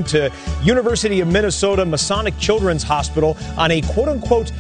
to University of Minnesota Masonic Children's Hospital on a quote-unquote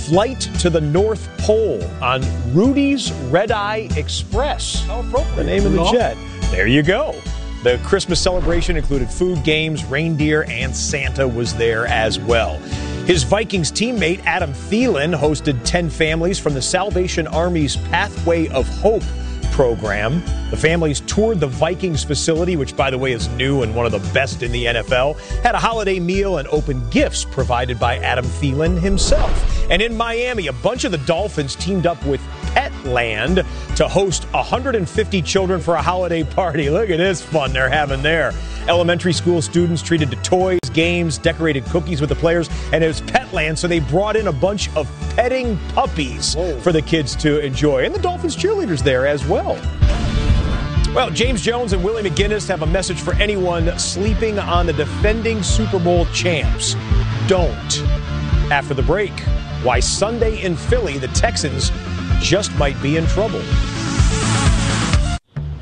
flight to the North Pole on Rudy's Red Eye Express. How appropriate. The name of the jet. There you go. The Christmas celebration included food, games, reindeer, and Santa was there as well. His Vikings teammate Adam Thielen hosted 10 families from the Salvation Army's Pathway of Hope program. The families toured the Vikings facility, which, by the way, is new and one of the best in the NFL, had a holiday meal and opened gifts provided by Adam Thielen himself. And in Miami, a bunch of the Dolphins teamed up with Petland to host 150 children for a holiday party. Look at this fun they're having there. Elementary school students treated to toys, games, decorated cookies with the players, and it was Petland, so they brought in a bunch of petting puppies for the kids to enjoy. And the Dolphins cheerleaders there as well. Well, James Jones and Willie McGinnis have a message for anyone sleeping on the defending Super Bowl champs. Don't. After the break, why Sunday in Philly, the Texans just might be in trouble.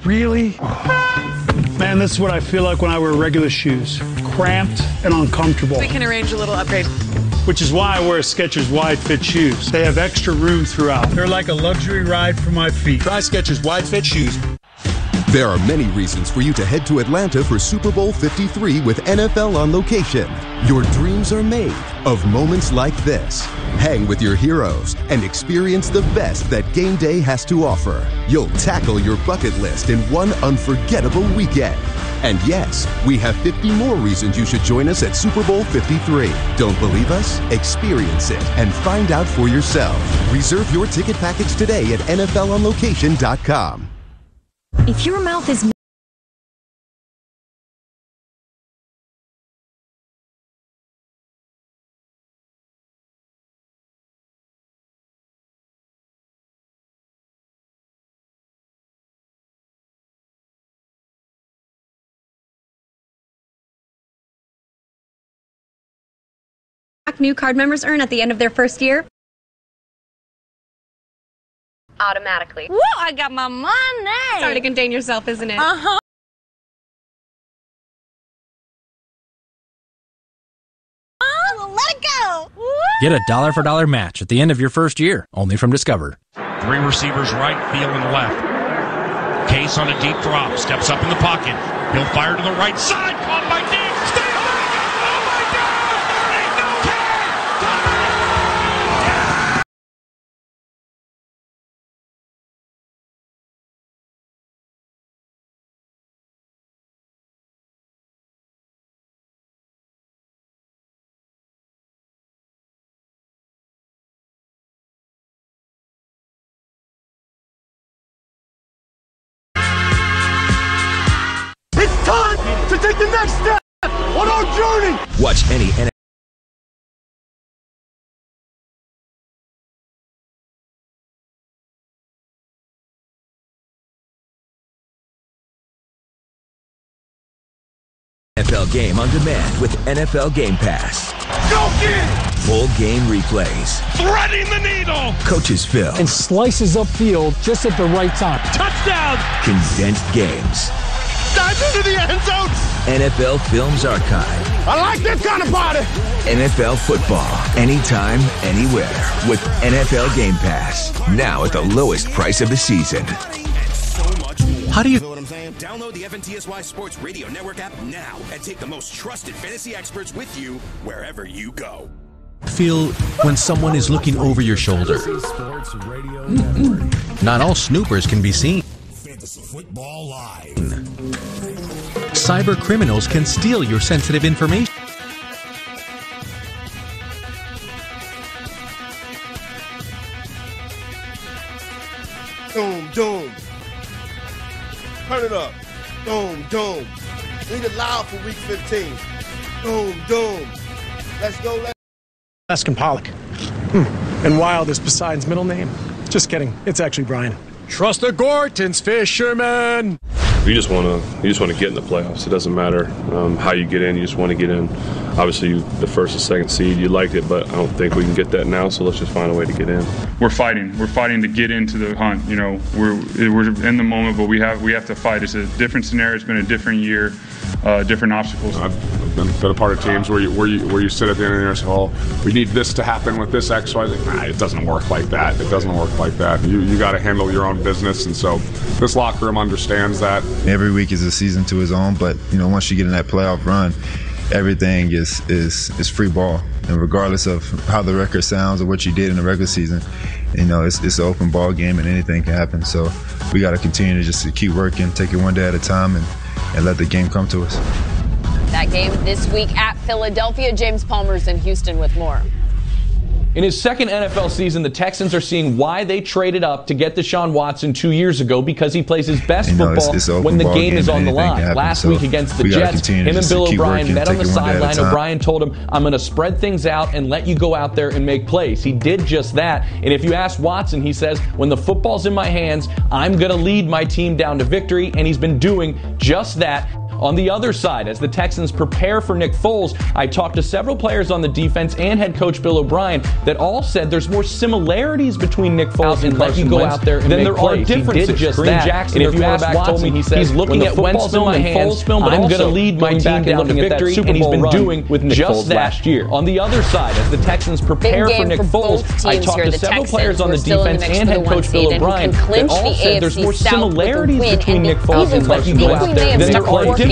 Really? Man, this is what I feel like when I wear regular shoes. Cramped and uncomfortable. We can arrange a little upgrade. Which is why I wear Skechers wide fit shoes. They have extra room throughout. They're like a luxury ride for my feet. Try Skechers wide fit shoes. There are many reasons for you to head to Atlanta for Super Bowl 53 with NFL on Location. Your dreams are made of moments like this. Hang with your heroes and experience the best that game day has to offer. You'll tackle your bucket list in one unforgettable weekend. And yes, we have 50 more reasons you should join us at Super Bowl 53. Don't believe us? Experience it and find out for yourself. Reserve your ticket package today at NFLOnLocation.com. If your mouth is new card members earn at the end of their first year? Automatically. Whoa, I got my money! It's hard to contain yourself, isn't it? Uh-huh. Let it go! Get a dollar for dollar match at the end of your first year, only from Discover. 3 receivers right, Thielen left. Case on a deep drop, steps up in the pocket. He'll fire to the right side, caught by Diggs. Stay alive! Oh my God! There ain't no It's time to take the next step on our journey. Watch any NFL game on demand with NFL Game Pass. Go get it! Full game replays. Threading the needle! Coaches film. And slices upfield just at the right time. Touchdown! Condensed games. Dive into the end zone! NFL Films Archive. I like this kind of party! NFL football. Anytime, anywhere. With NFL Game Pass. Now at the lowest price of the season. How do you... know what I'm saying? Download the FNTSY Sports Radio Network app now and take the most trusted fantasy experts with you wherever you go. feel when someone is looking over your shoulder? Not all snoopers can be seen. Football Live. Cyber criminals can steal your sensitive information. Doom, doom. Turn it up. Doom, doom. Need it loud for week 15. Doom, doom. Let's go. Eskin Pollock. And Wild is Poseidon's middle name. Just kidding. It's actually Brian. Trust the Gortons, fisherman. You just want to get in the playoffs. It doesn't matter how you get in. You just want to get in. Obviously, the first and second seed, you liked it, but I don't think we can get that now. So let's just find a way to get in. We're fighting. We're fighting to get into the hunt. We're in the moment, but we have to fight. It's a different scenario. It's been a different year. different obstacles. I've been a part of teams where you sit at the end of the year and say, "Oh, we need this to happen with this X, Y." Nah, it doesn't work like that. It doesn't work like that. You got to handle your own business, and so this locker room understands that. Every week is a season to his own, but once you get in that playoff run, everything is free ball, and regardless of how the record sounds or what you did in the regular season, it's an open ball game and anything can happen. So we got to continue to just keep working, take it one day at a time, and let the game come to us. That game this week at Philadelphia. James Palmer's in Houston with more. In his second NFL season, the Texans are seeing why they traded up to get Deshaun Watson 2 years ago, because he plays his best football when the game is on the line. Last week against the Jets, him and Bill O'Brien met on the sideline. O'Brien told him, "I'm going to spread things out and let you go out there and make plays." He did just that. And if you ask Watson, he says, "When the football's in my hands, I'm going to lead my team down to victory." And he's been doing just that. On the other side, as the Texans prepare for Nick Foles, I talked to several players on the defense and head coach Bill O'Brien that all said there's more similarities between Nick Foles and let you go out there and make plays. There are differences. He did just that. Jackson, and if you ask Watson, he says, he's looking at Wentz film and Foles film, but I'm going to lead my team down to victory, and he's been doing with just that last year. On the other side, as the Texans prepare for Nick Foles, I talked to several players on the defense and head coach Bill O'Brien that all said there's more similarities between Nick Foles and let you go out there than there are differences.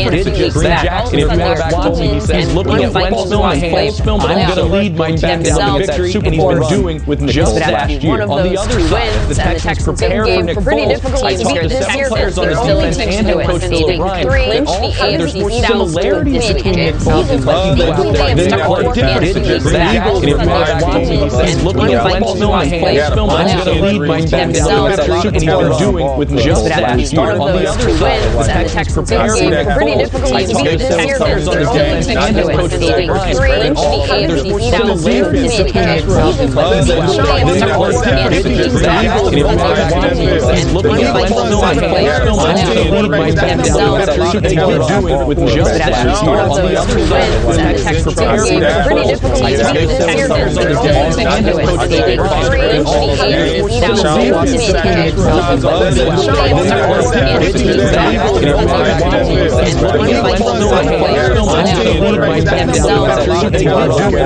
Jackson, if you ask Watson, he says, looking at Wentz film and Foles film, I'm going to lead my team down to victory, and he's been doing with just last year. On the other side, the Texans prepare for Nick Foles. I talked to several players on the defense and head coach Bill O'Brien that all said there's more similarities between Nick Foles and let you go out there than there are differences. Jackson, if you ask Watson, he says, looking at Wentz film and Foles film, I'm going to lead my team down to victory, and he's been doing with just last year. On the other side, the Texans prepare for Nick Foles. I talked to several players on the defense and head coach Bill O'Brien that all said there's more similarities between Nick Foles and let you go out there than there are differences. Jackson, if you ask Watson, he says, looking at Wentz film and Foles film, I'm going to lead my team down to victory, and he's been doing with just last year. On the other side, the Texans prepare for Nick Foles. I talked to several players on the defense and head coach Bill O'Brien that all said there's more similarities between Nick Foles and let you go out there than there are differences. Jackson, if you ask Watson, he says, looking at Wentz film and Foles film, I'm going to lead my team down to victory, and he's been doing with just last year. On the other side, the Texans prepare for Nick Foles. I talked to several players on the defense and head coach Bill O'Brien that all said there's more similarities between Nick Foles and let you go out there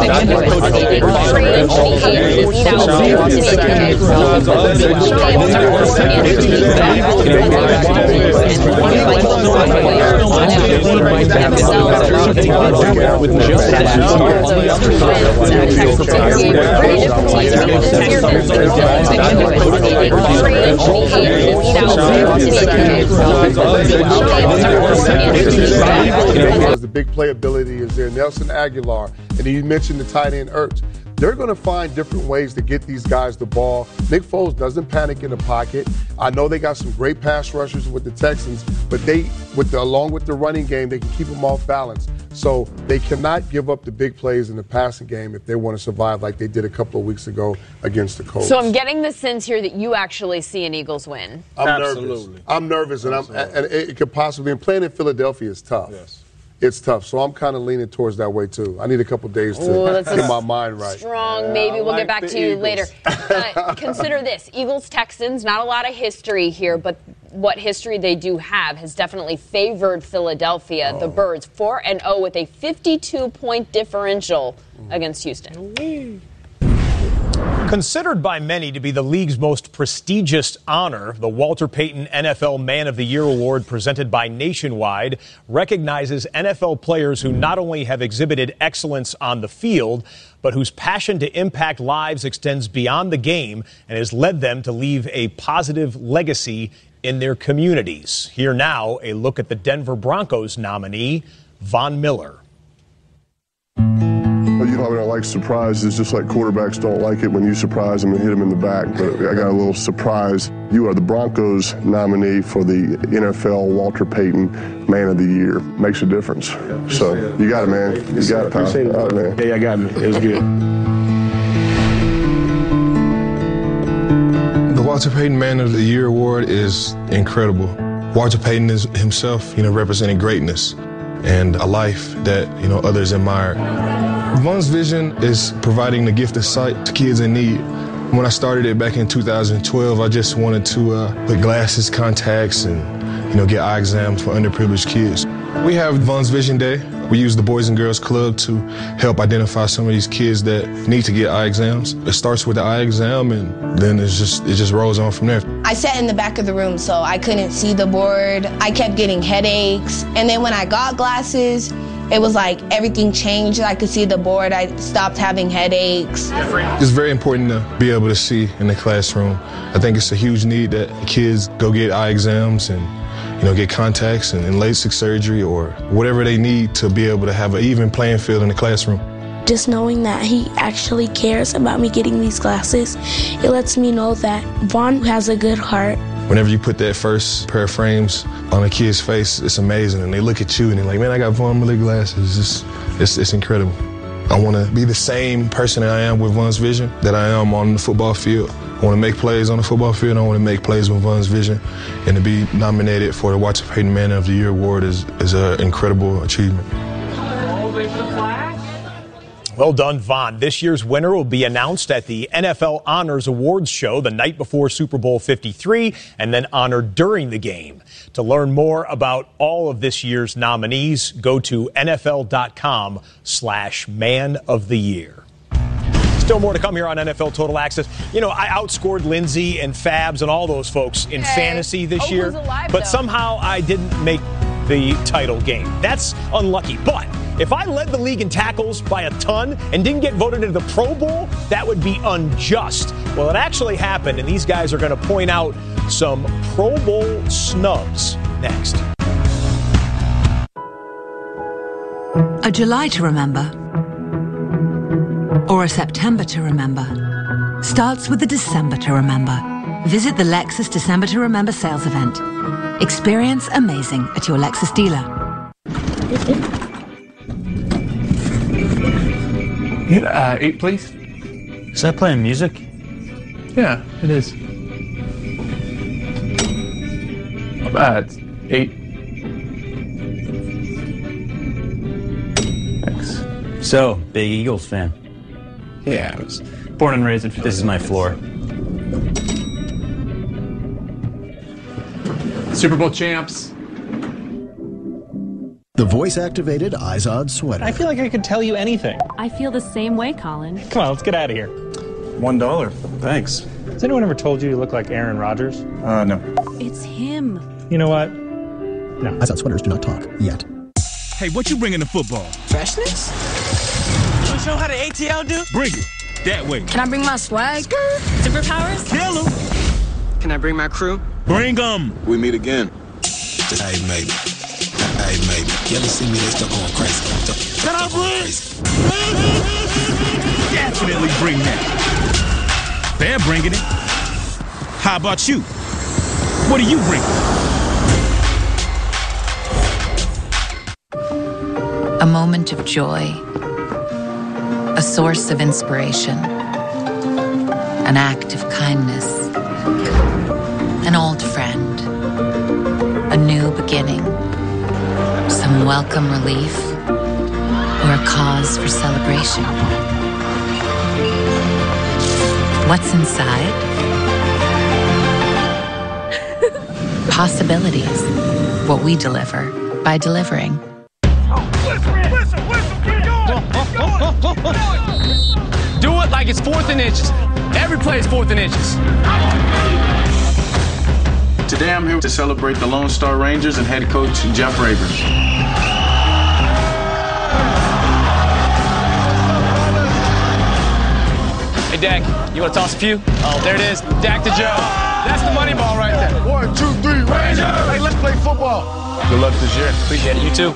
than there are differences. Jackson, if you ask Watson, he says, looking at Wentz film and Foles film, I'm going to lead my team down to victory, and he's been doing with just last year. On the other side, the Texans prepare for Nick Foles. I talked to several players on the defense and head coach Bill O'Brien that all said there's more similarities between Nick Foles and let you go out there than there are differences. The big playability is there. Nelson Aguilar, and you mentioned the tight end Ertz. They're going to find different ways to get these guys the ball. Nick Foles doesn't panic in the pocket. I know they got some great pass rushers with the Texans, but along with the running game, they can keep them off balance. So they cannot give up the big plays in the passing game if they want to survive like they did a couple of weeks ago against the Colts. So I'm getting the sense here that you actually see an Eagles win. I'm nervous, and it could possibly. And playing in Philadelphia is tough. Yes. It's tough, so I'm kind of leaning towards that way too. I need a couple days to get my mind right. Strong, maybe we'll get back to you later. Consider this: Eagles-Texans. Not a lot of history here, but what history they do have has definitely favored Philadelphia. The Birds 4-0 with a 52-point differential against Houston. Considered by many to be the league's most prestigious honor, the Walter Payton NFL Man of the Year Award presented by Nationwide recognizes NFL players who not only have exhibited excellence on the field, but whose passion to impact lives extends beyond the game and has led them to leave a positive legacy in their communities. Here now, a look at the Denver Broncos nominee, Von Miller. You probably don't like surprises, just like quarterbacks don't like it when you surprise them and hit them in the back. But I got a little surprise. You are the Broncos nominee for the NFL Walter Payton Man of the Year. Makes a difference. So you got it, man. You got it, pal. All right, man. Yeah, I got it. It was good. The Walter Payton Man of the Year award is incredible. Walter Payton is himself, representing greatness and a life that, others admire. Von's vision is providing the gift of sight to kids in need. When I started it back in 2012, I just wanted to put glasses, contacts, and get eye exams for underprivileged kids. We have Vaughn's Vision Day. We use the Boys and Girls Club to help identify some of these kids that need to get eye exams. It starts with the eye exam, and then it just rolls on from there. I sat in the back of the room, so I couldn't see the board. I kept getting headaches. And then when I got glasses, it was like everything changed. I could see the board. I stopped having headaches. It's very important to be able to see in the classroom. I think it's a huge need that kids go get eye exams and get contacts and LASIK surgery or whatever they need to be able to have an even playing field in the classroom. Just knowing that he actually cares about me getting these glasses, it lets me know that Vaughn has a good heart. Whenever you put that first pair of frames on a kid's face, it's amazing. And they look at you and they're like, man, I got Vaughn Miller glasses. It's incredible. I want to be the same person that I am with Vaughn's Vision that I am on the football field. I want to make plays on the football field. I want to make plays with Vaughn's Vision. And to be nominated for the Walter Payton Man of the Year award is an incredible achievement. Well done, Vaughn. This year's winner will be announced at the NFL Honors Awards show the night before Super Bowl 53 and then honored during the game. To learn more about all of this year's nominees, go to NFL.com/Man of the Year. Still more to come here on NFL Total Access. I outscored Lindsay and Fabs and all those folks in fantasy this year, but somehow I didn't make the title game. That's unlucky. But if I led the league in tackles by a ton and didn't get voted into the Pro Bowl, that would be unjust. Well, it actually happened, and these guys are going to point out some Pro Bowl snubs next. A July to remember, or a September to remember, starts with a December to remember. Visit the Lexus December to Remember sales event. Experience amazing at your Lexus dealer. Get 8, please. Is that playing music? Yeah, it is. It's 8. Thanks. So, big Eagles fan. Yeah, I was born and raised in. This is my floor. Super Bowl champs. The voice-activated Izod sweater. I feel like I could tell you anything. I feel the same way, Colin. Come on, let's get out of here. $1. Thanks. Has anyone ever told you you look like Aaron Rodgers? No. It's him. You know what? No. Izod sweaters do not talk yet. Hey, what you bringing to football? Freshness? You show how the ATL do? Bring it. That way. Can I bring my swag? Superpowers? Kill 'em. Can I bring my crew? Bring 'em. We meet again. Hey, maybe. You ever see me? They still going crazy. Can I bring? Definitely bring that. They're bringing it. How about you? What are you bringing? A moment of joy. A source of inspiration. An act of kindness. An old friend. A new beginning. Some welcome relief. Or a cause for celebration. What's inside? Possibilities. What we deliver by delivering. Do it like it's 4th and inches. Every play is 4th and inches. Today I'm here to celebrate the Lone Star Rangers and head coach Jeff Ravers. Hey, Dak, you want to toss a few? Oh, there it is. Dak to Joe. That's the money ball right there. 1, 2, 3, Rangers! Hey, let's play football. Good luck this year. Appreciate it. You too.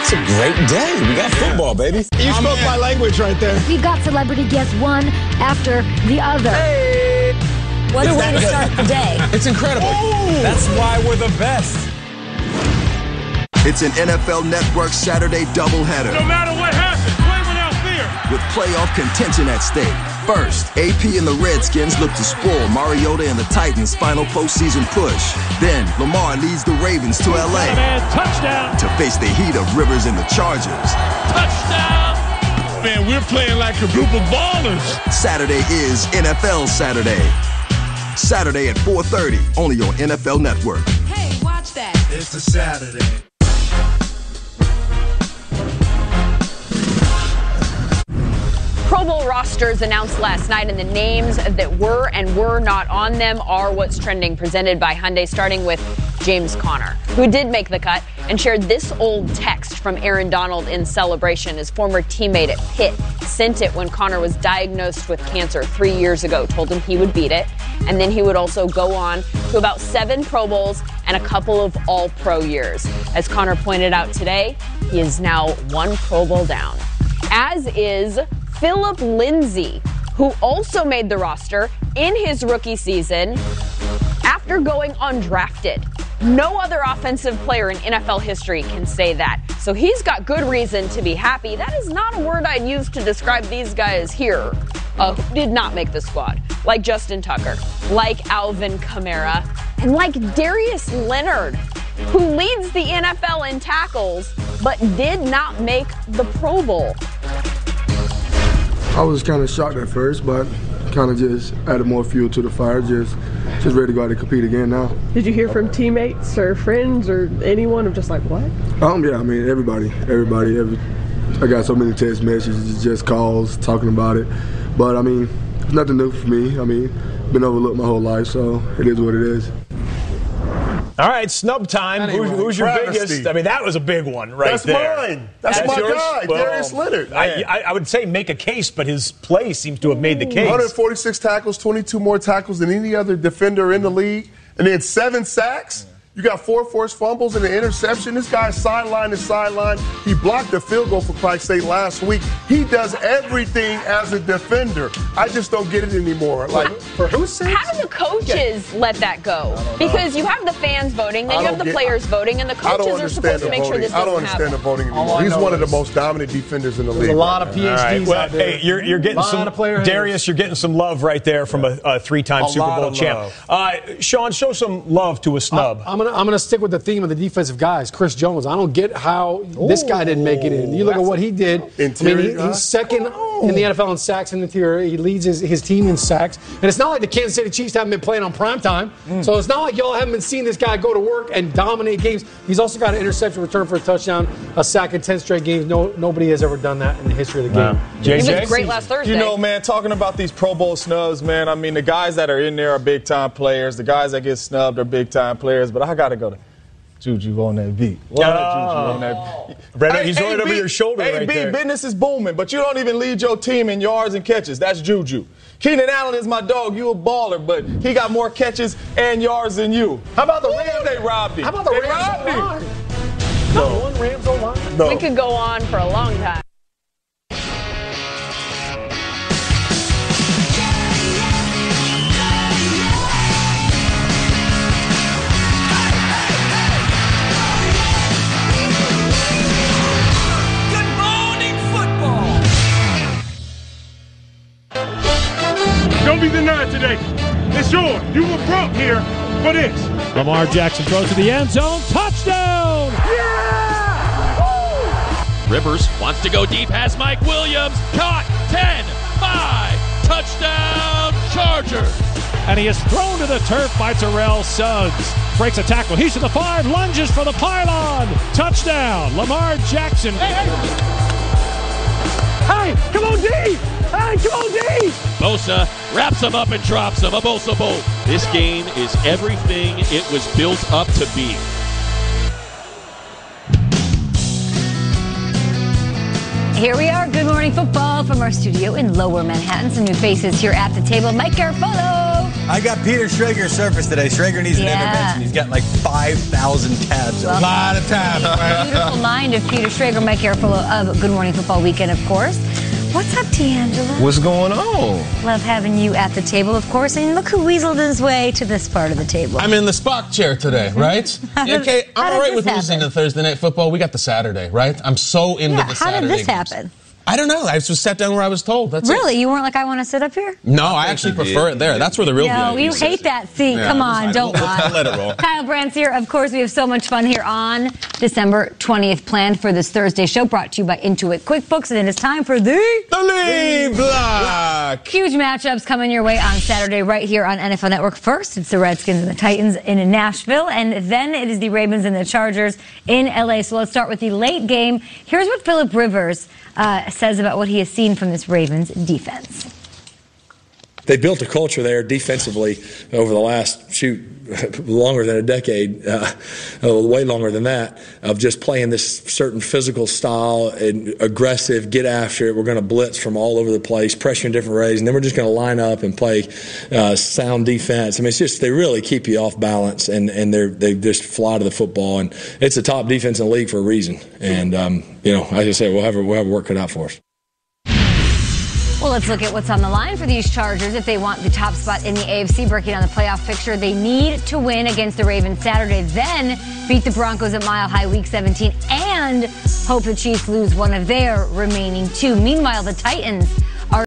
It's a great day. We got football, baby. You spoke my language right there. We've got celebrity guests one after the other. Hey. What a way to start the day. It's incredible. Ooh. That's why we're the best. It's an NFL Network Saturday doubleheader. No matter what happens, play without fear. With playoff contention at stake. First, AP and the Redskins look to spoil Mariota and the Titans' final postseason push. Then, Lamar leads the Ravens to LA. Touchdown. To face the heat of Rivers and the Chargers. Touchdown. man, we're playing like a group of ballers. Saturday is NFL Saturday. Saturday at 4:30, only on NFL Network. Hey, watch that. It's a Saturday. Pro Bowl rosters announced last night, and the names that were and were not on them are what's trending, presented by Hyundai, starting with James Conner, who did make the cut and shared this old text from Aaron Donald in celebration. His former teammate at Pitt sent it when Conner was diagnosed with cancer 3 years ago, told him he would beat it, and then he would also go on to about 7 Pro Bowls and a couple of All-Pro years. As Conner pointed out today, he is now 1 Pro Bowl down, as is Philip Lindsay, who also made the roster in his rookie season after going undrafted. No other offensive player in NFL history can say that. So he's got good reason to be happy. That is not a word I'd use to describe these guys here who did not make the squad. Like Justin Tucker, like Alvin Kamara, and like Darius Leonard, who leads the NFL in tackles but did not make the Pro Bowl. I was kind of shocked at first, but kind of just added more fuel to the fire, just ready to go out and compete again now. Did you hear from teammates or friends or anyone of just like, what? Yeah, I mean, everybody. I got so many text messages, just calls, talking about it. But, I mean, it's nothing new for me. I mean, been overlooked my whole life, so it is what it is. All right, snub time. Who's your biggest? I mean, that was a big one there. That's mine. That's my yours? guy, Well, Darius Leonard. I would say make a case, but his play seems to have made the case. 146 tackles, 22 more tackles than any other defender in the league, and then 7 sacks. You got 4 forced fumbles and an interception. This guy's sideline to sideline. He blocked a field goal for Christ's sake last week. He does everything as a defender. I just don't get it anymore. Like, for whose sake? How do the coaches let that go? Because you have the fans voting, then you have the players voting, and the coaches are supposed to make sure this doesn't happen. I don't understand the voting anymore. He's one of the most dominant defenders in the league. There's a lot of PhDs Well, out there. hey, you're getting some, Darius, you're getting some love right there from a 3-time Super Bowl champ. Sean, show some love to a snub. I'm gonna stick with the theme of the defensive guys. Chris Jones. I don't get how this guy didn't make it in. You look at what he did. He's second in the NFL in sacks in the interior. He leads his team in sacks. And it's not like the Kansas City Chiefs haven't been playing on primetime. So it's not like y'all haven't been seeing this guy go to work and dominate games. He's also got an interception return for a touchdown, a sack in 10 straight games. Nobody has ever done that in the history of the game. JJ? He was great last Thursday. You know, man, talking about these Pro Bowl snubs, man, I mean, the guys that are in there are big-time players. The guys that get snubbed are big-time players. But I got to go to Juju on that beat. Juju on that beat. He's right over your shoulder right there. Business is booming, but you don't even lead your team in yards and catches. That's Juju. Keenan Allen is my dog. You a baller, but he got more catches and yards than you. How about the Rams? They robbed him. How about the Rams O-line? No. Rams O-line? No. We could go on for a long time. Don't be denied today. It's yours. You were brought here for this. Lamar Jackson throws to the end zone. Touchdown! Yeah! Woo! Rivers wants to go deep, has Mike Williams. Caught. 10, 5. Touchdown, Chargers. And he is thrown to the turf by Terrell Suggs. Breaks a tackle. He's to the 5. Lunges for the pylon. Touchdown, Lamar Jackson. Hey, come on, D! Hey, come on, D! Bosa wraps him up and drops him. A Bosa Bowl. This game is everything it was built up to be. Here we are. Good morning football from our studio in Lower Manhattan. Some new faces here at the table. Mike Garofalo. I got Peter Schrager's surface today. Schrager needs an intervention. He's got like 5,000 tabs. A lot of tabs. Beautiful mind of Peter Schrager, Mike Garofalo of Good Morning Football Weekend, of course. What's up, D'Angelo? What's going on? Love having you at the table, of course. And look who weaseled his way to this part of the table. I'm in the Spock chair today, right? Okay, I'm all right with losing to Thursday Night Football. We got the Saturday, right? I'm so into the Saturday. How did this happen? I don't know. I just sat down where I was told. That's really? You weren't like, I want to sit up here? No, I actually prefer it there. That's where the real No, you hate that seat. Yeah, Come on, don't lie. Let it roll. Kyle Brandt's here. Of course, we have so much fun here on December 20th planned for this Thursday show, brought to you by Intuit QuickBooks. And it is time for the Lead Block. Huge matchups coming your way on Saturday right here on NFL Network. First, it's the Redskins and the Titans in Nashville. And then it is the Ravens and the Chargers in L.A. So let's start with the late game. Here's what Phillip Rivers says about what he has seen from this Ravens defense. They built a culture there defensively over the last, longer than a decade, way longer than that, of just playing this certain physical style and aggressive, get after it. We're going to blitz from all over the place, pressure in different ways, and then we're just going to line up and play sound defense. I mean, it's just they really keep you off balance, and they just fly to the football. And it's the top defense in the league for a reason. And, as I said, we'll have work cut out for us. Well, let's look at what's on the line for these Chargers. If they want the top spot in the AFC, breaking down the playoff picture, they need to win against the Ravens Saturday, then beat the Broncos at Mile High Week 17, and hope the Chiefs lose one of their remaining 2. Meanwhile, the Titans are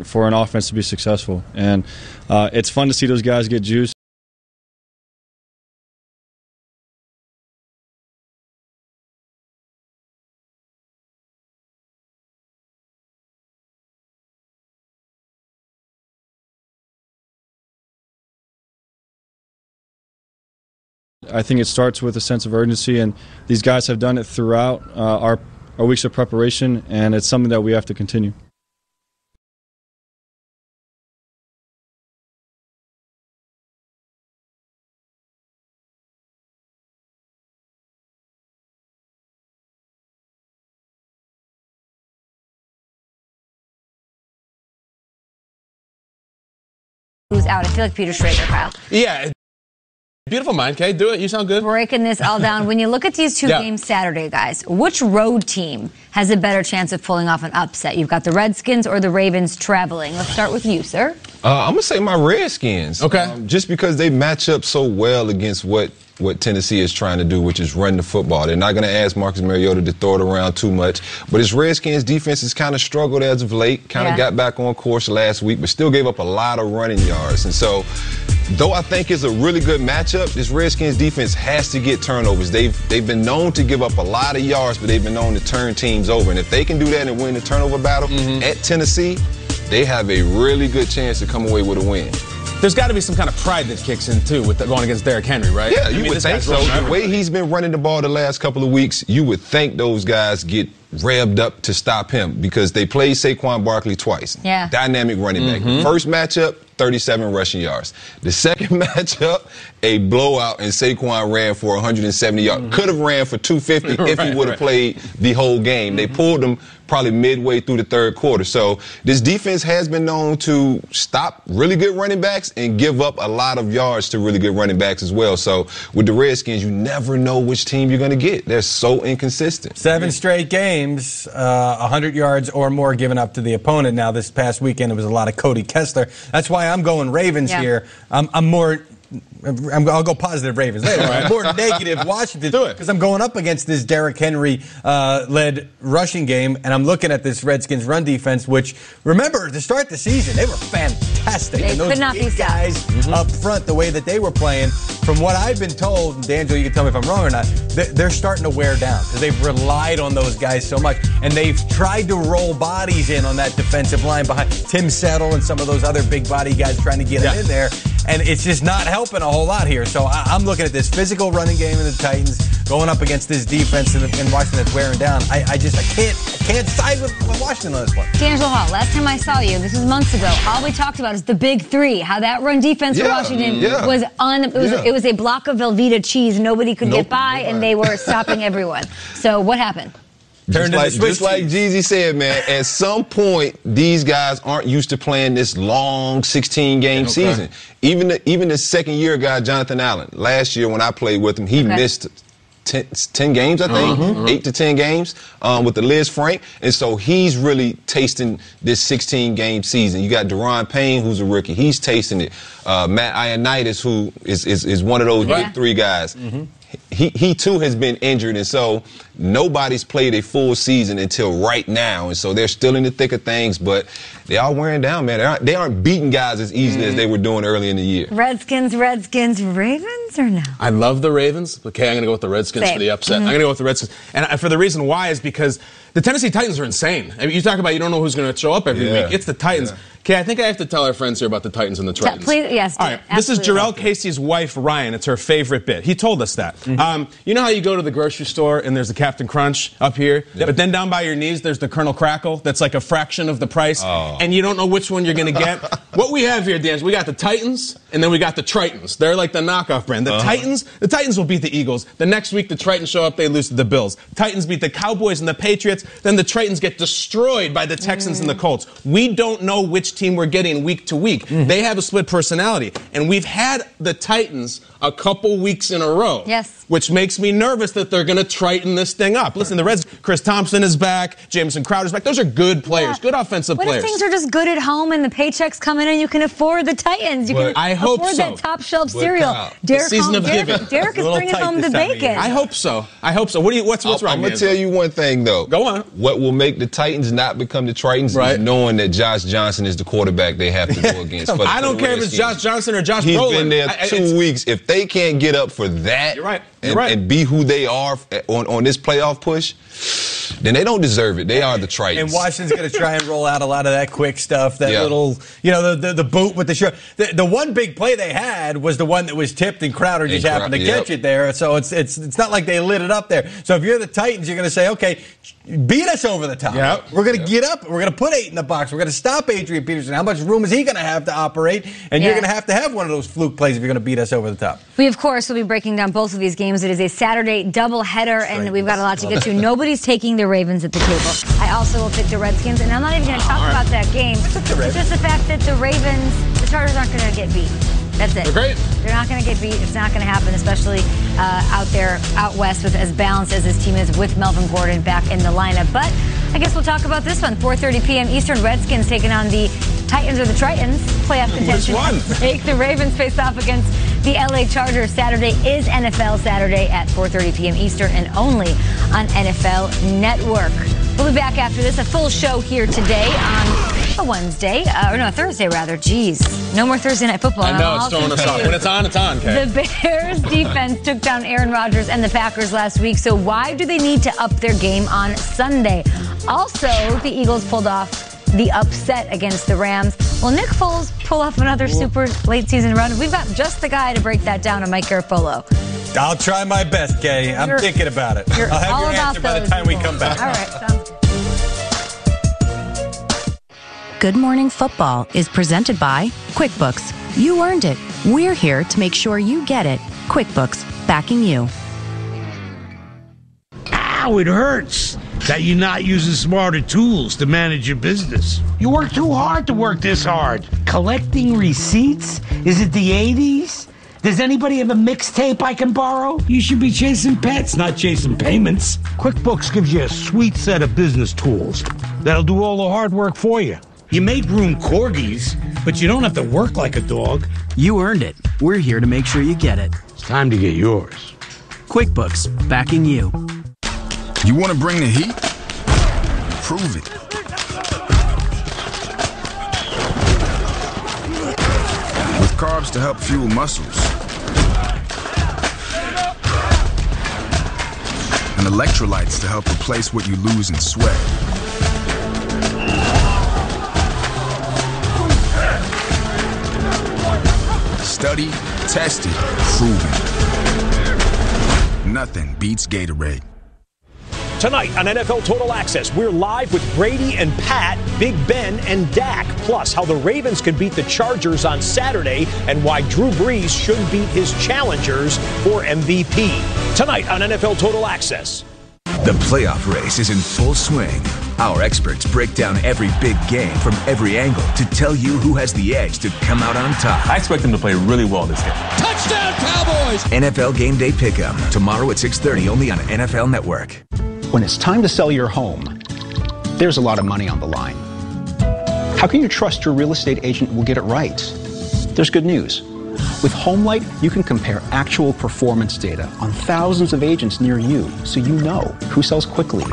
for an offense to be successful, and it's fun to see those guys get juiced. I think it starts with a sense of urgency, and these guys have done it throughout our weeks of preparation, and it's something that we have to continue. who's out. I feel like Peter Schrager, Kyle. Yeah. Beautiful mind, Kay. Do it. You sound good. Breaking this all down. When you look at these two games Saturday, guys, which road team has a better chance of pulling off an upset? You've got the Redskins or the Ravens traveling. Let's start with you, sir. I'm going to say my Redskins. Okay. Just because they match up so well against what Tennessee is trying to do, which is run the football. They're not going to ask Marcus Mariota to throw it around too much. But his Redskins defense has kind of struggled as of late, kind of got back on course last week, but still gave up a lot of running yards. And so, though I think it's a really good matchup, this Redskins defense has to get turnovers. They've been known to give up a lot of yards, but they've been known to turn teams over. And if they can do that and win the turnover battle at Tennessee, they have a really good chance to come away with a win. There's got to be some kind of pride that kicks in, too, with going against Derrick Henry, right? Yeah, you would think so. The way he's been running the ball the last couple of weeks, you would think those guys get revved up to stop him because they played Saquon Barkley twice. Yeah. Dynamic running back. The first matchup, 37 rushing yards. The second matchup, a blowout, and Saquon ran for 170 yards. Could have ran for 250 if he would have played the whole game. They pulled him probably midway through the third quarter. So this defense has been known to stop really good running backs and give up a lot of yards to really good running backs as well. So with the Redskins, you never know which team you're going to get. They're so inconsistent. 7 straight games, 100 yards or more given up to the opponent. Now, this past weekend, it was a lot of Cody Kessler. That's why I'm going Ravens here. I'll go positive Ravens later. I'm more negative Washington because I'm going up against this Derrick Henry led rushing game, and I'm looking at this Redskins run defense, which, remember, to start the season, they were fantastic. They and those could not be guys up front, the way that they were playing, from what I've been told, and D'Angelo, you can tell me if I'm wrong or not, they're starting to wear down because they've relied on those guys so much, and they've tried to roll bodies in on that defensive line behind Tim Settle and some of those other big body guys trying to get them in there, and it's just not helping a whole lot here. So I'm looking at this physical running game in the Titans going up against this defense in Washington that's wearing down. I can't side with Washington on this one. D'Angelo Hall, last time I saw you, this was months ago, all we talked about is the big three, how that run defense for Washington was it was a block of Velveeta cheese. Nobody could get by, and they were stopping everyone. So what happened? Just like Jeezy said, man, at some point, these guys aren't used to playing this long 16-game season. Even the second-year guy, Jonathan Allen, last year when I played with him, he missed 10 games, I think, 8 to 10 games with the Liz Frank. And so he's really tasting this 16-game season. You got Deron Payne, who's a rookie. He's tasting it. Matt Ioannidis, who is one of those big three guys. He too has been injured, and so nobody's played a full season until right now, and so they're still in the thick of things, but they are wearing down, man. They aren't beating guys as easily as they were doing early in the year. Redskins, Ravens, or no? I love the Ravens. Okay, I'm going to go with the Redskins for the upset. I'm going to go with the Redskins. And for the reason why is because the Tennessee Titans are insane. I mean, you talk about you don't know who's going to show up every week. It's the Titans. Okay, I think I have to tell our friends here about the Titans and the Titans. Please, yes. All right, this is Jarrell Casey's wife, Ryan. It's her favorite bit. He told us that. You know how you go to the grocery store and there's a Captain Crunch up here, but then down by your knees there's the Colonel Crackle that's like a fraction of the price, and you don't know which one you're going to get? What we have here, Dan, we got the Titans and then we got the Tritons. They're like the knockoff brand. The Titans will beat the Eagles. The next week the Tritons show up, they lose to the Bills. Titans beat the Cowboys and the Patriots. Then the Tritons get destroyed by the Texans and the Colts. We don't know which team we're getting week to week. They have a split personality. And we've had the Titans a couple weeks in a row. Yes. Which makes me nervous that they're going to Triton this thing up. Listen, the Reds, Chris Thompson is back. Jameson Crowder's back. Those are good players, good offensive What players. if things are just good at home and the paychecks come in and you can afford the Titans? You can afford that top shelf cereal. Derek is bringing home the bacon. I hope so. What's wrong? I'm going to tell you one thing, though. Go on. What will make the Titans not become the Tritons is knowing that Josh Johnson is the quarterback they have to go against. I don't care if it's Josh Johnson or Josh He's Brolin. been there 2 weeks. If they can't get up for that and be who they are on this playoff push, then they don't deserve it. They are the Tritons. And Washington's going to try and roll out a lot of that quick stuff, that little, the boot with the shirt. The one big play they had was the one that was tipped and Crowder just happened to catch it there. So it's not like they lit it up there. So if you're the Titans, you're going to say, okay, beat us over the top. Yep. We're going to get up. We're going to put 8 in the box. We're going to stop Adrian Peterson. How much room is he going to have to operate? And you're going to have one of those fluke plays if you're going to beat us over the top. We, of course, will be breaking down both of these games. It is a Saturday doubleheader, and we've got a lot to get to. Nobody's taking the Ravens at the table. I also will pick the Redskins, and I'm not even going to talk about that game. It's just the fact that the Chargers aren't going to get beat. That's it. They're great. They're not going to get beat. It's not going to happen, especially out west with as balanced as this team is with Melvin Gordon back in the lineup. But I guess we'll talk about this one. 4:30 p.m. Eastern, Redskins taking on the Titans or the Tritons. Playoff contention. Take the Ravens face off against the LA Chargers. Saturday is NFL Saturday at 4:30 p.m. Eastern and only on NFL Network. We'll be back after this. A full show here today on a Wednesday, Thursday rather. Jeez, no more Thursday night football. I know, it's throwing us off. When it's on, okay? The Bears defense took down Aaron Rodgers and the Packers last week, so why do they need to up their game on Sunday? Also, the Eagles pulled off the upset against the Rams. Will Nick Foles pull off another super late season run? We've got just the guy to break that down on Mike Garafolo. I'll try my best, Kay. I'm thinking about it. I'll have your answer by the time we come back. All right, sounds good. Good Morning Football is presented by QuickBooks. You earned it. We're here to make sure you get it. QuickBooks, backing you. Ow, it hurts that you're not using smarter tools to manage your business. You work too hard to work this hard. Collecting receipts? Is it the 80s? Does anybody have a mixtape I can borrow? You should be chasing pets, not chasing payments. QuickBooks gives you a sweet set of business tools that'll do all the hard work for you. You may groom corgis, but you don't have to work like a dog. You earned it. We're here to make sure you get it. It's time to get yours. QuickBooks, backing you. You want to bring the heat? Prove it. With carbs to help fuel muscles. And electrolytes to help replace what you lose in sweat. Studied, tested, proven. Nothing beats Gatorade. Tonight on NFL Total Access, we're live with Brady and Pat, Big Ben and Dak. Plus, how the Ravens could beat the Chargers on Saturday and why Drew Brees should beat his challengers for MVP. Tonight on NFL Total Access. The playoff race is in full swing. Our experts break down every big game from every angle to tell you who has the edge to come out on top. I expect them to play really well this game. Touchdown, Cowboys! NFL Game Day Pick'em, tomorrow at 6:30 only on NFL Network. When it's time to sell your home, there's a lot of money on the line. How can you trust your real estate agent will get it right? There's good news. With HomeLight, you can compare actual performance data on thousands of agents near you, so you know who sells quickly,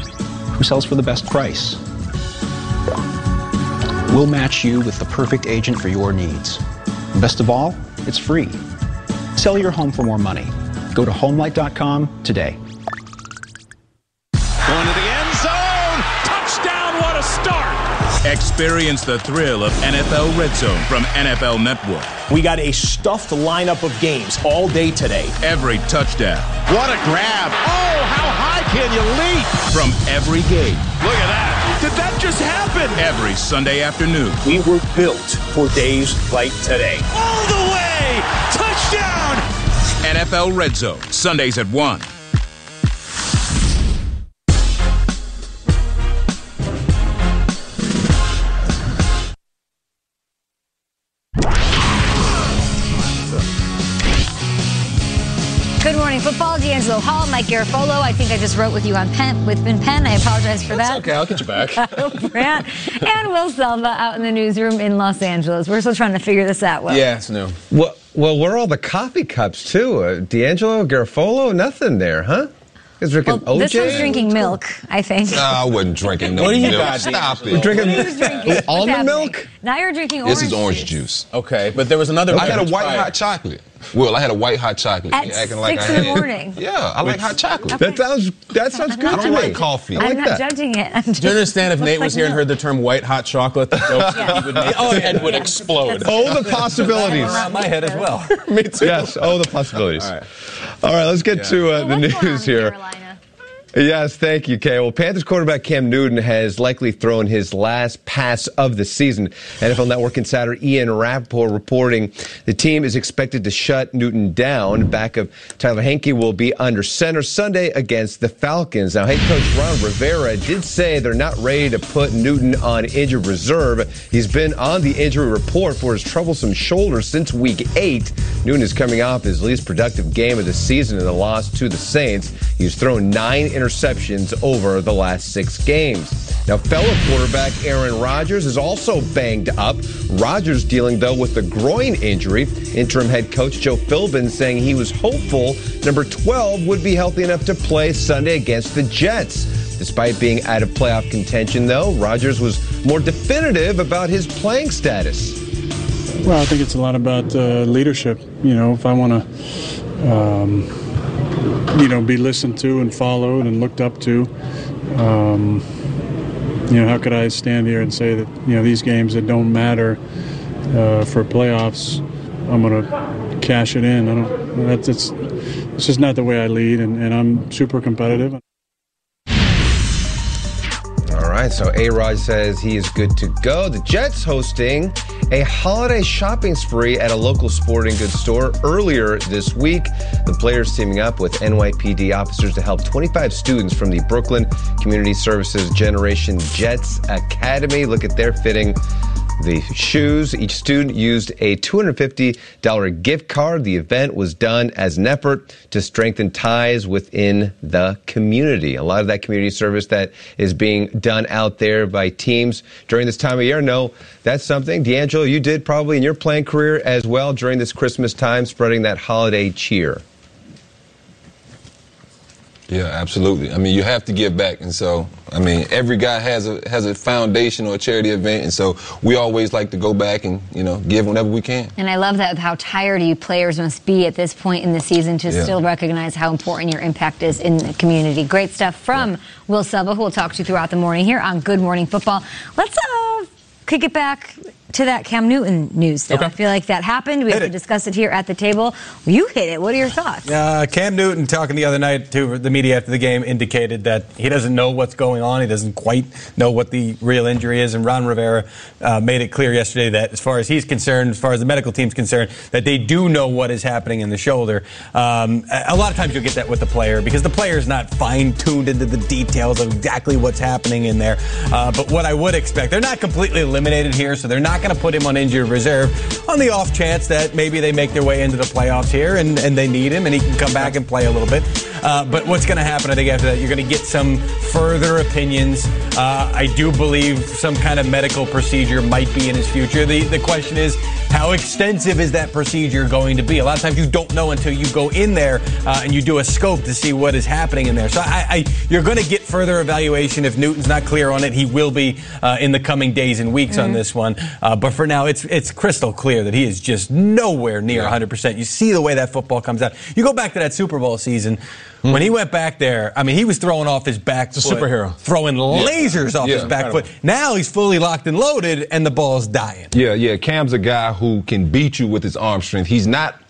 who sells for the best price. We'll match you with the perfect agent for your needs. And best of all, it's free. Sell your home for more money. Go to HomeLight.com today. Going to the end zone. Touchdown, what a start. Experience the thrill of NFL Red Zone from NFL Network. We got a stuffed lineup of games all day today. Every touchdown. What a grab. Oh, how high can you leap? From every game. Look at that. Did that just happen? Every Sunday afternoon. We were built for days like today. All the way. Touchdown. NFL Red Zone, Sundays at 1. Good morning, football. D'Angelo Hall, Mike Garafolo. I think I just wrote with you on pen. I apologize for that. Okay, I'll get you back. Brandt and Will Selva out in the newsroom in Los Angeles. We're still trying to figure this out, Will. Yeah, it's new. Well, where are all the coffee cups, too? D'Angelo, Garofolo, nothing there, huh? He's drinking OJ? This one's drinking milk, I think. No, I wasn't drinking no What do you milk. got, Stop D'Angelo? it. Drinking almond milk? Now you're drinking orange This is orange juice. juice. Okay, but there was another. I had a white hot chocolate. Will, I had a white hot chocolate. At You're acting 6 like I in the had. morning. Yeah, I like hot chocolate. Okay. That sounds good I to don't me. like coffee. I'm not judging it. I'm just, Do you understand if Nate was here and no. heard the term white hot chocolate, the jokes Yeah. he would make, his head would explode. Oh, the possibilities. Around my head as well. Me too. Yes, oh, the possibilities. All right. All right, let's get to Well, the what's going on news in here. Carolina? Yes, thank you, Kay. Well, Panthers quarterback Cam Newton has likely thrown his last pass of the season. NFL Network insider Ian Rappaport reporting the team is expected to shut Newton down. Back of Tyler Henke will be under center Sunday against the Falcons. Now, head coach Ron Rivera did say they're not ready to put Newton on injured reserve. He's been on the injury report for his troublesome shoulder since week 8. Newton is coming off his least productive game of the season in the loss to the Saints. He's thrown 9 interceptions over the last 6 games. Now, fellow quarterback Aaron Rodgers is also banged up. Rodgers dealing, though, with a groin injury. Interim head coach Joe Philbin saying he was hopeful number 12 would be healthy enough to play Sunday against the Jets. Despite being out of playoff contention, though, Rodgers was more definitive about his playing status. Well, I think it's a lot about leadership. You know, if I want to, be listened to and followed and looked up to, how could I stand here and say that, these games that don't matter for playoffs, I'm going to cash it in. It's just not the way I lead, and I'm super competitive. All right, so A-Rod says he is good to go. The Jets hosting a holiday shopping spree at a local sporting goods store earlier this week. The players teaming up with NYPD officers to help 25 students from the Brooklyn Community Services Generation Jets Academy. Look at their fitting the shoes. Each student used a $250 gift card. The event was done as an effort to strengthen ties within the community. A lot of that community service that is being done out there by teams during this time of year. No, that's something, D'Angelo, you did probably in your playing career as well during this Christmas time, spreading that holiday cheer. Yeah, absolutely. I mean, you have to give back, and so every guy has a foundation or a charity event, and so we always like to go back and give whenever we can. And I love that, how tired you players must be at this point in the season to still recognize how important your impact is in the community. Great stuff from Will Selva, who will talk to you throughout the morning here on Good Morning Football. Let's kick it back to that Cam Newton news, though. Okay. I feel like that happened. We have to discuss it here at the table. You hit it. What are your thoughts? Cam Newton, talking the other night to the media after the game, indicated that he doesn't know what's going on. He doesn't quite know what the real injury is. And Ron Rivera made it clear yesterday that as far as he's concerned, as far as the medical team's concerned, that they do know what is happening in the shoulder. A lot of times you'll get that with the player because the player is not fine-tuned into the details of exactly what's happening in there. But what I would expect, they're not completely eliminated here, so they're not going to put him on injured reserve on the off chance that maybe they make their way into the playoffs here and they need him and he can come back and play a little bit. But what's going to happen, I think, after that, you're going to get some further opinions. I do believe some kind of medical procedure might be in his future. The question is, how extensive is that procedure going to be? A lot of times you don't know until you go in there and you do a scope to see what is happening in there. So you're going to get further evaluation. If Newton's not clear on it, he will be in the coming days and weeks on this one. But for now, it's crystal clear that he is just nowhere near 100%. You see the way that football comes out. You go back to that Super Bowl season. When he went back there, I mean, he was throwing off his back foot. It's a superhero. Throwing lasers off his back foot. Now he's fully locked and loaded, and the ball's dying. Yeah. Cam's a guy who can beat you with his arm strength. He's not.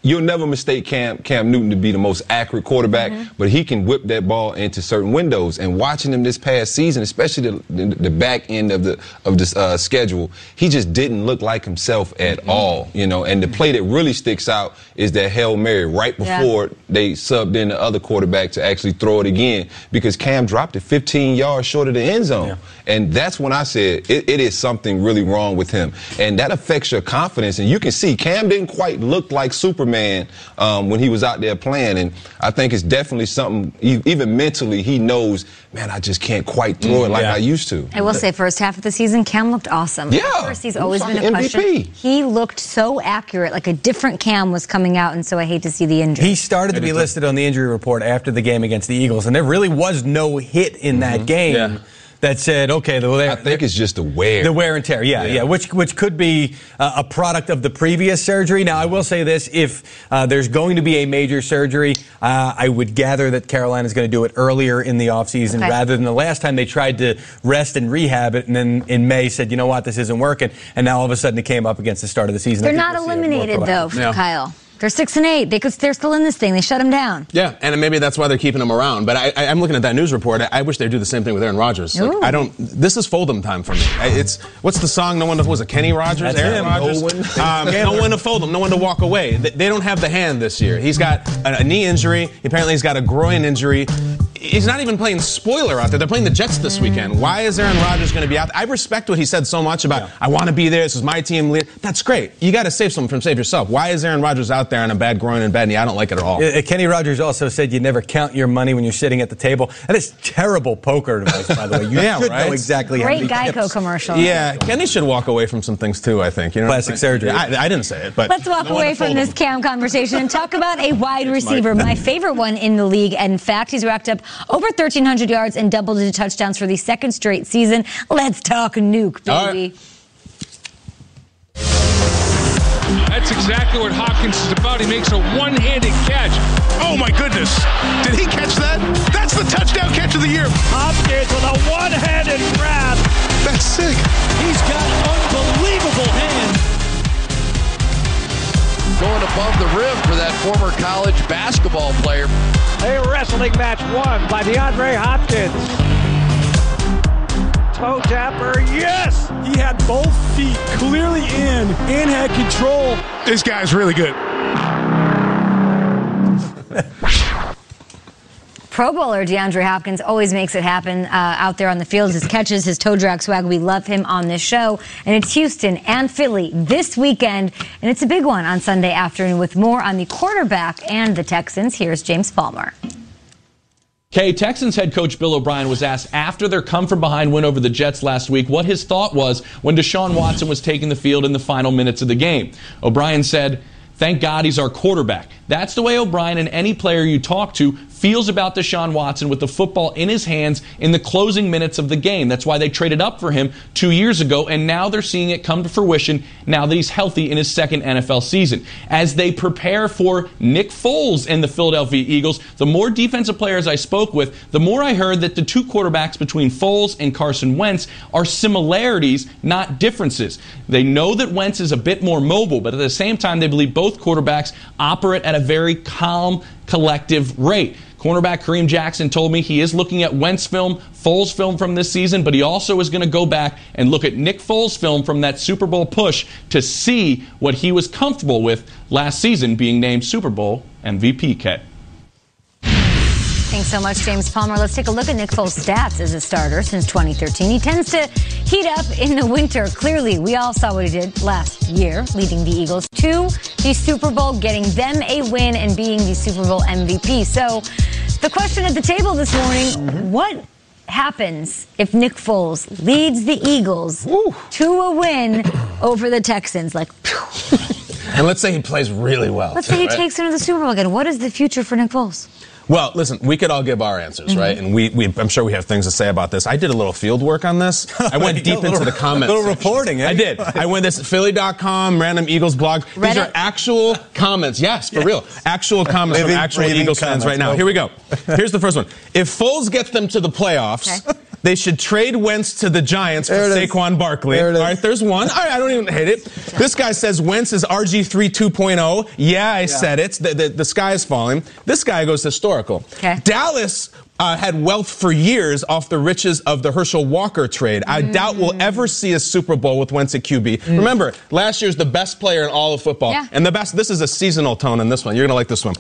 You'll never mistake Cam Newton to be the most accurate quarterback, but he can whip that ball into certain windows. And watching him this past season, especially the back end of the schedule, he just didn't look like himself at all. And the play that really sticks out is that Hail Mary right before they subbed in the other quarterback to actually throw it again, because Cam dropped it 15 yards short of the end zone. And that's when I said it is something really wrong with him. And that affects your confidence. And you can see Cam didn't quite look like Superman when he was out there playing. And I think it's definitely something, even mentally, he knows, man, I just can't quite throw it like I used to. I will say, first half of the season, Cam looked awesome. Yeah. Of course, he's always been a question. MVP. He looked so accurate, like a different Cam was coming out, and so I hate to see the injury. He started to be listed on the injury report after the game against the Eagles, and there really was no hit in that game. That said, okay, I think it's just the wear and tear, which could be a product of the previous surgery. Now, I will say this: if there's going to be a major surgery, I would gather that Carolina's going to do it earlier in the offseason rather than the last time they tried to rest and rehab it, and then in May said, you know what, this isn't working, and now all of a sudden it came up against the start of the season. They're not eliminated, though, Kyle. They're 6-8. They're still in this thing. They shut him down. Yeah, and maybe that's why they're keeping him around. But I'm looking at that news report. I wish they'd do the same thing with Aaron Rodgers. Like, this is fold 'em time for me. What's the song? No one was it Kenny Rogers? That's Aaron Rodgers? No one to fold him. No one to walk away. They don't have the hand this year. He's got a knee injury. Apparently, he's got a groin injury. He's not even playing spoiler out there. They're playing the Jets this weekend. Why is Aaron Rodgers going to be out there? I respect what he said so much about, I want to be there. This is my team. That's great. You got to save someone from save yourself. Why is Aaron Rodgers out there on a bad groin and bad knee? I don't like it at all. Kenny Rogers also said you never count your money when you're sitting at the table. That is terrible poker advice, by the way. You should know exactly how many Great Geico tips. commercial. Yeah, Kenny should walk away from some things too, I think. Plastic surgery. I didn't say it, but let's walk away from this Cam conversation and talk about a wide receiver, my favorite one in the league. And in fact, he's racked up over 1,300 yards and double-digit touchdowns for the second straight season. Let's talk Nuke, baby. That's exactly what Hopkins is about. He makes a one-handed catch. Oh, my goodness. Did he catch that? That's the touchdown catch of the year. Hopkins with a one-handed grab. That's sick. He's got unbelievable hands. Going above the rim for that former college basketball player. A wrestling match won by DeAndre Hopkins. Toe tapper, yes! He had both feet clearly in and had control. This guy's really good. Pro Bowler DeAndre Hopkins always makes it happen out there on the field. His catches, his toe drag swag. We love him on this show. And it's Houston and Philly this weekend. And it's a big one on Sunday afternoon with more on the quarterback and the Texans. Here's James Palmer. Texans head coach Bill O'Brien was asked after their come-from-behind win over the Jets last week what his thought was when Deshaun Watson was taking the field in the final minutes of the game. O'Brien said, "Thank God he's our quarterback. That's the way O'Brien and any player you talk to feels about Deshaun Watson with the football in his hands in the closing minutes of the game. That's why they traded up for him 2 years ago, and now they're seeing it come to fruition now that he's healthy in his second NFL season. As they prepare for Nick Foles and the Philadelphia Eagles, the more defensive players I spoke with, the more I heard that the two quarterbacks between Foles and Carson Wentz are similarities, not differences. They know that Wentz is a bit more mobile, but at the same time, they believe both quarterbacks operate at a very calm, collective rate. Cornerback Kareem Jackson told me he is looking at Wentz film, Foles film from this season, but he also is going to go back and look at Nick Foles film from that Super Bowl push to see what he was comfortable with last season, being named Super Bowl MVP, Ket. Thanks so much, James Palmer. Let's take a look at Nick Foles' stats as a starter since 2013. He tends to heat up in the winter. Clearly, we all saw what he did last year, leading the Eagles to the Super Bowl, getting them a win, and being the Super Bowl MVP. So the question at the table this morning, what happens if Nick Foles leads the Eagles to a win over the Texans? Like, and let's say he plays really well. Let's say he takes them to the Super Bowl again. What is the future for Nick Foles? Well, listen, we could all give our answers, right? And I'm sure we have things to say about this. I did a little field work on this. I went deep into the comments. A little reporting, eh? I did. I went this Philly.com, random Eagles blog. These are actual comments. Yes, for real. Actual comments from actual Eagles fans right now. Here we go. Here's the first one. If Foles gets them to the playoffs, they should trade Wentz to the Giants for Saquon Barkley. All right, there's one. All right, I don't even hate it. This guy says Wentz is RG3 2.0. Yeah, I said it. The sky is falling. This guy goes historical. Dallas had wealth for years off the riches of the Herschel Walker trade. I doubt we'll ever see a Super Bowl with Wentz at QB. Remember, last year's the best player in all of football. And the best, this is a seasonal tone in this one. You're going to like this one.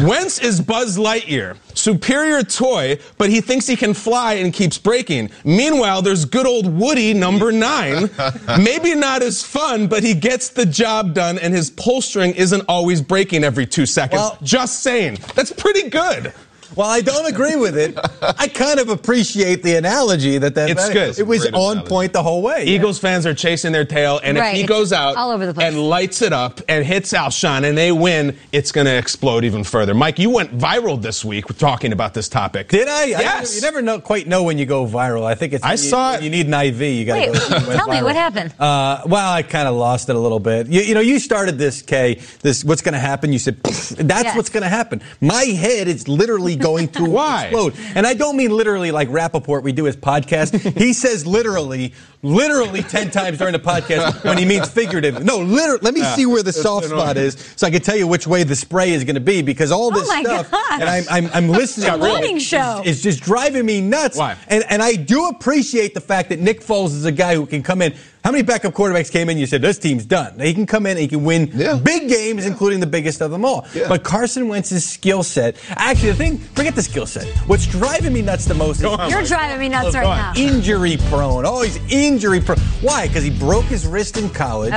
Wentz is Buzz Lightyear. Superior toy, but he thinks he can fly and keeps breaking. Meanwhile, there's good old Woody, number 9. Maybe not as fun, but he gets the job done, and his pull string isn't always breaking every 2 seconds. Well, just saying. That's pretty good. Well, I don't agree with it. I kind of appreciate the analogy that it's good. It was on point the whole way. Eagles fans are chasing their tail, and if he goes out all over the place and lights it up and hits Alshon and they win, it's going to explode even further. Mike, you went viral this week talking about this topic. Did I? Yes. You never quite know when you go viral. I think it's. I saw it. You need an IV. You got to go. Tell me what happened. Well, I kind of lost it a little bit. You know, you started this, Kay. This what's going to happen? You said that's what's going to happen. My head is literally going to. Why? Explode. And I don't mean literally like Rappaport, we do his podcast. He says literally 10 times during the podcast when he means figurative. No, literally. Let me see where the soft spot is so I can tell you which way the spray is going to be, because all this stuff, and I'm listening to morning show. It's just driving me nuts. Why? And I do appreciate the fact that Nick Foles is a guy who can come in. How many backup quarterbacks came in? You said, this team's done. He can come in and he can win big games, including the biggest of them all. But Carson Wentz's skill set, actually, the thing, forget the skill set. What's driving me nuts the most is you're driving me nuts right now. Injury prone. Oh, he's injury prone. Why? Because he broke his wrist in college.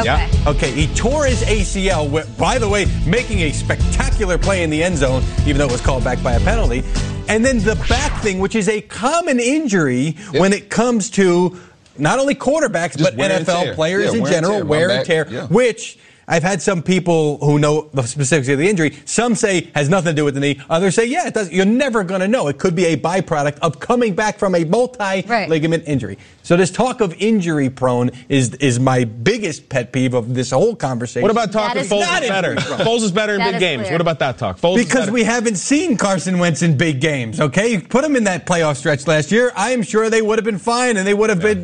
Okay, he tore his ACL, by the way, making a spectacular play in the end zone, even though it was called back by a penalty. And then the back thing, which is a common injury when it comes to not only quarterbacks, but NFL players in general, wear and tear, which I've had some people who know the specifics of the injury. Some say has nothing to do with the knee. Others say, yeah, it does. You're never going to know. It could be a byproduct of coming back from a multi-ligament injury. So this talk of injury prone is my biggest pet peeve of this whole conversation. What about talking Foles is better? Foles is better in big games. What about that talk? Foles because we haven't seen Carson Wentz in big games, okay? You put him in that playoff stretch last year, I am sure they would have been fine, and they would have been,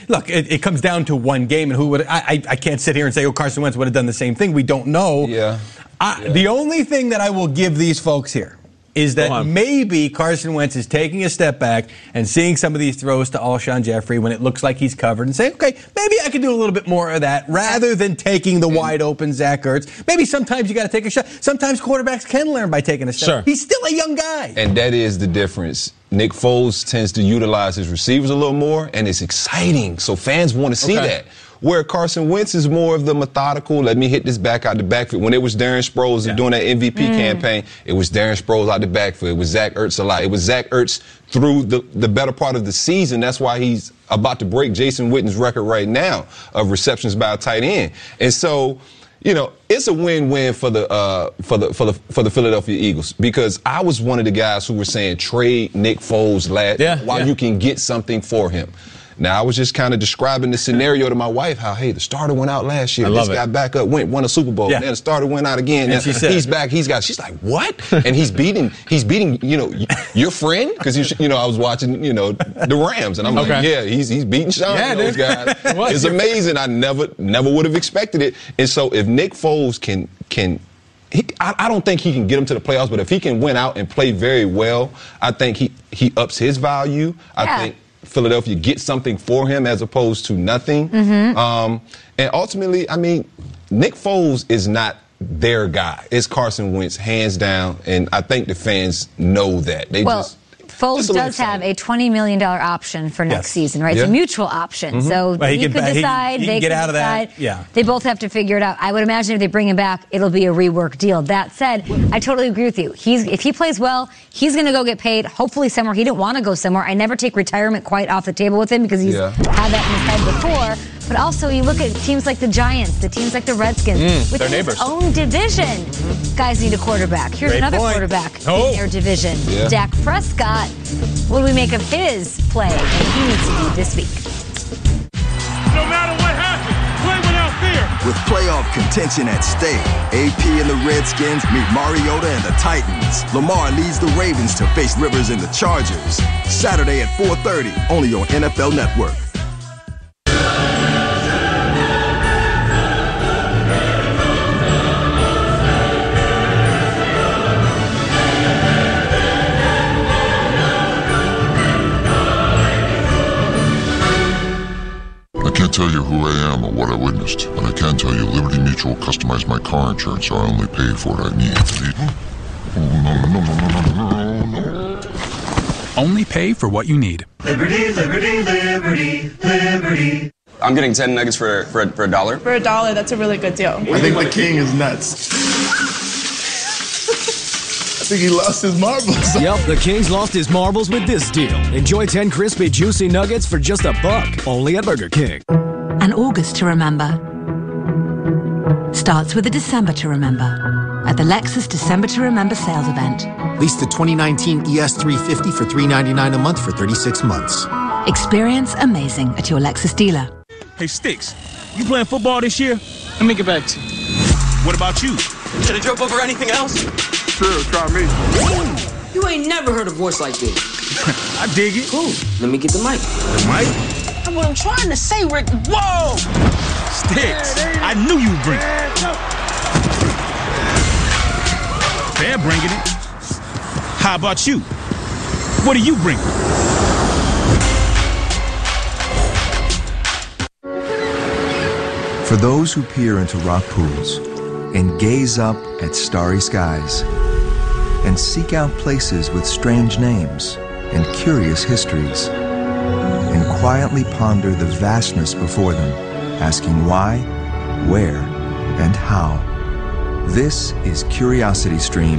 look, it comes down to one game, and who would, I can't sit here and say, Carson Wentz would have done the same thing. We don't know. The only thing that I will give these folks here is that maybe Carson Wentz is taking a step back and seeing some of these throws to Alshon Jeffrey when it looks like he's covered and saying, okay, maybe I can do a little bit more of that rather than taking the wide open Zach Ertz. Maybe sometimes you got to take a shot. Sometimes quarterbacks can learn by taking a step. He's still a young guy. And that is the difference. Nick Foles tends to utilize his receivers a little more, and it's exciting. So fans want to see that. Where Carson Wentz is more of the methodical, let me hit this back out the backfield. When it was Darren Sproles doing that MVP campaign, it was Darren Sproles out the backfield. It was Zach Ertz a lot. It was Zach Ertz through the better part of the season. That's why he's about to break Jason Witten's record right now of receptions by a tight end. And so, it's a win-win for the Philadelphia Eagles, because I was one of the guys who were saying trade Nick Foles while you can get something for him. Now, I was just kind of describing the scenario to my wife, how, hey, the starter went out last year. This guy back up, won a Super Bowl. Then the starter went out again. And he's back. She's like, what? And he's beating, your friend? Because, I was watching, the Rams. And I'm like, yeah, he's beating Sean and those guys. It's amazing. I never would have expected it. And so if Nick Foles I don't think he can get him to the playoffs, but if he can win out and play very well, I think he ups his value. I think Philadelphia gets something for him as opposed to nothing. And ultimately, I mean, Nick Foles is not their guy. It's Carson Wentz, hands down, and I think the fans know that. Foles does have a $20 million option for next season, right? It's a mutual option. So he could decide, they can get out of that. They both have to figure it out. I would imagine if they bring him back, it'll be a rework deal. That said, I totally agree with you. If he plays well, he's going to go get paid, hopefully somewhere. He didn't want to go somewhere. I never take retirement quite off the table with him because he's had that in his head before. But also, you look at teams like the Giants, the teams like the Redskins, within his own division. Guys need a quarterback. Here's another quarterback in their division. Dak Prescott. What do we make of his play and he needs to do this week? No matter what happens, play without fear. With playoff contention at stake, AP and the Redskins meet Mariota and the Titans. Lamar leads the Ravens to face Rivers and the Chargers. Saturday at 4:30, only on NFL Network. I can't tell you who I am or what I witnessed, but I can tell you Liberty Mutual customized my car insurance, so I only pay for what I need. Only pay for what you need. Liberty, liberty, liberty, liberty. I'm getting 10 nuggets for $1. For $1, that's a really good deal. I think the king is nuts. I think he lost his marbles. Yep, the King's lost his marbles with this deal. Enjoy 10 crispy, juicy nuggets for just $1, only at Burger King. An August to remember starts with a December to remember at the Lexus December to Remember sales event. Lease the 2019 ES350 for $399 a month for 36 months. Experience amazing at your Lexus dealer. Hey, Sticks, you playing football this year? Let me get back to you. What about you? Should I jump over anything else? Sure, try me. You ain't never heard a voice like this. I dig it. Cool. Let me get the mic. The mic? That's what I'm trying to say, Rick. Whoa! Sticks, I knew you'd bring it. They're bringing it. How about you? What do you bring? For those who peer into rock pools and gaze up at starry skies and seek out places with strange names and curious histories and quietly ponder the vastness before them, asking why, where, and how. This is Curiosity Stream,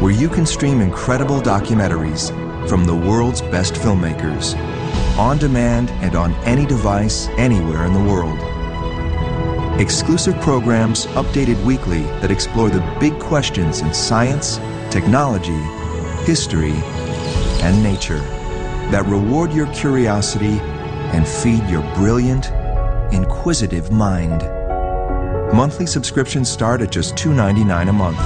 where you can stream incredible documentaries from the world's best filmmakers, on demand and on any device anywhere in the world. Exclusive programs updated weekly that explore the big questions in science, technology, history, and nature that reward your curiosity and feed your brilliant, inquisitive mind. Monthly subscriptions start at just $2.99 a month.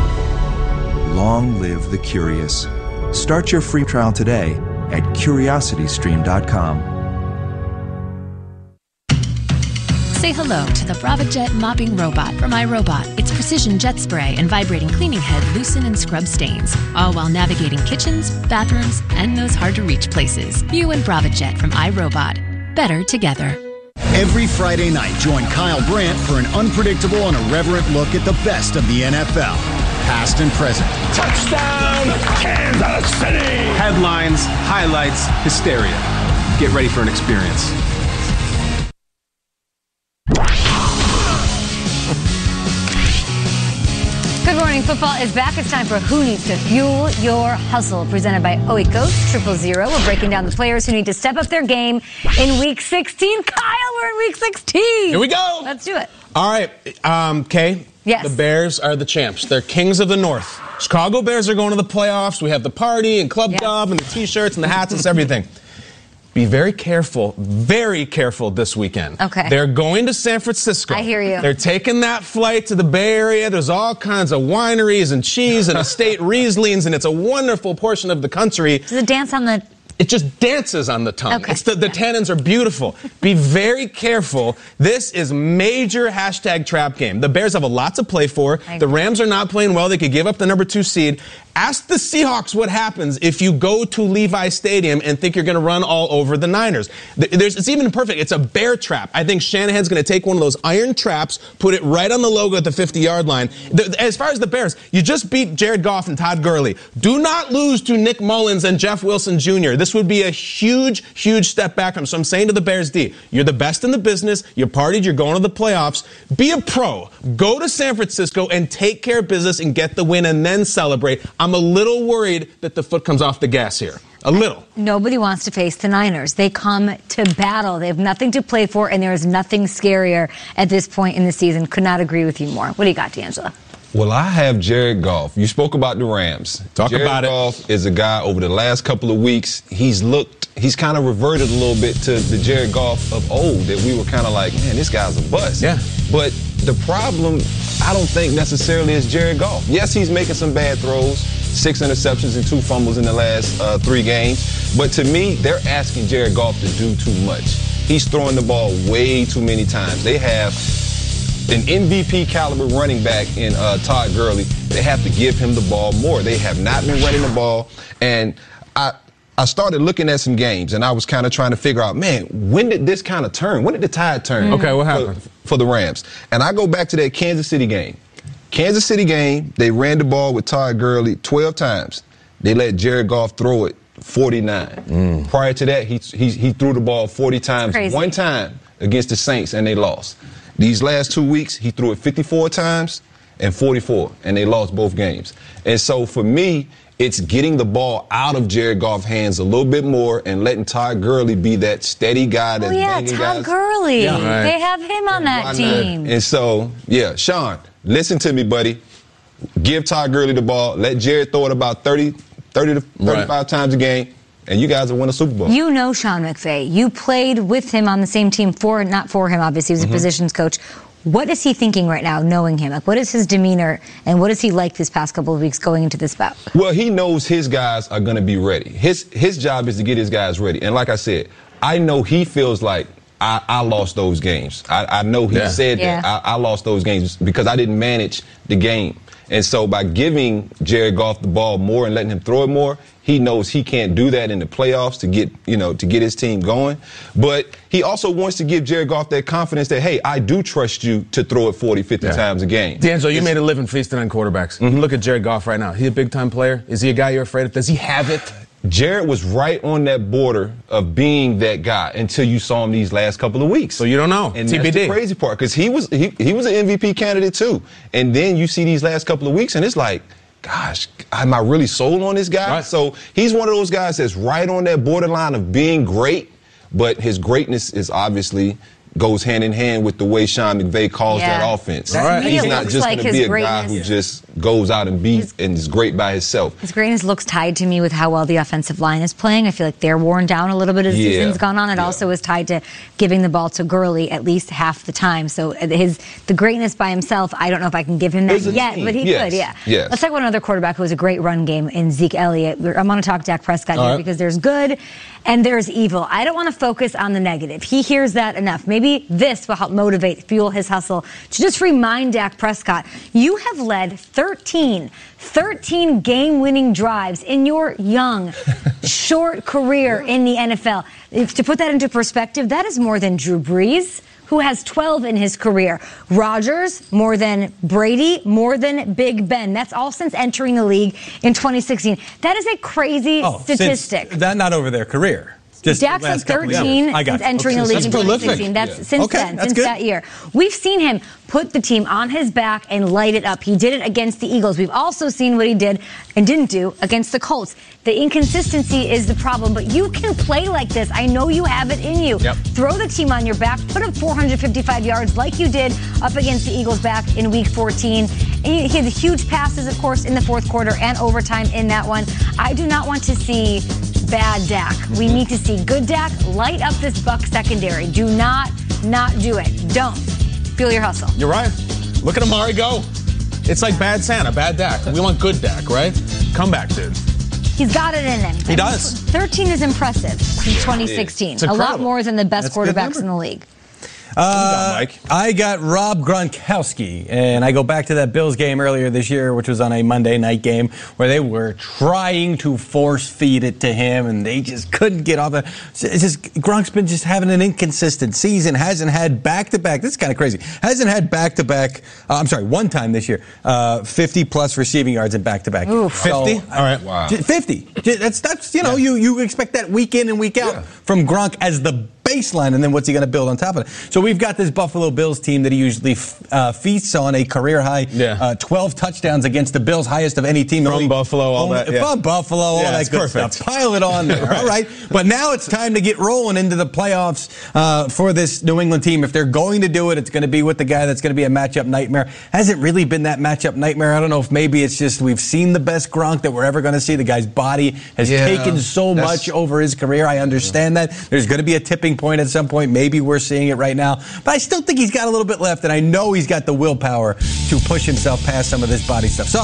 Long live the curious. Start your free trial today at curiositystream.com. Say hello to the BravaJet mopping robot from iRobot. Its precision jet spray and vibrating cleaning head loosen and scrub stains, all while navigating kitchens, bathrooms, and those hard-to-reach places. You and BravaJet from iRobot. Better together. Every Friday night, join Kyle Brandt for an unpredictable and irreverent look at the best of the NFL, past and present. Touchdown, Kansas City! Headlines, highlights, hysteria. Get ready for an experience. Good morning. Football is back. It's time for Who Needs to Fuel Your Hustle, presented by Oikos 000. We're breaking down the players who need to step up their game in Week 16. Kyle, we're in week 16. Here we go. Let's do it. All right, Kay. Yes. The Bears are the champs. They're kings of the North. Chicago Bears are going to the playoffs. We have the party and Club Dub and the T-shirts and the hats and everything. Be very careful this weekend. Okay. They're going to San Francisco. I hear you. They're taking that flight to the Bay Area. There's all kinds of wineries and cheese and estate Rieslings, and it's a wonderful portion of the country. Does it dance on the... It just dances on the tongue. Okay. It's the tannins are beautiful. Be very careful. This is major #trap game. The Bears have a lot to play for. The Rams are not playing well. They could give up the number 2 seed. Ask the Seahawks what happens if you go to Levi Stadium and think you're going to run all over the Niners. It's even perfect. It's a bear trap. I think Shanahan's going to take one of those iron traps, put it right on the logo at the 50-yard line. As far as the Bears, you just beat Jared Goff and Todd Gurley. Do not lose to Nick Mullins and Jeff Wilson Jr. This would be a huge, huge step back from them. So I'm saying to the Bears D, you're the best in the business. You partied. You're going to the playoffs. Be a pro. Go to San Francisco and take care of business and get the win and then celebrate. I'm a little worried that the foot comes off the gas here. A little. Nobody wants to face the Niners. They come to battle. They have nothing to play for, and there is nothing scarier at this point in the season. Could not agree with you more. What do you got, D'Angelo? Well, I have Jared Goff. You spoke about the Rams. Jared about Goff is a guy over the last couple of weeks. He's kind of reverted a little bit to the Jared Goff of old that we were kind of like, man, this guy's a bust. Yeah. But the problem, I don't think necessarily is Jared Goff. Yes, he's making some bad throws, 6 interceptions and 2 fumbles in the last 3 games. But to me, they're asking Jared Goff to do too much. He's throwing the ball way too many times. They have an MVP caliber running back in Todd Gurley. They have to give him the ball more. They have not been running the ball. And I started looking at some games, and I was kind of trying to figure out, man, when did this kind of turn? When did the tide turn? Okay, what happened? For the Rams. And I go back to that Kansas City game. Kansas City game, they ran the ball with Todd Gurley 12 times. They let Jared Goff throw it 49. Prior to that, he threw the ball 40 times, one time against the Saints, and they lost. These last 2 weeks, he threw it 54 times and 44, and they lost both games. And so for me, it's getting the ball out of Jared Goff's hands a little bit more and letting Todd Gurley be that steady guy that's banging guys. Todd Gurley. Yeah. Right. They have him on that team. And so, yeah, Sean, listen to me, buddy. Give Todd Gurley the ball. Let Jared throw it about 30 to 35 times a game, and you guys will win a Super Bowl. You know Sean McVay. You played with him on the same team not for him, obviously. He was a positions coach. What is he thinking right now, knowing him? Like, what is his demeanor, and what is he like this past couple of weeks going into this bout? Well, he knows his guys are going to be ready. His job is to get his guys ready. And like I said, I know he feels like I lost those games. I know he said that. I lost those games because I didn't manage the game. And so by giving Jared Goff the ball more and letting him throw it more, he knows he can't do that in the playoffs to get his team going. But he also wants to give Jared Goff that confidence that, hey, I do trust you to throw it 40, 50 times a game. D'Angelo, you made a living feasting on quarterbacks. Look at Jared Goff right now. He a big-time player? Is he a guy you're afraid of? Does he have it? Jared was right on that border of being that guy until you saw him these last couple of weeks. So you don't know. And TBD. That's the crazy part, because he was an MVP candidate too. And then you see these last couple of weeks, and it's like, gosh, am I really sold on this guy? Right. So he's one of those guys that's right on that borderline of being great, but his great's is obviously goes hand in hand with the way Sean McVay calls that offense. He's not just going to be a guy who just goes out and is great by himself. His greatness looks tied to me with how well the offensive line is playing. I feel like they're worn down a little bit as the season's gone on. It also is tied to giving the ball to Gurley at least half the time. So the greatness by himself, I don't know if I can give him that yet, but he could, Yes. Let's talk about another quarterback who has a great run game in Zeke Elliott. I'm going to talk Dak Prescott here because there's good and there's evil. I don't want to focus on the negative. He hears that enough. Maybe this will help fuel his hustle to just remind Dak Prescott, you have led 13 game-winning drives in your young, short career in the NFL. To put that into perspective, that is more than Drew Brees, who has 12 in his career. Rodgers, more than Brady, more than Big Ben. That's all since entering the league in 2016. That is a crazy statistic. Not over their career. Just Dak's at 13 since entering the league in 2016. That's since then, since that year. We've seen him put the team on his back and light it up. He did it against the Eagles. We've also seen what he did and didn't do against the Colts. The inconsistency is the problem, but you can play like this. I know you have it in you. Throw the team on your back, put up 455 yards like you did up against the Eagles back in Week 14. And he had huge passes, of course, in the fourth quarter and overtime in that one. I do not want to see bad Dak. We need to see good Dak. Light up this Buck secondary. Do not do it. Don't. Feel your hustle. You're right. Look at Amari go. It's like bad Santa, bad Dak. We want good Dak, right? Come back, dude. He's got it in him. He does. 13 is impressive since 2016. A lot more than the best quarterbacks in the league. I got Rob Gronkowski, and I go back to that Bills game earlier this year, which was on a Monday night game, where they were trying to force feed it to him, and they just couldn't get off it. It's just Gronk's been just having an inconsistent season. Hasn't had back-to-back. This is kind of crazy. Hasn't had back-to-back. One time this year, 50-plus receiving yards in back-to-back. 50? All right. Wow. 50. That's you expect that week in and week out from Gronk as the baseline, and then what's he going to build on top of it? So we've got this Buffalo Bills team that he usually feasts on a career-high 12 touchdowns against the Bills, highest of any team. From Buffalo, all that. From Buffalo, all that good stuff. Pile it on there. All right. But now it's time to get rolling into the playoffs for this New England team. If they're going to do it, it's going to be with the guy that's going to be a matchup nightmare. Hasn't really been that matchup nightmare. I don't know if maybe it's just we've seen the best Gronk that we're ever going to see. The guy's body has taken so much over his career. I understand that. There's going to be a tipping point at some point. Maybe we're seeing it right now. But I still think he's got a little bit left, and I know he's got the willpower to push himself past some of this body stuff. So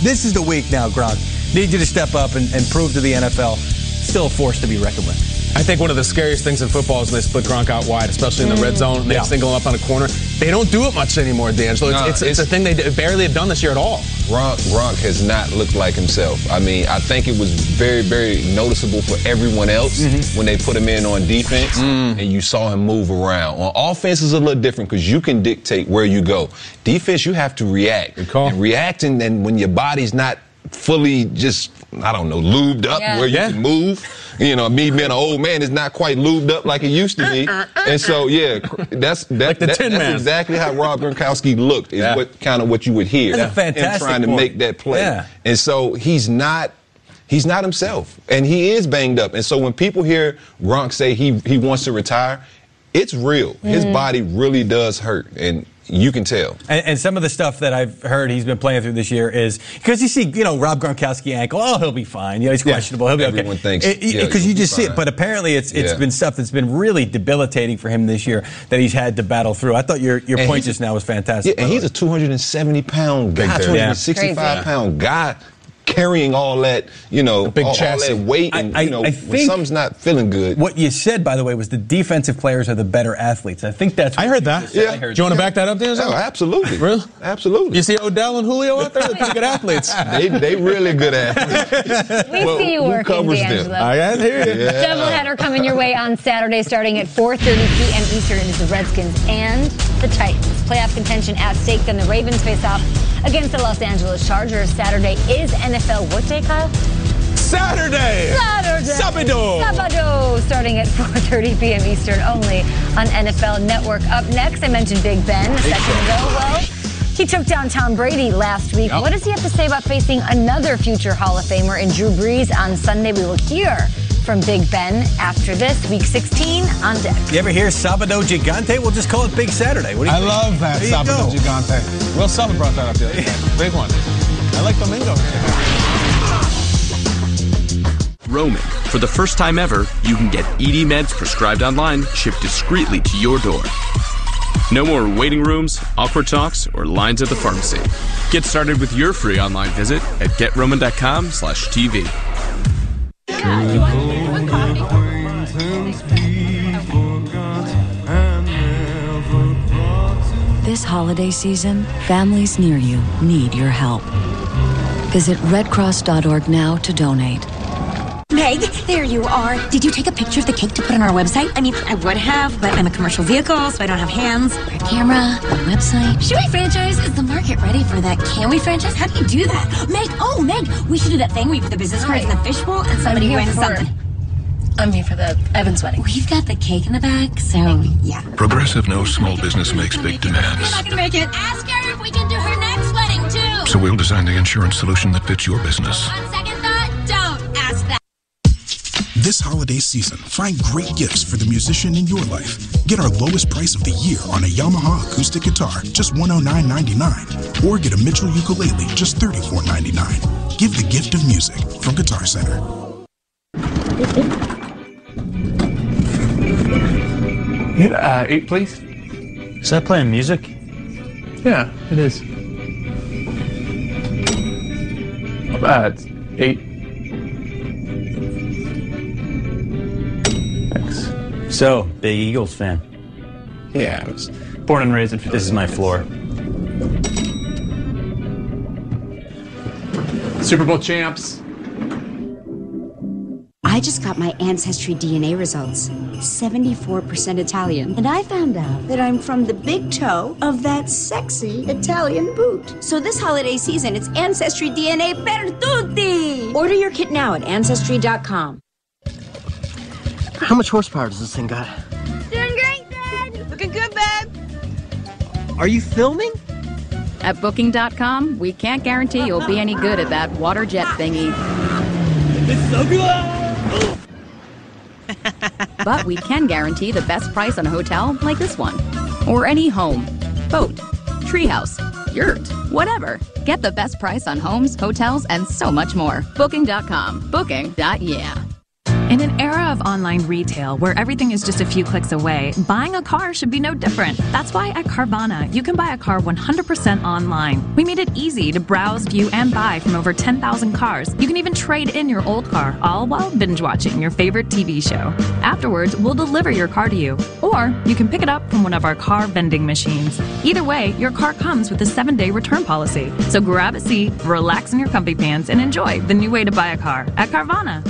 this is the week now, Gronk. Need you to step up and prove to the NFL still a force to be reckoned with. I think one of the scariest things in football is when they split Gronk out wide, especially in the red zone, and they single him up on a corner. They don't do it much anymore, D'Angelo. It's a thing they barely have done this year at all. Gronk has not looked like himself. I mean, I think it was very, very noticeable for everyone else when they put him in on defense, and you saw him move around. On offense is a little different because you can dictate where you go. Defense, you have to react. And reacting, and when your body's not fully just, lubed up where you can move. Me being an old man is not quite lubed up like it used to be. And so, that's exactly how Rob Gronkowski looked, is what you would hear. That's a fantastic him trying to make that play. And so he's not himself. And he is banged up. And so when people hear Gronk say he wants to retire, it's real. His body really does hurt. And you can tell. And some of the stuff that I've heard he's been playing through this year is because you see, Rob Gronkowski ankle. Oh, he'll be fine. He's questionable. He'll be okay. Everyone thinks. Because you just see it. But apparently it's been stuff that's been really debilitating for him this year that he's had to battle through. I thought your point just now was fantastic. Yeah, and he's a 270-pound guy, 265-pound guy. Carrying all that, all that weight, and when something's not feeling good. What you said, by the way, was the defensive players are the better athletes. I think that's. I heard that. Do you want to back that up, Dan? Oh, absolutely. Really? Absolutely. You see Odell and Julio out there? They're pretty good athletes. They really good athletes. We see you working, D'Angelo. I hear you. Doubleheader coming your way on Saturday, starting at 4:30 p.m. Eastern. It is the Redskins and the Titans. Playoff contention at stake. Then the Ravens face off against the Los Angeles Chargers. Saturday is NFL what day, Kyle? Saturday. Sabado. Starting at 4:30 p.m. Eastern only on NFL Network. Up next, I mentioned Big Ben a second ago. Well, he took down Tom Brady last week. What does he have to say about facing another future Hall of Famer in Drew Brees on Sunday? We will hear from Big Ben after this. Week 16 on deck. You ever hear Sabado Gigante? We'll just call it Big Saturday. What do you think? I love that, Sabado Gigante. Will Selma brought that up the other day. Big one. I like Domingo. Roman. For the first time ever, you can get ED meds prescribed online shipped discreetly to your door. No more waiting rooms, awkward talks, or lines at the pharmacy. Get started with your free online visit at GetRoman.com/TV. This holiday season, families near you need your help. Visit redcross.org now to donate. Meg, there you are. Did you take a picture of the cake to put on our website? I mean, I would have, but I'm a commercial vehicle, so I don't have hands. Or a camera, or a website. Should we franchise? Is the market ready for that? Can we franchise? How do you do that? Meg, we should do that thing where you put the business cards in the fishbowl and somebody wins something. I'm here for the Evans wedding. We've got the cake in the back, so yeah. Progressive knows small business makes big demands. We're not gonna make it. Ask her if we can do her next wedding, too. So we'll design the insurance solution that fits your business. On second thought, don't ask that. This holiday season, find great gifts for the musician in your life. Get our lowest price of the year on a Yamaha acoustic guitar, just $109.99. Or get a Mitchell ukulele, just $34.99. Give the gift of music from Guitar Center. Yeah, 8, please. Is that playing music? Yeah, it is. It's 8. Thanks. So, big Eagles fan. Yeah, I was born and raised in. This is my floor. Super Bowl champs. I just got my Ancestry DNA results. 74% Italian. And I found out that I'm from the big toe of that sexy Italian boot. So this holiday season, it's Ancestry DNA per tutti! Order your kit now at Ancestry.com. How much horsepower does this thing got? Doing great, Dad! Looking good, babe! Are you filming? At Booking.com, we can't guarantee you'll be any good at that water jet thingy. It's so good! But we can guarantee the best price on a hotel like this one. Or any home, boat, treehouse, yurt, whatever. Get the best price on homes, hotels, and so much more. Booking.com. Booking.yeah. In an era of online retail where everything is just a few clicks away, buying a car should be no different. That's why at Carvana, you can buy a car 100% online. We made it easy to browse, view, and buy from over 10,000 cars. You can even trade in your old car, all while binge watching your favorite TV show. Afterwards, we'll deliver your car to you. Or you can pick it up from one of our car vending machines. Either way, your car comes with a 7-day return policy. So grab a seat, relax in your comfy pants, and enjoy the new way to buy a car at Carvana.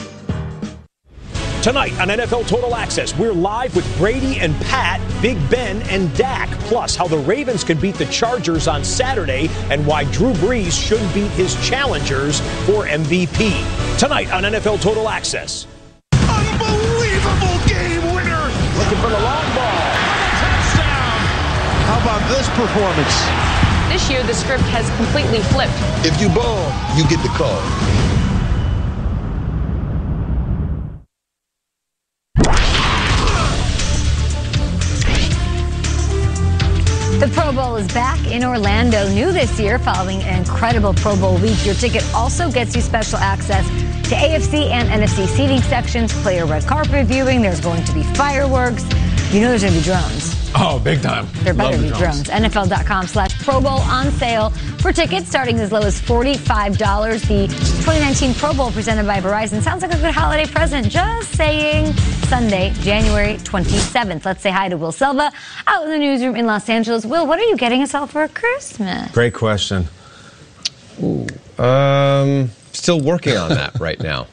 Tonight on NFL Total Access, we're live with Brady and Pat, Big Ben and Dak, plus how the Ravens can beat the Chargers on Saturday and why Drew Brees should beat his challengers for MVP. Tonight on NFL Total Access. Unbelievable game winner! Looking for the long ball. Touchdown! How about this performance? This year, the script has completely flipped. If you ball, you get the call. The Pro Bowl is back in Orlando, new this year following an incredible Pro Bowl week. Your ticket also gets you special access to AFC and NFC seating sections, player red carpet viewing. There's going to be fireworks. You know there's going to be drones. Oh, big time. There better be drones. NFL.com/Pro Bowl on sale for tickets starting as low as $45. The 2019 Pro Bowl presented by Verizon sounds like a good holiday present. Just saying. Sunday, January 27th. Let's say hi to Will Silva out in the newsroom in Los Angeles. Will, what are you getting us all for Christmas? Great question. Ooh, still working on that right now.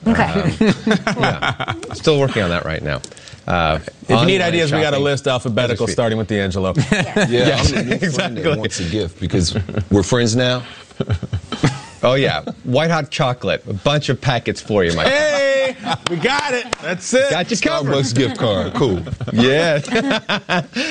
Okay. Yeah, still working on that right now. If you need ideas, we got a list alphabetical starting with D'Angelo. Yeah, I'm the new friend that wants a gift because we're friends now. Oh, yeah. White hot chocolate. A bunch of packets for you, Mike. Hey, we got it. That's it. Got you covered. Starbucks gift card. Cool. Yeah.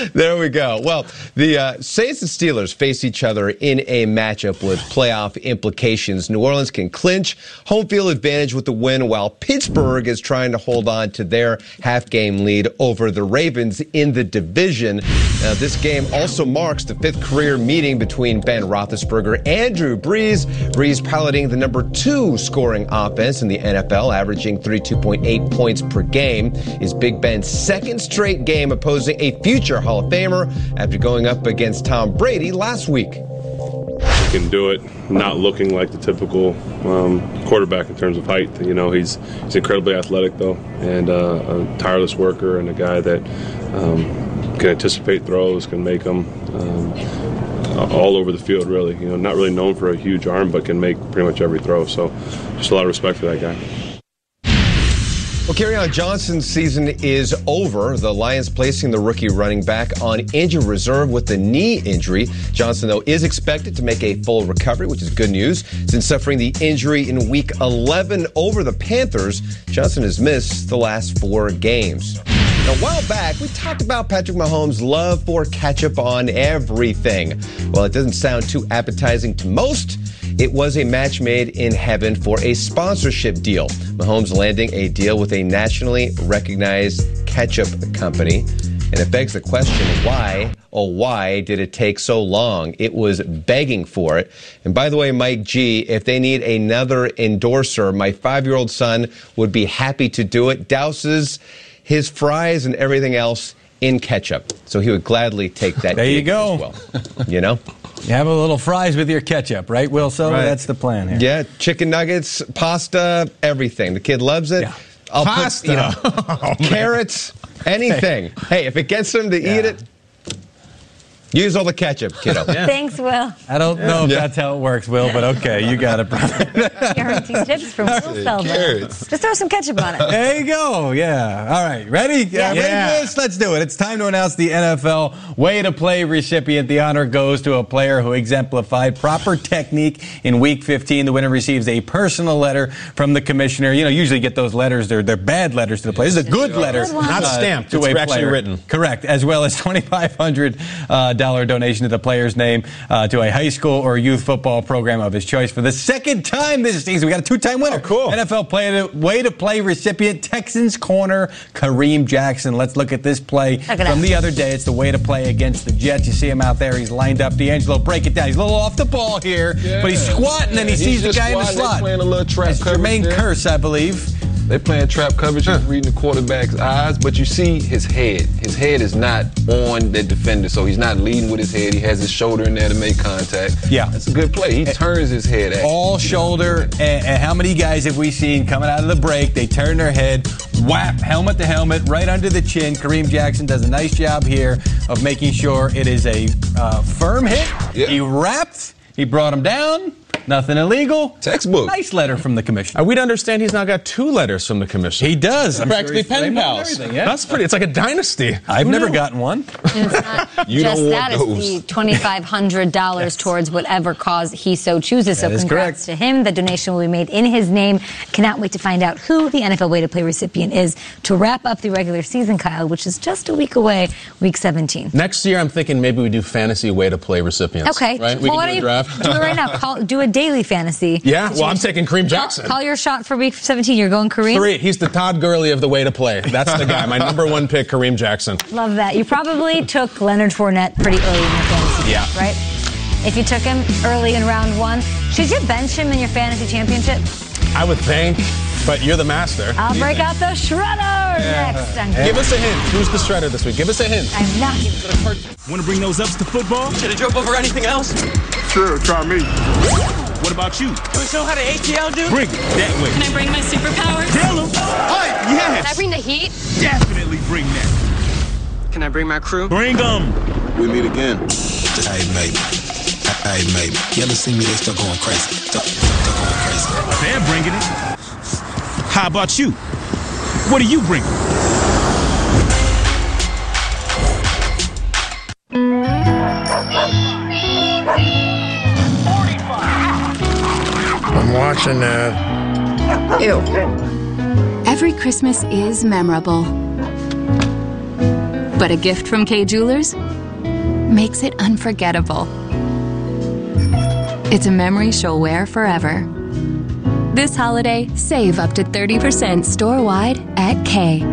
There we go. Well, the Saints and Steelers face each other in a matchup with playoff implications. New Orleans can clinch home field advantage with the win, while Pittsburgh is trying to hold on to their half-game lead over the Ravens in the division. Now, this game also marks the 5th career meeting between Ben Roethlisberger and Drew Brees. Brees piloting the number 2 scoring offense in the NFL, averaging 32.8 points per game. Is Big Ben's 2nd straight game opposing a future Hall of Famer after going up against Tom Brady last week. He can do it, not looking like the typical quarterback in terms of height. You know, he's incredibly athletic, though, and a tireless worker and a guy that can anticipate throws, can make them all over the field, really. You know, not really known for a huge arm, but can make pretty much every throw. So just a lot of respect for that guy. Well, Kerryon Johnson's season is over. The Lions placing the rookie running back on injured reserve with a knee injury. Johnson, though, is expected to make a full recovery, which is good news. Since suffering the injury in Week 11 over the Panthers, Johnson has missed the last 4 games. Now, a while back, we talked about Patrick Mahomes' love for ketchup on everything. Well, it doesn't sound too appetizing to most. It was a match made in heaven for a sponsorship deal. Mahomes landing a deal with a nationally recognized ketchup company. And it begs the question, why did it take so long? It was begging for it. And by the way, Mike G, if they need another endorser, my 5-year-old son would be happy to do it. Douses his fries and everything else in ketchup. So he would gladly take that. There you go. As well. You know? You have a little fries with your ketchup, right, Will? So that's the plan here. Yeah, chicken nuggets, pasta, everything. The kid loves it. Yeah. I'll Pasta. put, carrots, anything. Hey, if it gets him to eat it, use all the ketchup, kiddo. Thanks, Will. I don't know if that's how it works, Will, but okay, you got it, brother. Guaranteed tips from Will Feldman. Just throw some ketchup on it. There you go. Yeah. All right. Ready? Ready for this? Let's do it. It's time to announce the NFL Way to Play recipient. The honor goes to a player who exemplified proper technique in Week 15. The winner receives a personal letter from the commissioner. You know, usually get those letters. They're bad letters to the players. This is a good letter. Not stamped. To it's a actually player. written. Correct. As well as $2,500 donation to the player's name to a high school or youth football program of his choice. For the second time this season, we got a 2-time winner. Oh, cool. NFL Way to Play recipient, Texans corner Kareem Jackson. Let's look at this play from the other day. It's the Way to Play against the Jets. You see him out there. He's lined up. D'Angelo, break it down. He's a little off the ball here, but he's squatting and he sees the guy in the slot. Playing a little trap coverage. Jermaine Kearse, I believe. They're playing trap coverage, he's reading the quarterback's eyes, but you see his head. His head is not on the defender, so he's not leading with his head. He has his shoulder in there to make contact. Yeah. That's a good play. He turns his head at all shoulder. And how many guys have we seen coming out of the break? They turn their head, whap, helmet to helmet, right under the chin. Kareem Jackson does a nice job here of making sure it is a firm hit. Yeah. He wrapped. He brought him down. Nothing illegal. Textbook. Nice letter from the commissioner. We'd understand he's now got 2 letters from the commissioner. He does. I'm practically sure pen pals. Yeah. That's pretty. It's like a dynasty. I've never gotten one. It's not You just don't that. want It's those. the $2,500 towards whatever cause he so chooses. So That is congrats correct. to him. The donation will be made in his name. Cannot wait to find out who the NFL Way to Play recipient is to wrap up the regular season, Kyle, which is just a week away, Week 17. Next year, I'm thinking maybe we do fantasy Way to Play recipients. Okay. Right? We Well, can do a draft. Do it right now. Do a daily fantasy. Yeah. Well, I'm taking Kareem Jackson. Call your shot for Week 17. You're going Kareem? 3. He's the Todd Gurley of the Way to Play. That's the guy. My number 1 pick, Kareem Jackson. Love that. You probably took Leonard Fournette pretty early in your fantasy draft, right? If you took him early in round 1, should you bench him in your fantasy championship? I would think, but you're the master. I'll break out the shredder next. Give us a hint. Who's the shredder this week? Give us a hint. I'm not giving it. Want to bring those ups to football? Should I jump over anything else? Sure, try me. What about you? Can we show how the ATL do? Bring it that way. Can I bring my superpowers? Tell them. Yes. Can I bring the heat? Definitely bring that. Can I bring my crew? Bring them. We meet again. Hey, maybe. Hey, maybe. You ever see me? They still going crazy. Still going crazy. They're bringing it. How about you? What are you bringing? I'm watching that. Ew. Every Christmas is memorable. But a gift from Kay Jewelers makes it unforgettable. It's a memory she'll wear forever. This holiday, save up to 30% store-wide at Kay.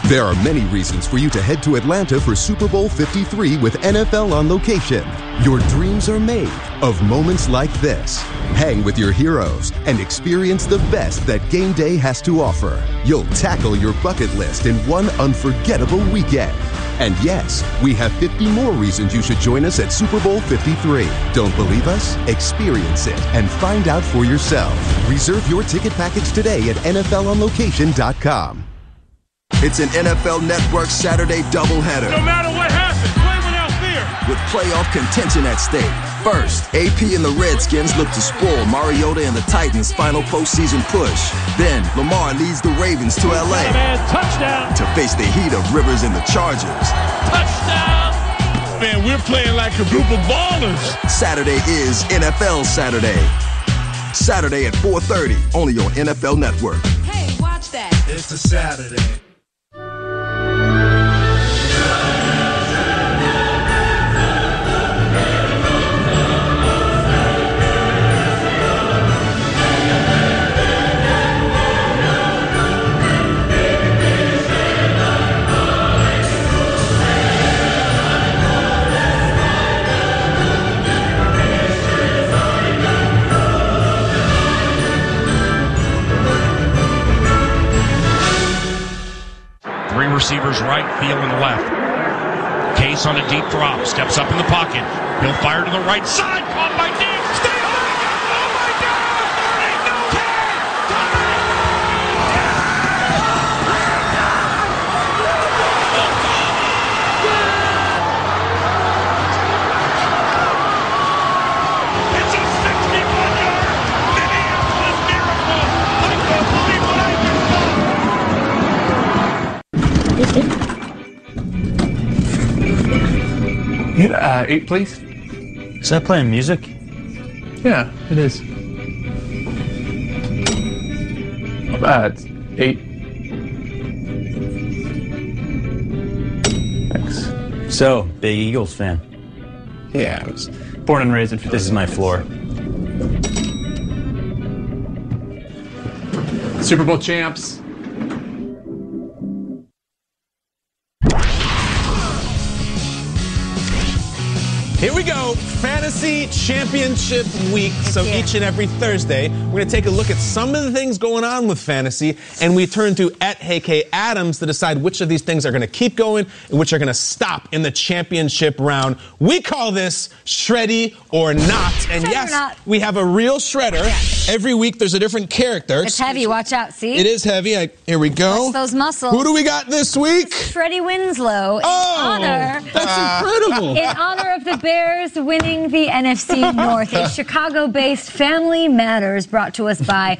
There are many reasons for you to head to Atlanta for Super Bowl 53 with NFL on location. Your dreams are made of moments like this. Hang with your heroes and experience the best that game day has to offer. You'll tackle your bucket list in one unforgettable weekend. And yes, we have 50 more reasons you should join us at Super Bowl 53. Don't believe us? Experience it and find out for yourself. Reserve your ticket package today at NFLOnLocation.com. It's an NFL Network Saturday doubleheader. No matter what happens, play without fear. With playoff contention at stake. First, AP and the Redskins look to spoil Mariota and the Titans' final postseason push. Then, Lamar leads the Ravens to LA. Touchdown. To face the heat of Rivers and the Chargers. Touchdown. Man, we're playing like a group of ballers. Saturday is NFL Saturday. Saturday at 4:30, only on NFL Network. Hey, watch that. It's a Saturday. Three receivers right, Thielen on the left. Case on a deep drop, steps up in the pocket. He'll fire to the right side, caught by Diggs. Stay on! Oh my God! 30, no care! It's a 61-yard Minneapolis miracle! I can't believe what I just saw. 8, please. Is that playing music? Yeah, it is. It's 8. Thanks. So, big Eagles fan. Yeah, I was born and raised in Philadelphia. This is my floor. Super Bowl champs. Here we go, Fantasy Championship Week. So each and every Thursday, we're going to take a look at some of the things going on with fantasy, and we turn to @HeyKAdams to decide which of these things are going to keep going and which are going to stop in the championship round. We call this Shreddy or Not. And yes, we have a real shredder. Every week there's a different character. It's heavy. Watch out. See? It is heavy. Here we go. Watch those muscles. Who do we got this week? Shreddy Winslow. That's incredible. In honor of the Bears winning the NFC North, a Chicago-based Family Matters brought to us by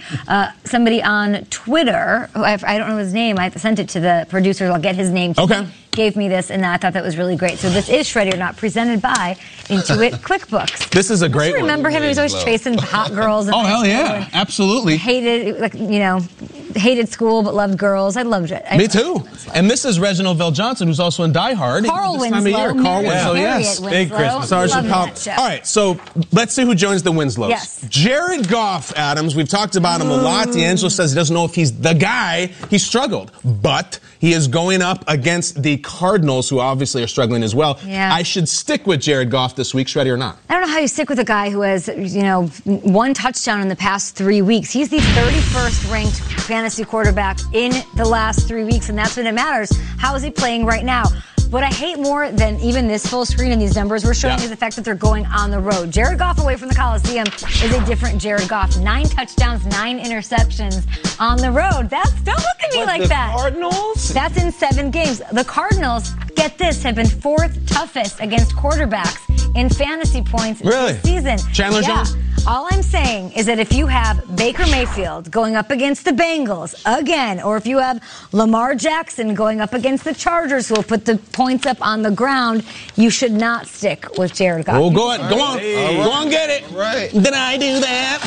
somebody on Twitter. I don't know his name. I sent it to the producer. I'll get his name. Okay. Gave me this, and I thought that was really great. So this is Shreddy or Not, presented by Intuit QuickBooks. This is a great one. Remember him? He was always chasing hot girls. Oh, hell yeah. Absolutely. Hated, hated school but loved girls. I loved it. Me too. And this is Reginald VelJohnson, who's also in Die Hard. Carl this time of year. Winslow. Carl Winslow, Yes. Big Christmas. Sergeant Pop. All right, so let's see who joins the Winslows. Yes. Jared Goff, Adams. We've talked about him a lot. D'Angelo says he doesn't know if he's the guy. He struggled, but he is going up against the Cardinals, who obviously are struggling as well. Yeah. I should stick with Jared Goff this week, Shreddy or Not. I don't know how you stick with a guy who has, one touchdown in the past 3 weeks. He's the 31st ranked fantasy quarterback in the last 3 weeks, and that's when it matters. How is he playing right now? What I hate more than even this full screen and these numbers we're showing is the fact that they're going on the road. Jared Goff away from the Coliseum is a different Jared Goff. 9 touchdowns, 9 interceptions on the road. Don't look at me like that. Cardinals? That's in 7 games. The Cardinals, get this, have been 4th toughest against quarterbacks in fantasy points this season. Chandler Jones? All I'm saying is that if you have Baker Mayfield going up against the Bengals again, or if you have Lamar Jackson going up against the Chargers, who will put the points up on the ground, you should not stick with Jared Goff. Oh, go on, go on, get it. Right. Did I do that?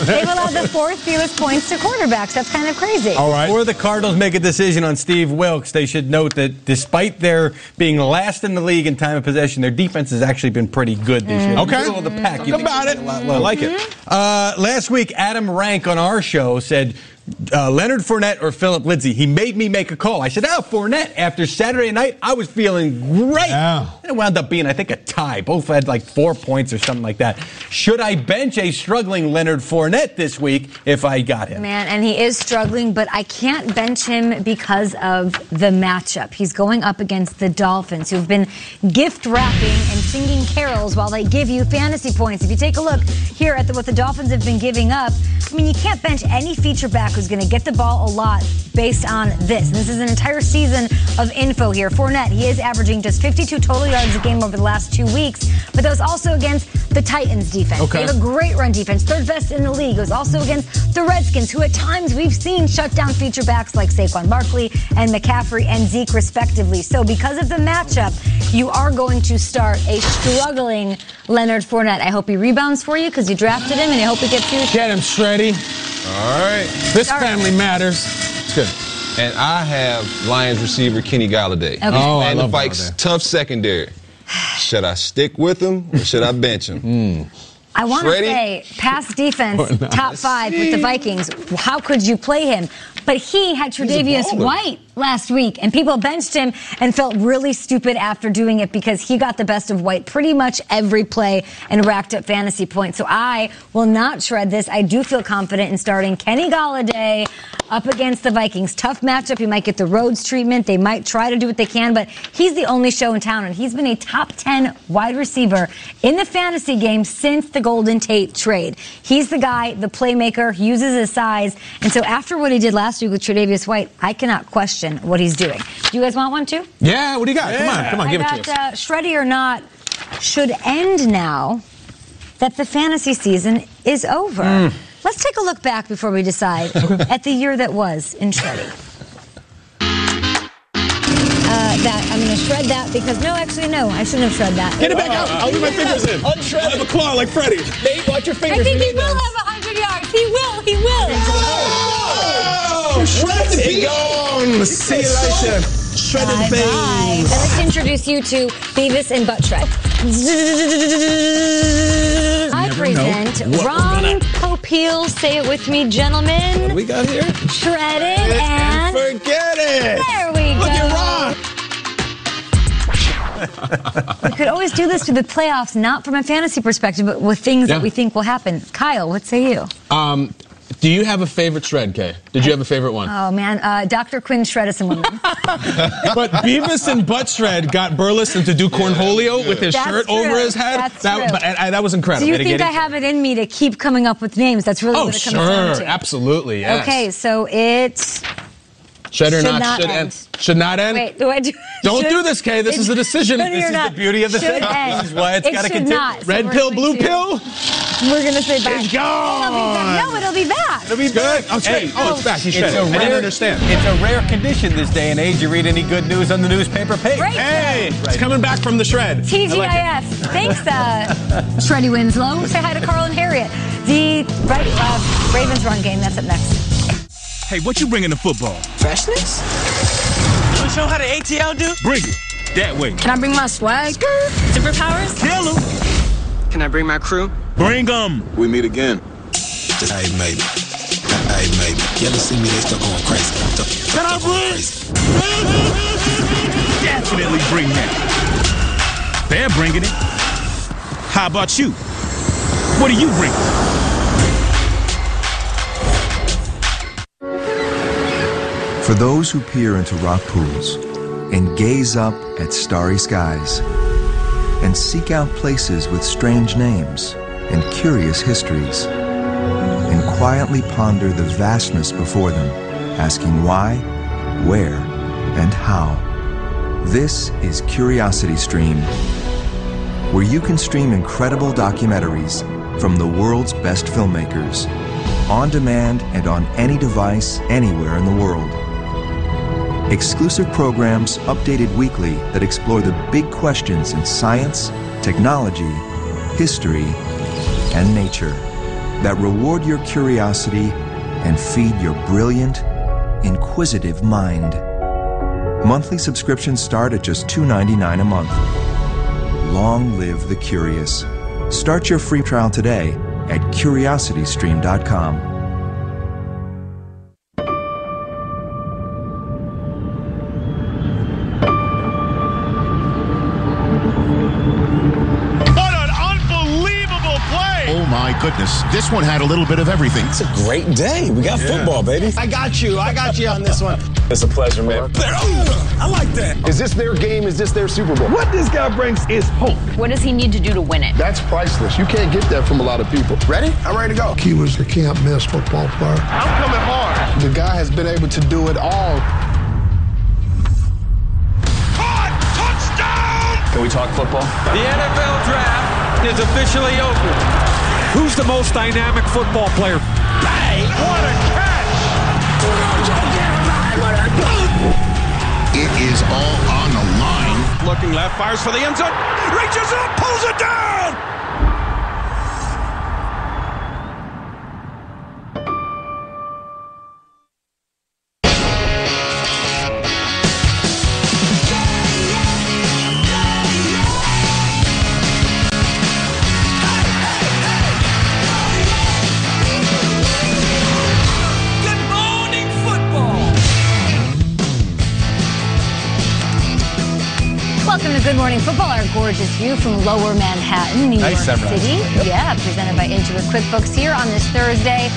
They've allowed the 4th fewest points to quarterbacks. That's kind of crazy. All right. Before the Cardinals make a decision on Steve Wilkes, they should note that despite their being last in the league in time of possession, their defense has actually been pretty good this year. Okay. Middle of the pack. Talk about it. I like it. Last week, Adam Rank on our show said Leonard Fournette or Philip Lindsay. He made me make a call. I said, Fournette. After Saturday night, I was feeling great. Yeah. And it wound up being, I think, a tie. Both had like 4 points or something like that. Should I bench a struggling Leonard Fournette this week if I got him? Man, and he is struggling, but I can't bench him because of the matchup. He's going up against the Dolphins, who've been gift wrapping and singing carols while they give you fantasy points. If you take a look here at what the Dolphins have been giving up, I mean, you can't bench any feature back who's going to get the ball a lot based on this. And this is an entire season of info here. Fournette, he is averaging just 52 total yards a game over the last 2 weeks, but that was also against the Titans defense. Okay. They have a great run defense, third best in the league. It was also against the Redskins, who at times we've seen shut down feature backs like Saquon Barkley and McCaffrey and Zeke respectively. So because of the matchup, you are going to start a struggling Leonard Fournette. I hope he rebounds for you because you drafted him, and I hope he gets you. Get him, Shreddy. All right. This family matters. It's good. And I have Lions receiver Kenny Galladay. Okay. Oh, I and love the Vikes, Galladay. tough secondary. Should I stick with him or should I bench him? I want to Shreddy? say, pass defense, top 5 with the Vikings. How could you play him? But he had Tre'Davious baller. White last week, and people benched him and felt really stupid after doing it because he got the best of White pretty much every play and racked up fantasy points. So I will not shred this. I do feel confident in starting Kenny Galladay up against the Vikings. Tough matchup. You might get the Rhodes treatment. They might try to do what they can, but he's the only show in town, and he's been a top 10 wide receiver in the fantasy game since the Golden Tate trade. He's the guy, the playmaker. He uses his size, and so after what he did last week with Tre'Davious White, I cannot question what he's doing. Do you guys want one too? Yeah, what do you got? Come on, give it to us. Shreddy or not should end now that the fantasy season is over. Let's take a look back before we decide at the year that was in Shreddy. I'm going to shred that because, I shouldn't have shred that. Get it back out. I'll leave my fingers in. Unshred. I have a claw like Freddy. Nate, watch your fingers. I think he will have 100 yards. He will. Oh, shred the beat. Gone. See you later. Shredded Bye. face. I'd like to introduce you to Beavis and Butthshred. I present Ron Popeil. Say it with me, gentlemen. What do we got here? Shredded and forget it. There we go. Look at Ron. We could always do this through the playoffs, not from a fantasy perspective, but with things that we think will happen. Kyle, what say you? Do you have a favorite shred, Kay? Did you have a favorite one? Oh, man. Dr. Quinn Shredison woman. But Beavis and Butthshred got Burleson to do cornholio with his shirt over his head. That was incredible. Do you think I have it in me to keep coming up with names? That's really what it comes down to. Absolutely, yes. Okay, so it's... Should or not should end. Should not end? Wait, do I do... Don't do this, Kay. This is a decision. This is the beauty of the thing. End. This is why it's got to continue. Red pill, blue pill? We're going to say back. It's gone. No, it'll be back. It'll be good. Okay. It's back. He shredded. I didn't understand. It's a rare condition this day and age. You read any good news on the newspaper page. Hey, it's coming back from the shred. TGIF. Thanks, Shreddy Winslow. Say hi to Carl and Harriet. The Ravens run game. That's up next. Hey, what you bringing to football? Freshness? You want to show how the ATL do? Bring it. That way. Can I bring my swag? Superpowers? Kill 'em. Can I bring my crew? Bring 'em. We meet again. Hey, maybe. You ever see me? They start going crazy. Can I bring? Definitely bring that. They're bringing it. How about you? What are you bringing? For those who peer into rock pools and gaze up at starry skies and seek out places with strange names and curious histories and quietly ponder the vastness before them, asking why, where, and how. This is Curiosity Stream, where you can stream incredible documentaries from the world's best filmmakers, on demand and on any device anywhere in the world. Exclusive programs updated weekly that explore the big questions in science, technology, history, and nature that reward your curiosity and feed your brilliant, inquisitive mind. Monthly subscriptions start at just $2.99 a month. Long live the curious. Start your free trial today at curiositystream.com. Goodness, this one had a little bit of everything. It's a great day. We got football, baby. I got you on this one. It's a pleasure, man. I like that. Is this their game? Is this their Super Bowl? What this guy brings is hope. What does he need to do to win it? That's priceless. You can't get that from a lot of people. Ready? I'm ready to go. He was a can't-miss football player. I'm coming hard. The guy has been able to do it all. Caught! Touchdown! Can we talk football? The NFL draft is officially open. Who's the most dynamic football player? Hey, what a catch! It is all on the line. Looking left, fires for the end zone, reaches up, pulls it down. Welcome to Good Morning Football, our gorgeous view from Lower Manhattan, New York City. Yeah, presented by Intuit QuickBooks here on this Thursday.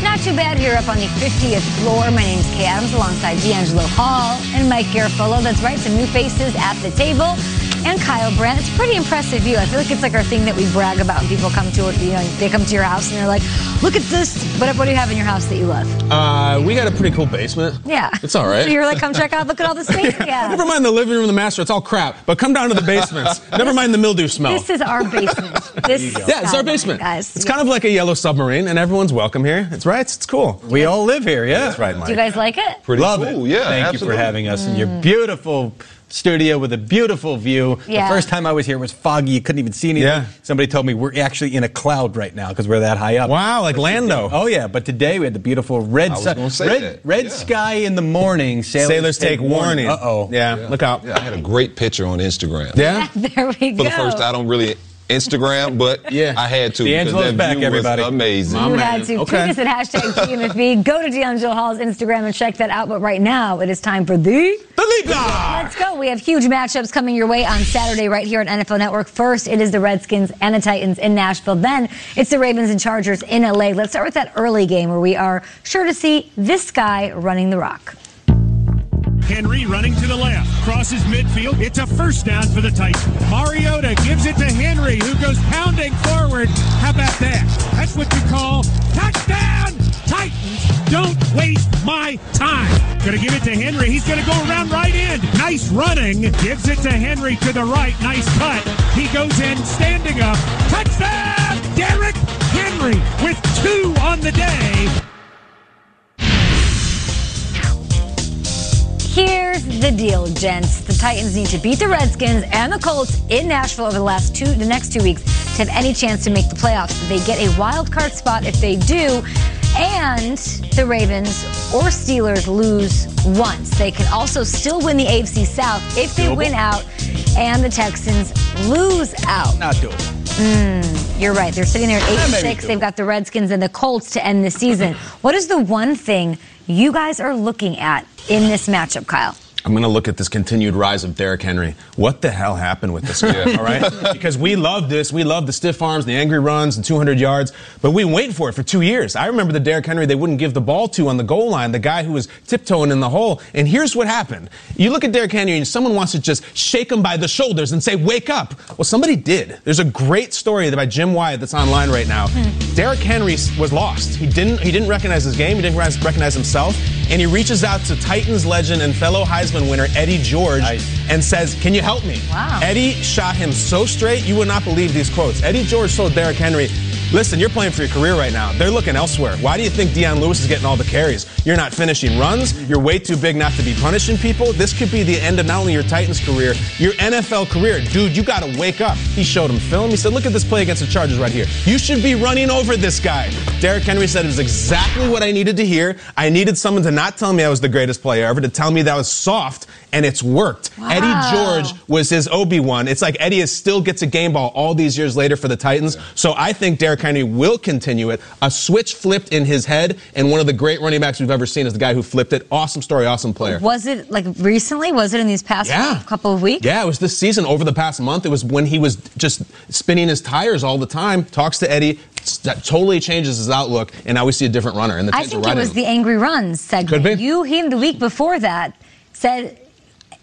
Not too bad here up on the 50th floor. My name's Kay Adams alongside D'Angelo Hall and Mike Garofalo. That's right, some new faces at the table. And Kyle Brandt. It's a pretty impressive view. I feel like it's like our thing that we brag about when people come to it. You know, they come to your house and they're like, look at this. What do you have in your house that you love? We got a pretty cool basement. Yeah. It's all right. So you're like, come check out, look at all the space. Yeah. Never mind the living room and the master. It's all crap. But come down to the basements. Never mind the mildew smell. This is our basement. Yeah, it's our basement. Guys. It's kind of like a yellow submarine, and everyone's welcome here. It's right. It's cool. We all live here, yeah. That's right, Mike. Do you guys like it? Pretty Love cool, it. yeah. Thank you for having us in your beautiful studio with a beautiful view. Yeah. The first time I was here, it was foggy. You couldn't even see anything. Yeah. Somebody told me we're actually in a cloud right now because we're that high up. Wow, like Lando. Oh, yeah. But today we had the beautiful red sky in the morning. Sailors take warning. Uh-oh. Yeah, look out. Yeah, I had a great picture on Instagram. Yeah? There we go. For the first, I don't really Instagram, but I had to. D'Angelo's back, everybody. Amazing. You had to. Tweet us at hashtag TMFB. Go to D'Angelo Hall's Instagram and check that out. But right now, it is time for the Liga. Let's go. We have huge matchups coming your way on Saturday right here on NFL Network. First, it is the Redskins and the Titans in Nashville. Then, it's the Ravens and Chargers in LA. Let's start with that early game where we are sure to see this guy running the rock. Henry running to the left, crosses midfield. It's a first down for the Titans. Mariota gives it to Henry, who goes pounding forward. How about that? That's what you call touchdown! Titans, don't waste my time. Gonna give it to Henry. He's gonna go around right end. Nice running. Gives it to Henry to the right. Nice cut. He goes in standing up. Touchdown! Derrick Henry with 2 on the day. Here's the deal, gents. The Titans need to beat the Redskins and the Colts in Nashville over the next 2 weeks to have any chance to make the playoffs. They get a wild card spot if they do, and the Ravens or Steelers lose once. They can also still win the AFC South if they win out, and the Texans lose out. Not doable. You're right. They're sitting there at 8-6. They've got the Redskins and the Colts to end the season. What is the one thing you guys are looking at in this matchup, Kyle? I'm going to look at this continued rise of Derrick Henry. What the hell happened with this guy, all right? Because we love this. We love the stiff arms, the angry runs, the 200 yards. But we've been waiting for it for 2 years. I remember the Derrick Henry they wouldn't give the ball to on the goal line, the guy who was tiptoeing in the hole. And here's what happened. You look at Derrick Henry and someone wants to just shake him by the shoulders and say, wake up. Well, somebody did. There's a great story by Jim Wyatt that's online right now. Derrick Henry was lost. He didn't recognize his game. He didn't recognize himself. And he reaches out to Titans legend and fellow Heisman winner Eddie George and says, can you help me? Wow. Eddie shot him so straight, you would not believe these quotes. Eddie George told Derrick Henry, listen, you're playing for your career right now. They're looking elsewhere. Why do you think Deion Lewis is getting all the carries? You're not finishing runs. You're way too big not to be punishing people. This could be the end of not only your Titans career, your NFL career. Dude, you got to wake up. He showed him film. He said, look at this play against the Chargers right here. You should be running over this guy. Derrick Henry said it was exactly what I needed to hear. I needed someone to not tell me I was the greatest player ever, to tell me that I was soft, and it's worked. Wow. Eddie George was his Obi-Wan. It's like Eddie still gets a game ball all these years later for the Titans. So I think Derrick Henry will continue it. A switch flipped in his head, and one of the great running backs we've ever seen is the guy who flipped it. Awesome story, awesome player. Was it like recently? Was it in these past couple of weeks? Yeah, it was this season. Over the past month, it was when he was just spinning his tires all the time. Talks to Eddie, that totally changes his outlook, and now we see a different runner. And the I think it was the angry runs segment. Could be. Him the week before that said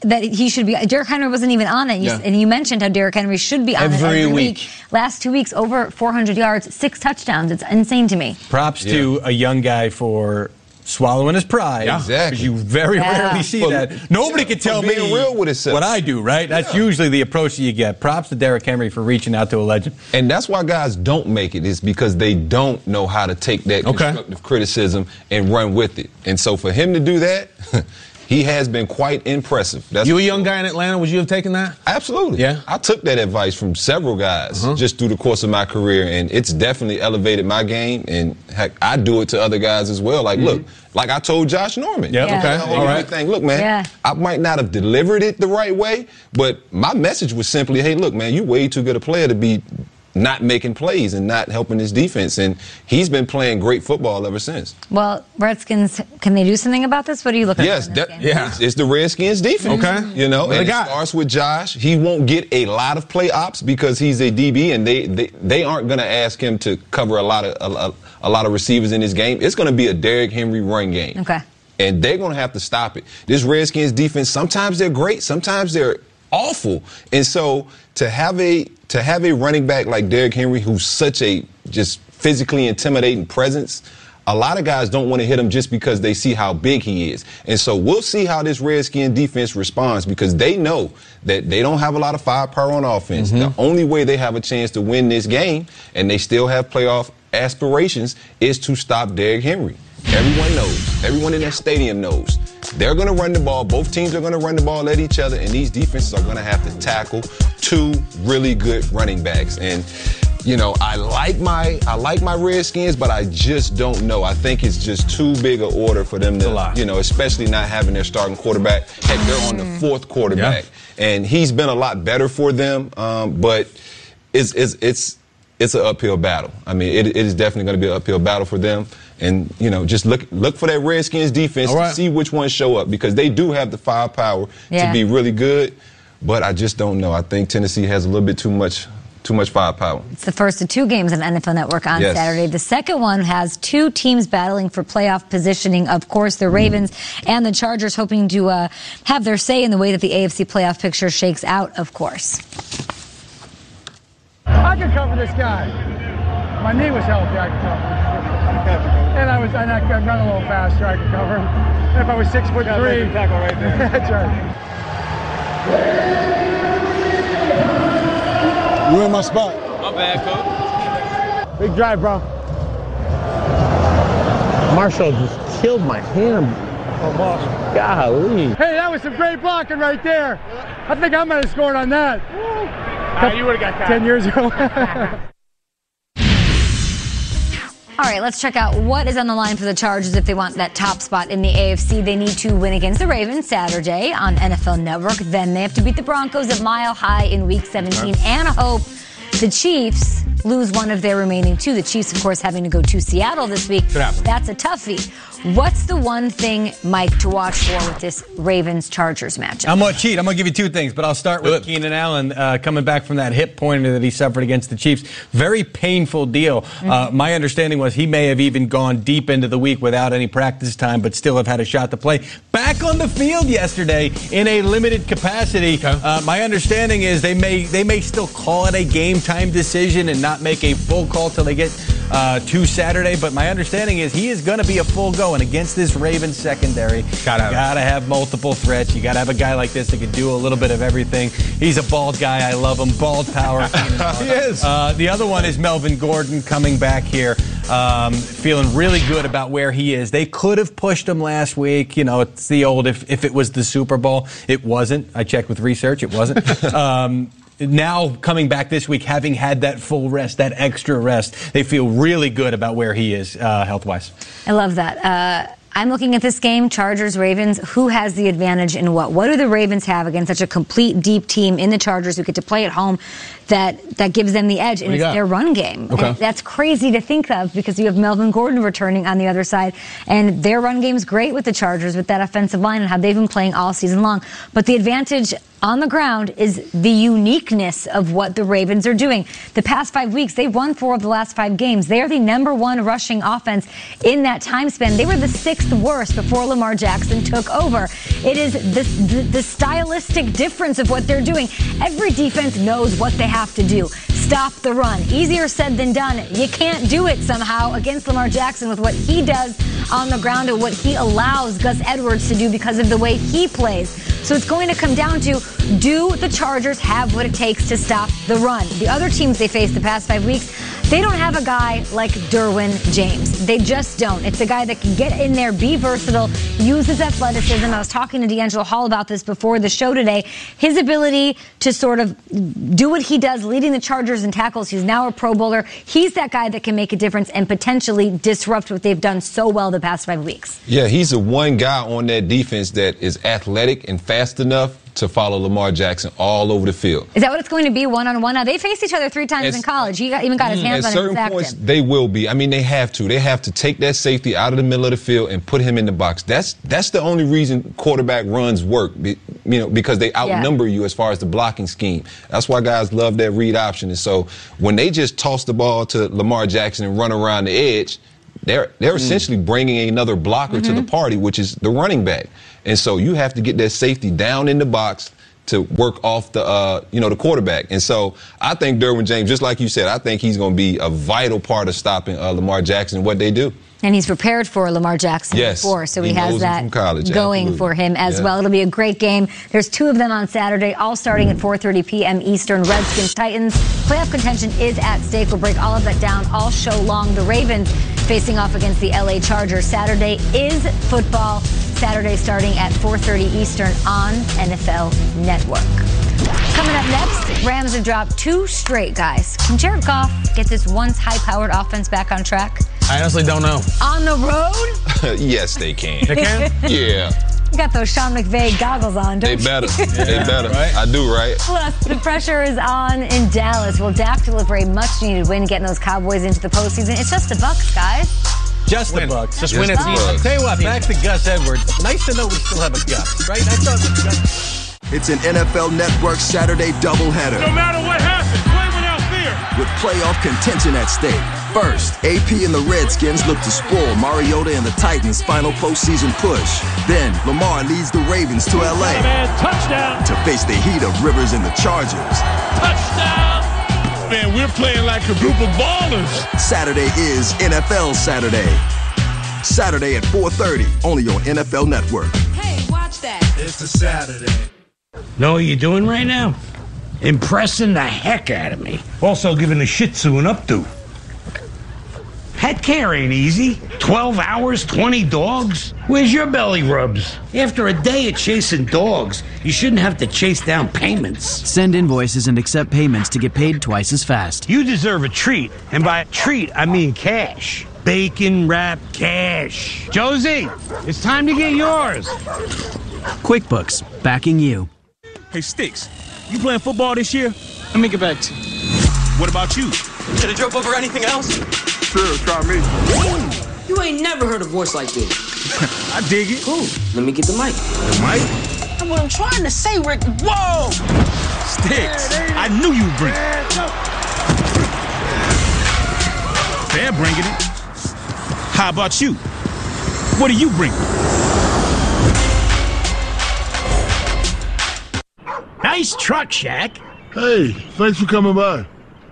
that he should be. Derrick Henry wasn't even on it, and you mentioned how Derrick Henry should be on it every week. Last 2 weeks, over 400 yards, 6 touchdowns. It's insane to me. Props to a young guy for swallowing his pride. Yeah, exactly. Because you very rarely see that. Nobody can tell me real with himself. What I do, right? That's usually the approach that you get. Props to Derrick Henry for reaching out to a legend. And that's why guys don't make it, is because they don't know how to take that constructive criticism and run with it. And so for him to do that, he has been quite impressive. You a young guy in Atlanta, would you have taken that? Absolutely. Yeah. I took that advice from several guys just through the course of my career, and it's definitely elevated my game. And heck, I do it to other guys as well. Like, look, like I told Josh Norman. Yep. Yeah. Okay. All right. Look, man, I might not have delivered it the right way, but my message was simply, hey, look, man, you way too good a player to be not making plays and not helping his defense. And he's been playing great football ever since. Well, Redskins, can they do something about this? What are you looking for in this game? It's the Redskins defense. Okay. You know, and it starts with Josh. He won't get a lot of play ops because he's a DB, and they aren't going to ask him to cover a lot of receivers in this game. It's going to be a Derrick Henry run game. Okay. And they're going to have to stop it. This Redskins defense, sometimes they're great, sometimes they're awful. And so to have a running back like Derrick Henry, who's such a just physically intimidating presence, a lot of guys don't want to hit him just because they see how big he is. And so we'll see how this Redskin defense responds, because they know that they don't have a lot of firepower on offense. The only way they have a chance to win this game, and they still have playoff aspirations, is to stop Derrick Henry. Everyone knows. Everyone in that stadium knows. They're going to run the ball. Both teams are going to run the ball at each other, and these defenses are going to have to tackle two really good running backs. And, you know, I like my Redskins, but I just don't know. I think it's just too big an order for them to, you know, especially not having their starting quarterback. Heck, they're on the fourth quarterback, and he's been a lot better for them. But it's an uphill battle. I mean, it is definitely going to be an uphill battle for them. And, you know, just look for that Redskins defense to see which ones show up, because they do have the firepower to be really good. But I just don't know. I think Tennessee has a little bit too much firepower. It's the first of 2 games on NFL Network on Saturday. The second one has 2 teams battling for playoff positioning. Of course, the Ravens and the Chargers hoping to have their say in the way that the AFC playoff picture shakes out, of course. I could cover this guy. My knee was healthy, I could cover him. And I run a little faster, I could cover him. And if I was 6'3", tackle right there. That's right. You in my spot. My bad, coach. Big drive, bro. Marshall just killed my hand. Golly. Hey, that was some great blocking right there. I think I might have scored on that. You would have got 10 years ago. All right, let's check out what is on the line for the Chargers if they want that top spot in the AFC. They need to win against the Ravens Saturday on NFL Network. Then they have to beat the Broncos at Mile High in Week 17 and hope the Chiefs lose one of their remaining 2. The Chiefs, of course, having to go to Seattle this week. That's a toughie. What's the one thing, Mike, to watch for with this Ravens-Chargers matchup? I'm going to cheat. I'm going to give you 2 things, but I'll start with Keenan Allen coming back from that hip pointer that he suffered against the Chiefs. Very painful deal. My understanding was he may have even gone deep into the week without any practice time, but still have had a shot to play. Back on the field yesterday in a limited capacity. My understanding is they may still call it a game-time decision and not make a full call till they get to Saturday, but my understanding is he is going to be a full go. And against this Ravens secondary, gotta have multiple threats. You gotta have a guy like this that can do a little bit of everything. He's a bald guy. I love him. Bald power. He is. The other one is Melvin Gordon coming back here, feeling really good about where he is. They could have pushed him last week. You know, it's the old if it was the Super Bowl. It wasn't. I checked with research. It wasn't. Now coming back this week, having had that full rest, that extra rest, they feel really good about where he is health-wise. I love that. I'm looking at this game, Chargers, Ravens. Who has the advantage in what? What do the Ravens have against such a complete, deep team in the Chargers who get to play at home that gives them the edge? And it's their run game. And that's crazy to think of because you have Melvin Gordon returning on the other side. And their run game's great with the Chargers with that offensive line and how they've been playing all season long. But the advantage on the ground is the uniqueness of what the Ravens are doing. The past 5 weeks, they've won 4 of the last 5 games. They are the #1 rushing offense in that time span. They were the 6th worst before Lamar Jackson took over. It is the stylistic difference of what they're doing. Every defense knows what they have to do. Stop the run. Easier said than done. You can't do it somehow against Lamar Jackson with what he does on the ground and what he allows Gus Edwards to do because of the way he plays. So it's going to come down to, do the Chargers have what it takes to stop the run? The other teams they faced the past 5 weeks, they don't have a guy like Derwin James. They just don't. It's a guy that can get in there, be versatile, use his athleticism. I was talking to D'Angelo Hall about this before the show today. His ability to sort of do what he does, leading the Chargers in tackles. He's now a Pro Bowler. He's that guy that can make a difference and potentially disrupt what they've done so well the past 5 weeks. Yeah, he's the one guy on that defense that is athletic and fast enough to follow Lamar Jackson all over the field. Is that what it's going to be, one-on-one? Now, they faced each other 3 times in college. He even got his hands on him. At certain points, they will be. I mean, they have to. They have to take that safety out of the middle of the field and put him in the box. That's the only reason quarterback runs work, because they outnumber you as far as the blocking scheme. That's why guys love that read option. And so when they just toss the ball to Lamar Jackson and run around the edge, they're essentially bringing another blocker to the party, which is the running back. And so you have to get that safety down in the box to work off the the quarterback. And so I think Derwin James, just like you said, I think he's going to be a vital part of stopping Lamar Jackson and what they do. And he's prepared for Lamar Jackson before, so he has that going for him as well. It'll be a great game. There's 2 of them on Saturday, all starting at 4:30 p.m. Eastern. Redskins, Titans. Playoff contention is at stake. We'll break all of that down all show long. The Ravens facing off against the LA Chargers. Saturday is football. Saturday starting at 4:30 Eastern on NFL Network. Coming up next, Rams have dropped 2 straight, guys. Can Jared Goff get this once high-powered offense back on track? I honestly don't know. On the road? Yes, they can. They can? Yeah. You got those Sean McVay goggles on, don't you? They better. They better. Right? I do, right? Plus, the pressure is on in Dallas. Will Dak deliver a much-needed win, getting those Cowboys into the postseason? It's just the Bucs, guys. Just the Bucks. Just win it. I'll tell you what, back to Gus Edwards. Nice to know we still have a Gus, right? I thought the Gus. It's an NFL Network Saturday doubleheader. No matter what happens, play without fear. With playoff contention at stake. First, AP and the Redskins look to spoil Mariota and the Titans' final postseason push. Then, Lamar leads the Ravens to LA. Touchdown. To face the heat of Rivers and the Chargers. Touchdown. Man, we're playing like a group of ballers. Saturday is NFL Saturday. Saturday at 4:30, only on NFL Network. Hey, watch that. It's a Saturday. Know what you're doing right now? Impressing the heck out of me. Also giving a Shih Tzu an updo. Pet care ain't easy. 12 hours, 20 dogs? Where's your belly rubs? After a day of chasing dogs, you shouldn't have to chase down payments. Send invoices and accept payments to get paid twice as fast. You deserve a treat, and by treat, I mean cash. Bacon wrapped cash. Josie, it's time to get yours. QuickBooks, backing you. Hey, Sticks, you playing football this year? Let me get back to you. What about you? Should have drove over anything else? Sure, try me. You ain't never heard a voice like this. I dig it. Cool. Let me get the mic. The mic? That's what I'm trying to say, Rick. Whoa! Sticks, I knew you would bring it. They're bringing it. How about you? What do you bring? Nice truck, Shaq. Hey, thanks for coming by.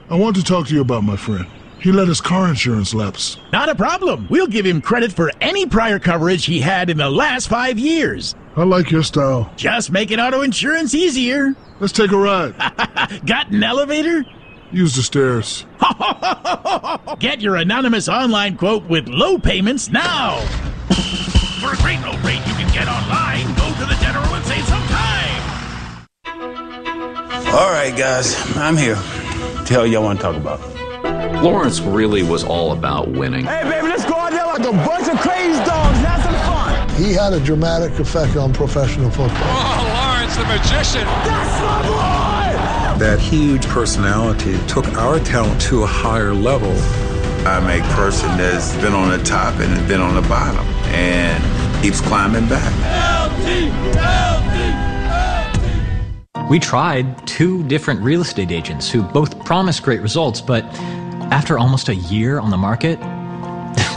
I want to talk to you about my friend. He let his car insurance lapse. Not a problem. We'll give him credit for any prior coverage he had in the last 5 years. I like your style. Just making auto insurance easier. Let's take a ride. Got an elevator? Use the stairs. Get your anonymous online quote with low payments now. For a great low rate you can get online, go to the General and save some time. All right, guys, I'm here. Tell y'all want to talk about. Lawrence really was all about winning. Hey, baby, let's go out there like a bunch of crazy dogs and have some fun. He had a dramatic effect on professional football. Oh, Lawrence the magician. That's my boy! That huge personality took our talent to a higher level. I'm a person that's been on the top and been on the bottom and keeps climbing back. We tried 2 different real estate agents who both promised great results, but after almost a year on the market,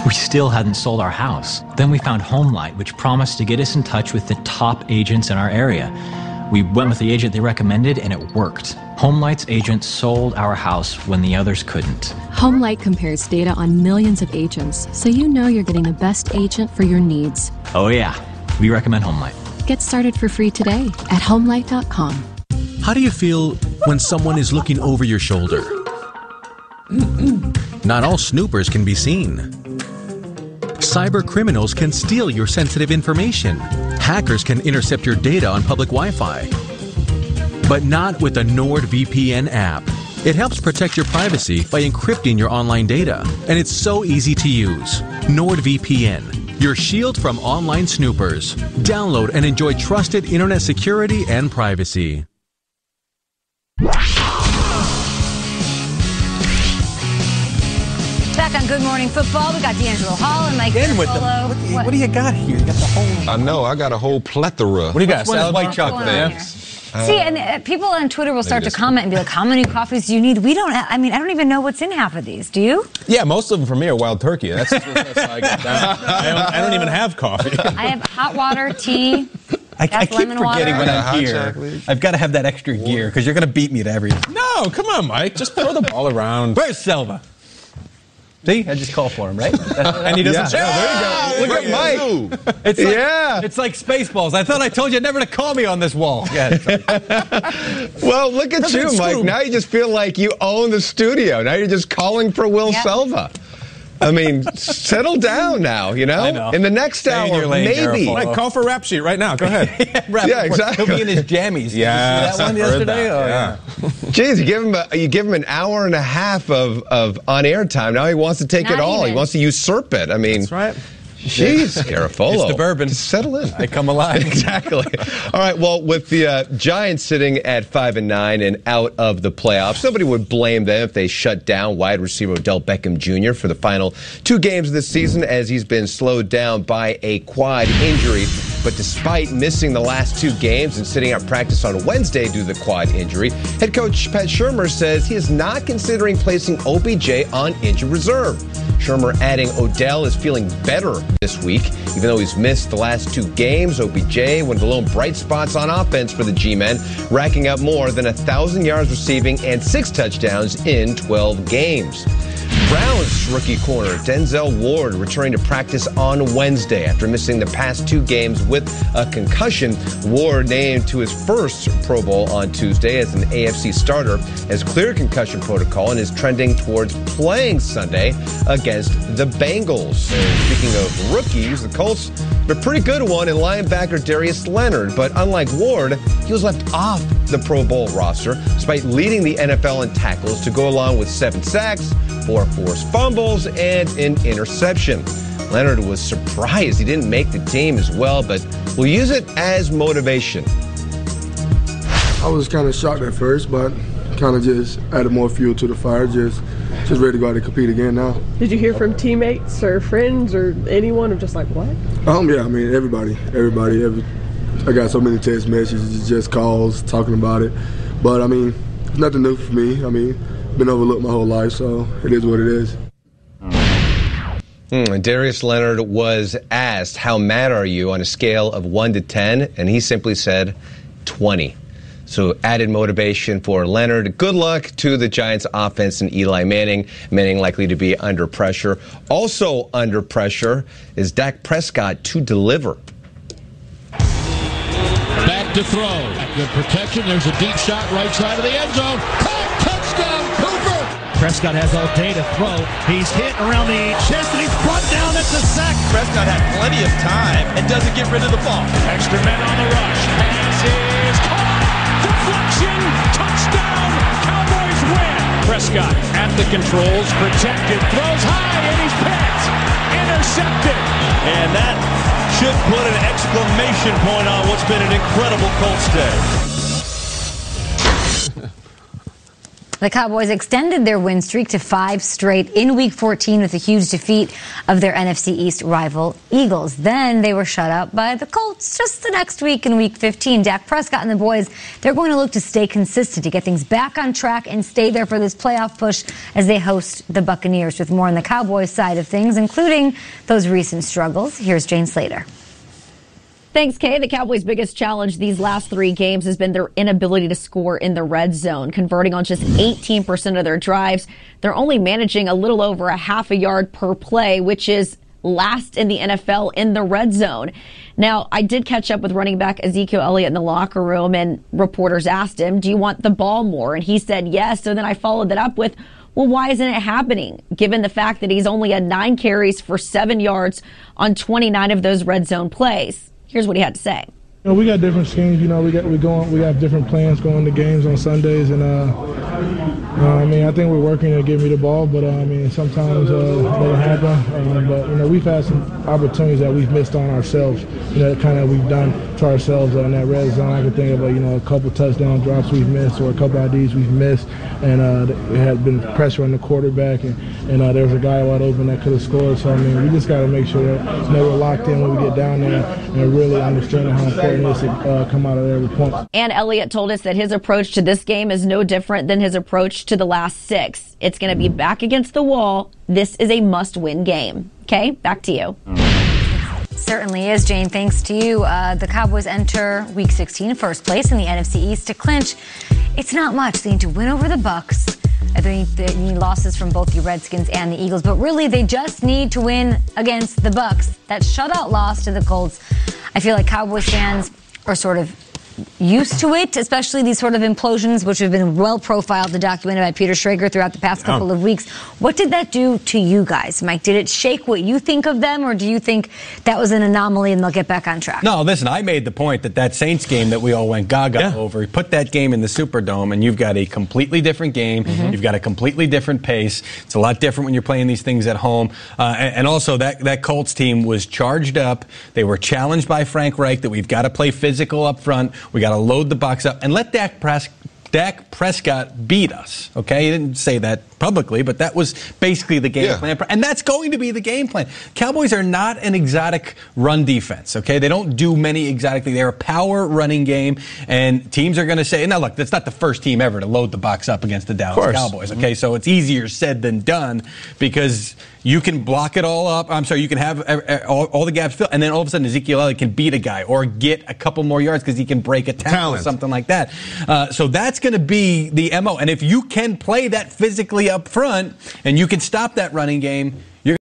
we still hadn't sold our house. Then we found HomeLight, which promised to get us in touch with the top agents in our area. We went with the agent they recommended, and it worked. HomeLight's agent sold our house when the others couldn't. HomeLight compares data on millions of agents, so you know you're getting the best agent for your needs. Oh yeah, we recommend HomeLight. Get started for free today at HomeLight.com. How do you feel when someone is looking over your shoulder? Not all snoopers can be seen. Cyber criminals can steal your sensitive information. Hackers can intercept your data on public Wi-Fi. But not with the NordVPN app. It helps protect your privacy by encrypting your online data. And it's so easy to use. NordVPN, your shield from online snoopers. Download and enjoy trusted internet security and privacy. Back on Good Morning Football, we got D'Angelo Hall and Mike Garafolo. What do you got here? You got the whole... I know. I got a whole plethora. What do you got? Salad white chocolate. See, and people on Twitter will start to comment and be like, how many coffees do you need? We don't, I don't even know what's in half of these. Do you? Yeah, most of them for me are wild turkey. That's how I get down. I don't even have coffee. I have hot water, tea. I keep forgetting when I'm here. I've got to have that extra gear because you're going to beat me to everything. No, come on, Mike. Just throw the ball around. Where's Selva? See, I just call for him, right? And he doesn't. Yeah. There you go. Look at Mike. It's like, it's like Spaceballs. I thought I told you never to call me on this wall. Yeah. Well, look at you, Mike. Now you just feel like you own the studio. Now you're just calling for Will Selva. I mean, settle down now, you know? I know. In the next hour, maybe. Mike, call for Rap Sheet right now. Go ahead. Yeah, exactly. He'll be in his jammies. Yeah. Did you see that one yesterday? Yeah. Jeez, you give him an hour and a half of on-air time. Now he wants to take it all. Even. He wants to usurp it. I mean, that's right. Jeez, Garafolo. It's the bourbon. Just settle in. I come alive. Exactly. All right, well, with the Giants sitting at 5-9 and out of the playoffs, nobody would blame them if they shut down wide receiver Odell Beckham Jr. for the final 2 games of this season, as he's been slowed down by a quad injury. But despite missing the last 2 games and sitting out practice on Wednesday due to the quad injury, head coach Pat Shurmur says he is not considering placing OBJ on injured reserve. Shurmur adding Odell is feeling better this week, even though he's missed the last 2 games. OBJ, one of the lone bright spots on offense for the G-men, racking up more than 1,000 yards receiving and 6 touchdowns in 12 games. Browns rookie corner Denzel Ward returning to practice on Wednesday after missing the past 2 games with a concussion. Ward named to his first Pro Bowl on Tuesday as an AFC starter, has cleared concussion protocol and is trending towards playing Sunday against the Bengals. Speaking of rookies, the Colts have a pretty good one in linebacker Darius Leonard, but unlike Ward, he was left off the Pro Bowl roster despite leading the NFL in tackles to go along with 7 sacks, 4 forced fumbles, and an interception. Leonard was surprised he didn't make the team as well, but we'll use it as motivation. I was kind of shocked at first, but kind of just added more fuel to the fire, just ready to go out and compete again now. Did you hear from teammates or friends or anyone of just like, what? Yeah, I mean, everybody. I got so many text messages, just calls, talking about it. But, I mean, it's nothing new for me. I mean, been overlooked my whole life, so it is what it is. Darius Leonard was asked, how mad are you on a scale of 1 to 10? And he simply said 20. So added motivation for Leonard. Good luck to the Giants offense and Eli Manning. Manning likely to be under pressure. Also under pressure is Dak Prescott to deliver. Back to throw. Good protection. There's a deep shot right side of the end zone. Touchdown, Cooper! Prescott has all day to throw. He's hit around the chest and he's brought down at the sack. Prescott had plenty of time and doesn't get rid of the ball. Extra men on the rush. Pass is caught. Deflection. Touchdown. Cowboys win. Prescott at the controls. Protected. Throws high and he's picked. Intercepted. And that should put an exclamation point on what's been an incredible Colts day. The Cowboys extended their win streak to 5 straight in Week 14 with a huge defeat of their NFC East rival Eagles. Then they were shut out by the Colts just the next week in Week 15. Dak Prescott and the boys, they're going to look to stay consistent, to get things back on track and stay there for this playoff push as they host the Buccaneers. With more on the Cowboys side of things, including those recent struggles, here's Jane Slater. Thanks, Kay. The Cowboys' biggest challenge these last 3 games has been their inability to score in the red zone, converting on just 18% of their drives. They're only managing a little over a half a yard per play, which is last in the NFL in the red zone. Now, I did catch up with running back Ezekiel Elliott in the locker room, and reporters asked him, do you want the ball more? And he said yes. So then I followed that up with, well, why isn't it happening, given the fact that he's only had 9 carries for 7 yards on 29 of those red zone plays? Here's what he had to say. You know, we got different schemes. You know, we have different plans going to games on Sundays, and I mean, I think we're working to get me the ball, but I mean, sometimes it doesn't happen. But you know, we've had some opportunities that we've missed on ourselves. You know, kind of we've done to ourselves in that red zone. I can think of a couple touchdown drops we've missed, or a couple IDs we've missed, and it had been pressure on the quarterback, and there was a guy wide open that could have scored. So I mean, we just got to make sure that we're locked in when we get down there and really understanding how important it is to come out of there with points. And Elliott told us that his approach to this game is no different than his approach to the last 6. It's going to be back against the wall. This is a must-win game. Okay, back to you. Certainly is, Jane. Thanks to you. The Cowboys enter Week 16 in first place in the NFC East to clinch. It's not much. They need to win over the Bucs. They need losses from both the Redskins and the Eagles, but really they just need to win against the Bucs. That shutout loss to the Colts, I feel like Cowboys fans are sort of used to it, especially these sort of implosions, which have been well profiled and documented by Peter Schrager throughout the past couple of weeks. What did that do to you guys, Mike? Did it shake what you think of them, or do you think that was an anomaly and they'll get back on track? No, listen, I made the point that Saints game that we all went gaga over, you put that game in the Superdome and you've got a completely different game. You've got a completely different pace. It's a lot different when you're playing these things at home. And also that Colts team was charged up. They were challenged by Frank Reich that we've got to play physical up front. We got to load the box up and let Dak Prescott beat us. Okay, he didn't say that publicly, but that was basically the game plan. And that's going to be the game plan. Cowboys are not an exotic run defense, okay? They don't do many exotic things. They're a power running game, and teams are going to say, now look, that's not the first team ever to load the box up against the Dallas Cowboys, okay? So it's easier said than done because you can block it all up. I'm sorry, you can have all the gaps filled, and then all of a sudden Ezekiel Elliott can beat a guy or get a couple more yards because he can break a tackle or something like that. So that's going to be the MO. And if you can play that physically up front and you can stop that running game, you're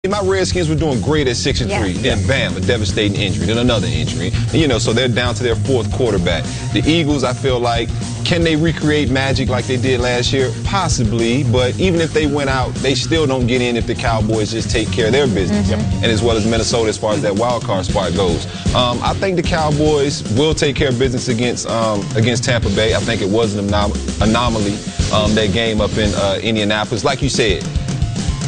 my Redskins were doing great at 6-3. Then bam, a devastating injury, then another injury. So they're down to their 4th quarterback. The Eagles, I feel like, can they recreate magic like they did last year? Possibly, but even if they went out, they still don't get in if the Cowboys just take care of their business. And as well as Minnesota as far as that wild card spot goes. I think the Cowboys will take care of business against Tampa Bay. I think it was an anomaly, that game up in Indianapolis. Like you said,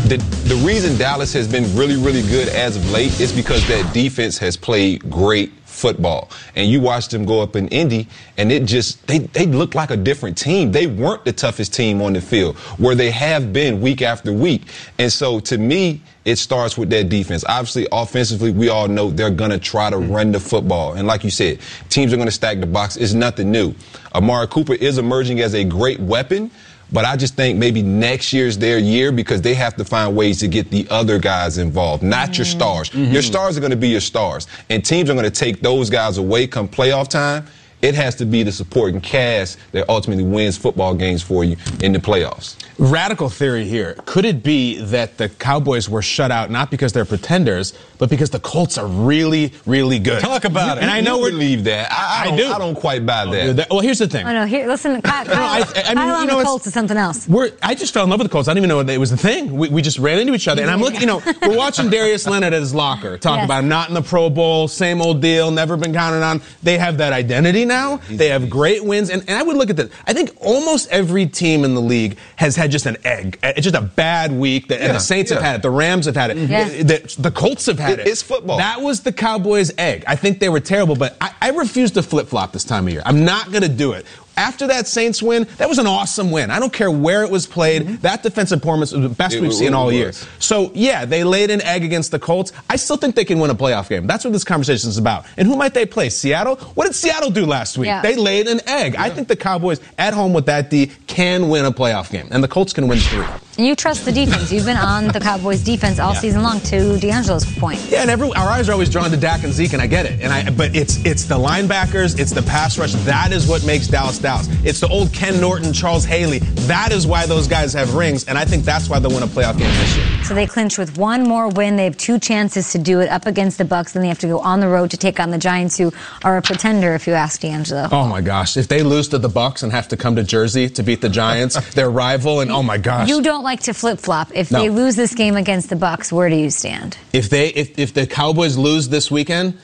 the reason Dallas has been really, really good as of late is because that defense has played great football. And you watched them go up in Indy, and they looked like a different team. They weren't the toughest team on the field, where they have been week after week. And so, to me, it starts with that defense. Obviously, offensively, we all know they're going to try to run the football. And like you said, teams are going to stack the box. It's nothing new. Amari Cooper is emerging as a great weapon, but I just think maybe next year's their year because they have to find ways to get the other guys involved, not your stars. Your stars are going to be your stars, and teams are going to take those guys away come playoff time. It has to be the supporting cast that ultimately wins football games for you in the playoffs. Radical theory here. Could it be that the Cowboys were shut out not because they're pretenders, but because the Colts are really, really good? Talk about it. And I know we believe that. I do. I don't quite buy that. Well, here's the thing. Oh, no, listen, Kyle on the Colts is something else. I just fell in love with the Colts. I didn't even know it was a thing. We just ran into each other. And I'm looking, we're watching Darius Leonard at his locker talk about him not in the Pro Bowl, same old deal, never been counted on. They have that identity now. They have great wins. And I would look at this. I think almost every team in the league has had just an egg. It's just a bad week. And the Saints have had it. The Rams have had it. The Colts have had it. It's football. That was the Cowboys' egg. I think they were terrible, but I refuse to flip-flop this time of year. I'm not going to do it. After that Saints win, that was an awesome win. I don't care where it was played. That defensive performance was the best we've seen all year. So, yeah, they laid an egg against the Colts. I still think they can win a playoff game. That's what this conversation is about. And who might they play? Seattle? What did Seattle do last week? They laid an egg. I think the Cowboys, at home with that D, can win a playoff game. And the Colts can win 3. You trust the defense. You've been on the Cowboys' defense all season long, to D'Angelo's point. Yeah, and our eyes are always drawn to Dak and Zeke, and I get it. But it's the linebackers, it's the pass rush. That is what makes Dallas Dallas. It's the old Ken Norton, Charles Haley. That is why those guys have rings, and I think that's why they'll win a playoff game this year. So they clinch with one more win. They have 2 chances to do it up against the Bucs. Then they have to go on the road to take on the Giants, who are a pretender, if you ask D'Angelo. Oh, my gosh. If they lose to the Bucs and have to come to Jersey to beat the Giants, their rival, and oh, my gosh. You don't like to flip-flop. If they lose this game against the Bucs, where do you stand? If the Cowboys lose this weekend,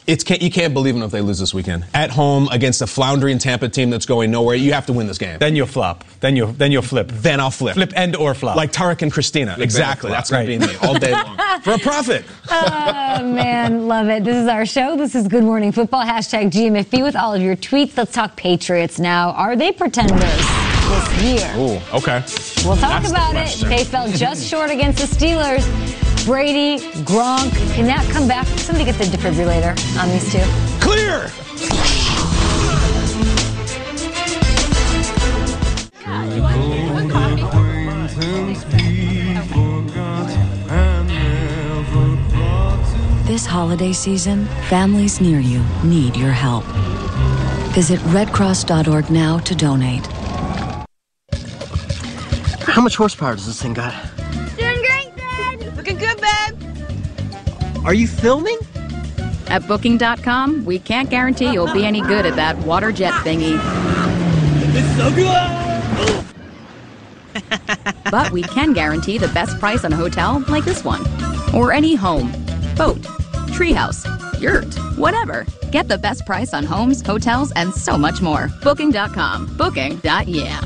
you can't believe them if they lose this weekend. At home against a floundering Tampa team that's going nowhere, you have to win this game. Then you'll flop. Then you'll flip. Then I'll flip. Flip and or flop. Like Tarek and Christina. Exactly. That's going to be me all day long. For a profit. Oh, man. Love it. This is our show. This is Good Morning Football. #GMFB with all of your tweets. Let's talk Patriots now. Are they pretenders this year? Ooh, okay. We'll talk about it. They fell just short against the Steelers. Brady, Gronk, can that come back? Somebody get the defibrillator on these two. Clear! This holiday season, families near you need your help. Visit redcross.org now to donate. How much horsepower does this thing got? Doing great, Dad! Looking good, babe! Are you filming? At Booking.com, we can't guarantee you'll be any good at that water jet thingy. It's so good! But we can guarantee the best price on a hotel like this one. Or any home, boat, treehouse, yurt, whatever. Get the best price on homes, hotels, and so much more. Booking.com. Booking.yeah.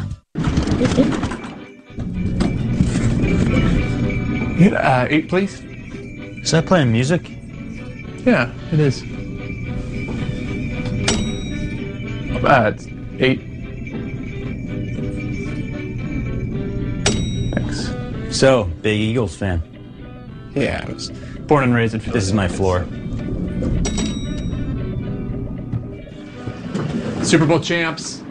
8, please. Is that playing music? Yeah, it is. It's 8. Thanks. So, big Eagles fan. Yeah, I was born and raised in. This is my floor. Super Bowl champs.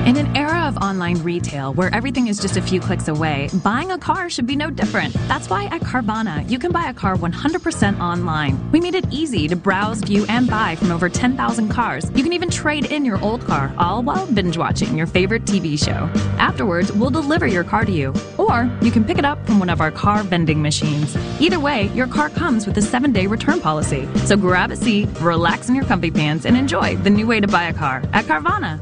In an era of online retail where everything is just a few clicks away, buying a car should be no different. That's why at Carvana, you can buy a car 100% online. We made it easy to browse, view, and buy from over 10,000 cars. You can even trade in your old car, all while binge watching your favorite TV show. Afterwards, we'll deliver your car to you. Or you can pick it up from one of our car vending machines. Either way, your car comes with a 7-day return policy. So grab a seat, relax in your comfy pants, and enjoy the new way to buy a car at Carvana.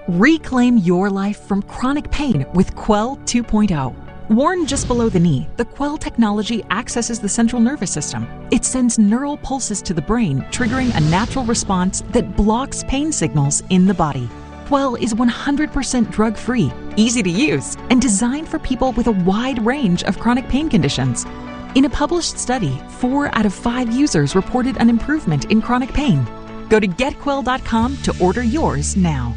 Reclaim your life from chronic pain with Quell 2.0. Worn just below the knee, the Quell technology accesses the central nervous system. It sends neural pulses to the brain, triggering a natural response that blocks pain signals in the body. Quell is 100% drug-free, easy to use, and designed for people with a wide range of chronic pain conditions. In a published study, 4 out of 5 users reported an improvement in chronic pain. Go to getquell.com to order yours now.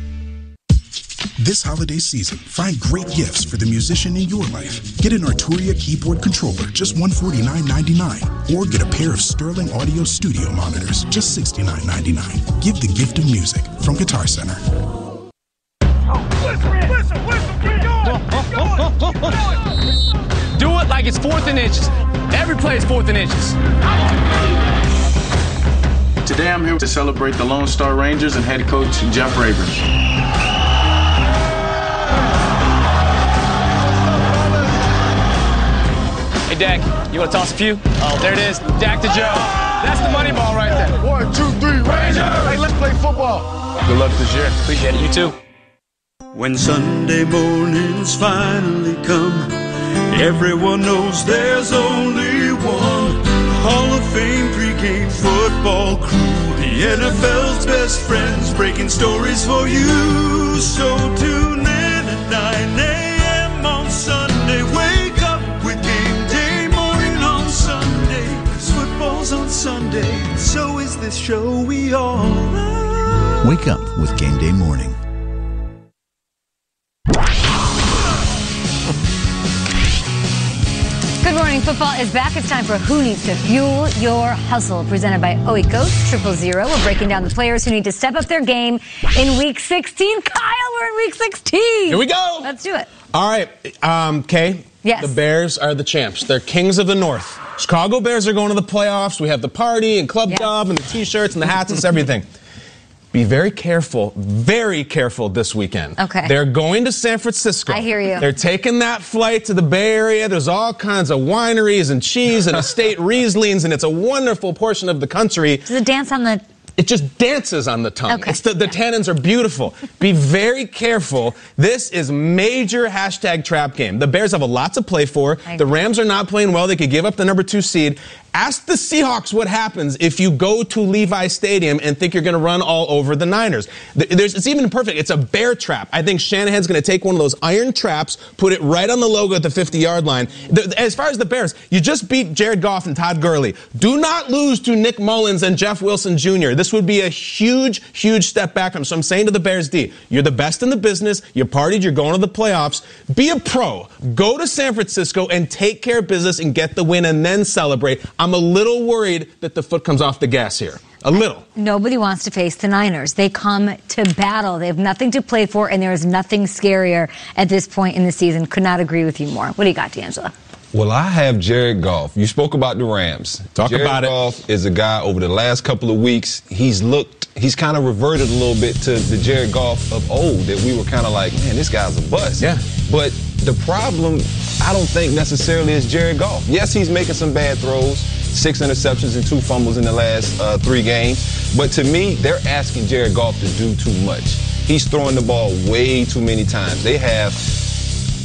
This holiday season, find great gifts for the musician in your life. Get an Arturia keyboard controller, just $149.99. Or get a pair of Sterling Audio studio monitors, just $69.99. Give the gift of music from Guitar Center. Do it like it's 4th and inches. Every play is 4th and inches. Today I'm here to celebrate the Lone Star Rangers and head coach Jeff Ravers. Hey, Dak, you want to toss a few? Oh, there it is. Dak to Joe. That's the money ball right there. 1, 2, 3, Ranger! Hey, let's play football. Good luck this year. Appreciate it. You too. When Sunday mornings finally come, everyone knows there's only one Hall of Fame pregame pregame football crew, the NFL's best friends, breaking stories for you. So tune in at 9 a.m. on Sunday. Wake up with Game Day Morning on Sunday. 'Cause football's on Sunday, and so is this show we all love. Wake up with Game Day Morning. Good morning. Football is back. It's time for Who Needs to Fuel Your Hustle, presented by Oikos 000. We're breaking down the players who need to step up their game in Week 16. Kyle, we're in Week 16. Here we go. Let's do it. All right, Kay. Yes. The Bears are the champs. They're kings of the North. Chicago Bears are going to the playoffs. We have the party and Club Dub and the T-shirts and the hats and everything. Be very careful this weekend. Okay. They're going to San Francisco. I hear you. They're taking that flight to the Bay Area. There's all kinds of wineries and cheese and estate Rieslings, and it's a wonderful portion of the country. Does it dance on the... It just dances on the tongue. Okay. It's the tannins are beautiful. Be very careful. This is major hashtag trap game. The Bears have a lot to play for. The Rams are not playing well. They could give up the number 2 seed. Ask the Seahawks what happens if you go to Levi Stadium and think you're going to run all over the Niners. It's even perfect. It's a bear trap. I think Shanahan's going to take one of those iron traps, put it right on the logo at the 50-yard line. As far as the Bears, you just beat Jared Goff and Todd Gurley. Do not lose to Nick Mullins and Jeff Wilson Jr. This would be a huge, huge step back from. So I'm saying to the Bears D, you're the best in the business. You partied. You're going to the playoffs. Be a pro. Go to San Francisco and take care of business and get the win and then celebrate. I'm a little worried that the foot comes off the gas here. A little. Nobody wants to face the Niners. They come to battle. They have nothing to play for, and there is nothing scarier at this point in the season. Could not agree with you more. What do you got, D'Angelo? Well, I have Jared Goff. You spoke about the Rams. Jared Goff is a guy over the last couple of weeks. He's kind of reverted a little bit to the Jared Goff of old that we were kind of like, man, this guy's a bust. Yeah. But the problem, I don't think necessarily is Jared Goff. Yes, he's making some bad throws, 6 interceptions and 2 fumbles in the last 3 games. But to me, they're asking Jared Goff to do too much. He's throwing the ball way too many times. They have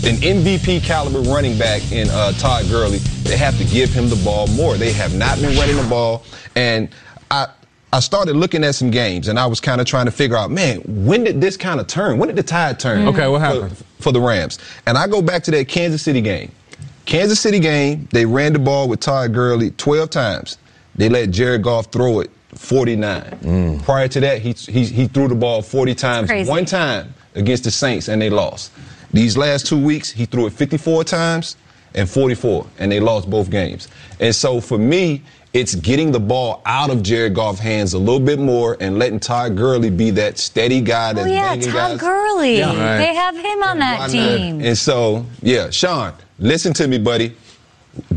an MVP caliber running back in Todd Gurley. They have to give him the ball more. They have not been running the ball. And I started looking at some games, and I was kind of trying to figure out, man, when did this kind of turn? When did the tide turn? Okay, what happened? For the Rams. And I go back to that Kansas City game. Kansas City game, they ran the ball with Todd Gurley 12 times. They let Jared Goff throw it 49. Prior to that, he threw the ball 40 times, one time against the Saints, and they lost. These last 2 weeks, he threw it 54 times and 44, and they lost both games. And so for me, it's getting the ball out of Jared Goff's hands a little bit more and letting Todd Gurley be that steady guy that's banging guys. Todd Gurley. Yeah, right. They have him on that team. And so, yeah, Sean, listen to me, buddy.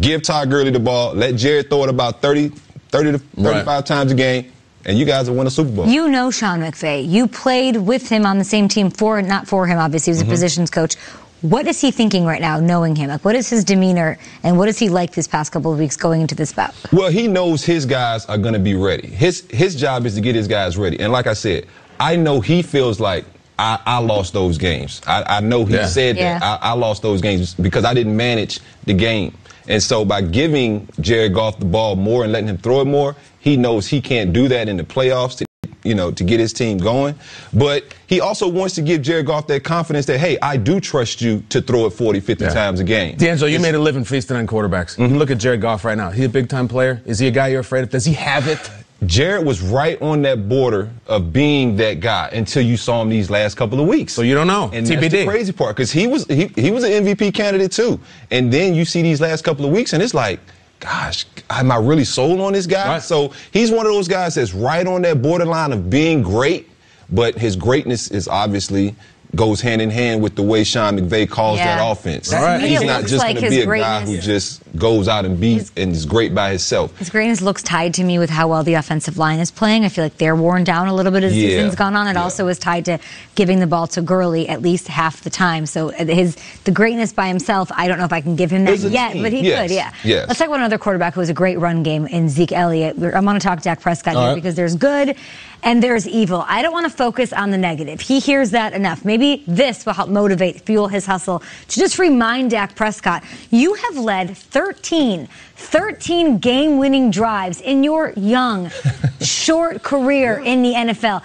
Give Todd Gurley the ball. Let Jared throw it about 30 to 35 times a game, and you guys will win a Super Bowl. You know Sean McVay. You played with him on the same team not for him, obviously. He was a positions coach. What is he thinking right now, knowing him? Like, what is his demeanor, and what is he like this past couple of weeks going into this bout? Well, he knows his guys are going to be ready. His job is to get his guys ready. And like I said, I know he feels like I lost those games. I know he said that. I lost those games because I didn't manage the game. And so by giving Jared Goff the ball more and letting him throw it more, he knows he can't do that in the playoffs to get his team going. But he also wants to give Jared Goff that confidence that, hey, I do trust you to throw it 40, 50 times a game. D'Angelo, you made a living feasting on quarterbacks. Look at Jared Goff right now. He a big-time player? Is he a guy you're afraid of? Does he have it? Jared was right on that border of being that guy until you saw him these last couple of weeks. So you don't know. And TBD. That's the crazy part, because he was an MVP candidate too. And then you see these last couple of weeks, and it's like, gosh, am I really sold on this guy? Right. So he's one of those guys that's right on that borderline of being great, but his greatness is obviously goes hand in hand with the way Sean McVay calls that offense. Right. He's not just going to be a guy who just goes out and is great by himself. His greatness looks tied to me with how well the offensive line is playing. I feel like they're worn down a little bit as the season's gone on. It also is tied to giving the ball to Gurley at least half the time. So the greatness by himself, I don't know if I can give him that yet, but he could, Yes. Let's talk about another quarterback who has a great run game in Zeke Elliott. I'm going to talk Dak Prescott here because there's good and there's evil. I don't want to focus on the negative. He hears that enough. Maybe maybe this will help fuel his hustle. To just remind Dak Prescott, you have led 13 game-winning drives in your young, short career in the NFL.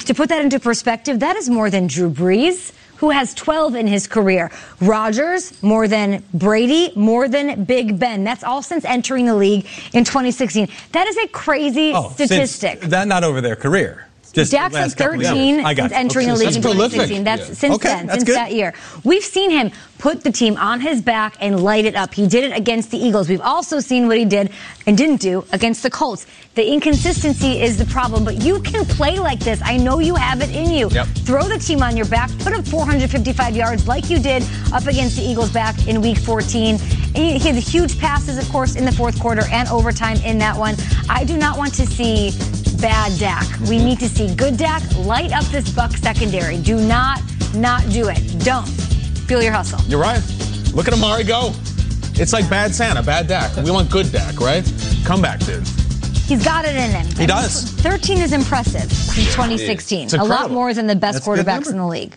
To put that into perspective, that is more than Drew Brees, who has 12 in his career. Rodgers, more than Brady, more than Big Ben. That's all since entering the league in 2016. That is a crazy statistic. Not over their career. Dak's had 13 since entering the league in 2016. That's since that year. We've seen him put the team on his back and light it up. He did it against the Eagles. We've also seen what he did and didn't do against the Colts. The inconsistency is the problem, but you can play like this. I know you have it in you. Throw the team on your back, put up 455 yards like you did up against the Eagles back in Week 14. And he had huge passes, of course, in the fourth quarter and overtime in that one. I do not want to see bad Dak. We need to see good Dak light up this Buck secondary. Do not do it. Don't. Fuel your hustle. You're right. Look at Amari go. It's like bad Santa, bad Dak. We want good Dak, right? Come back, dude. He's got it in him. He does. 13 is impressive since 2016. A lot more than the best quarterbacks in the league.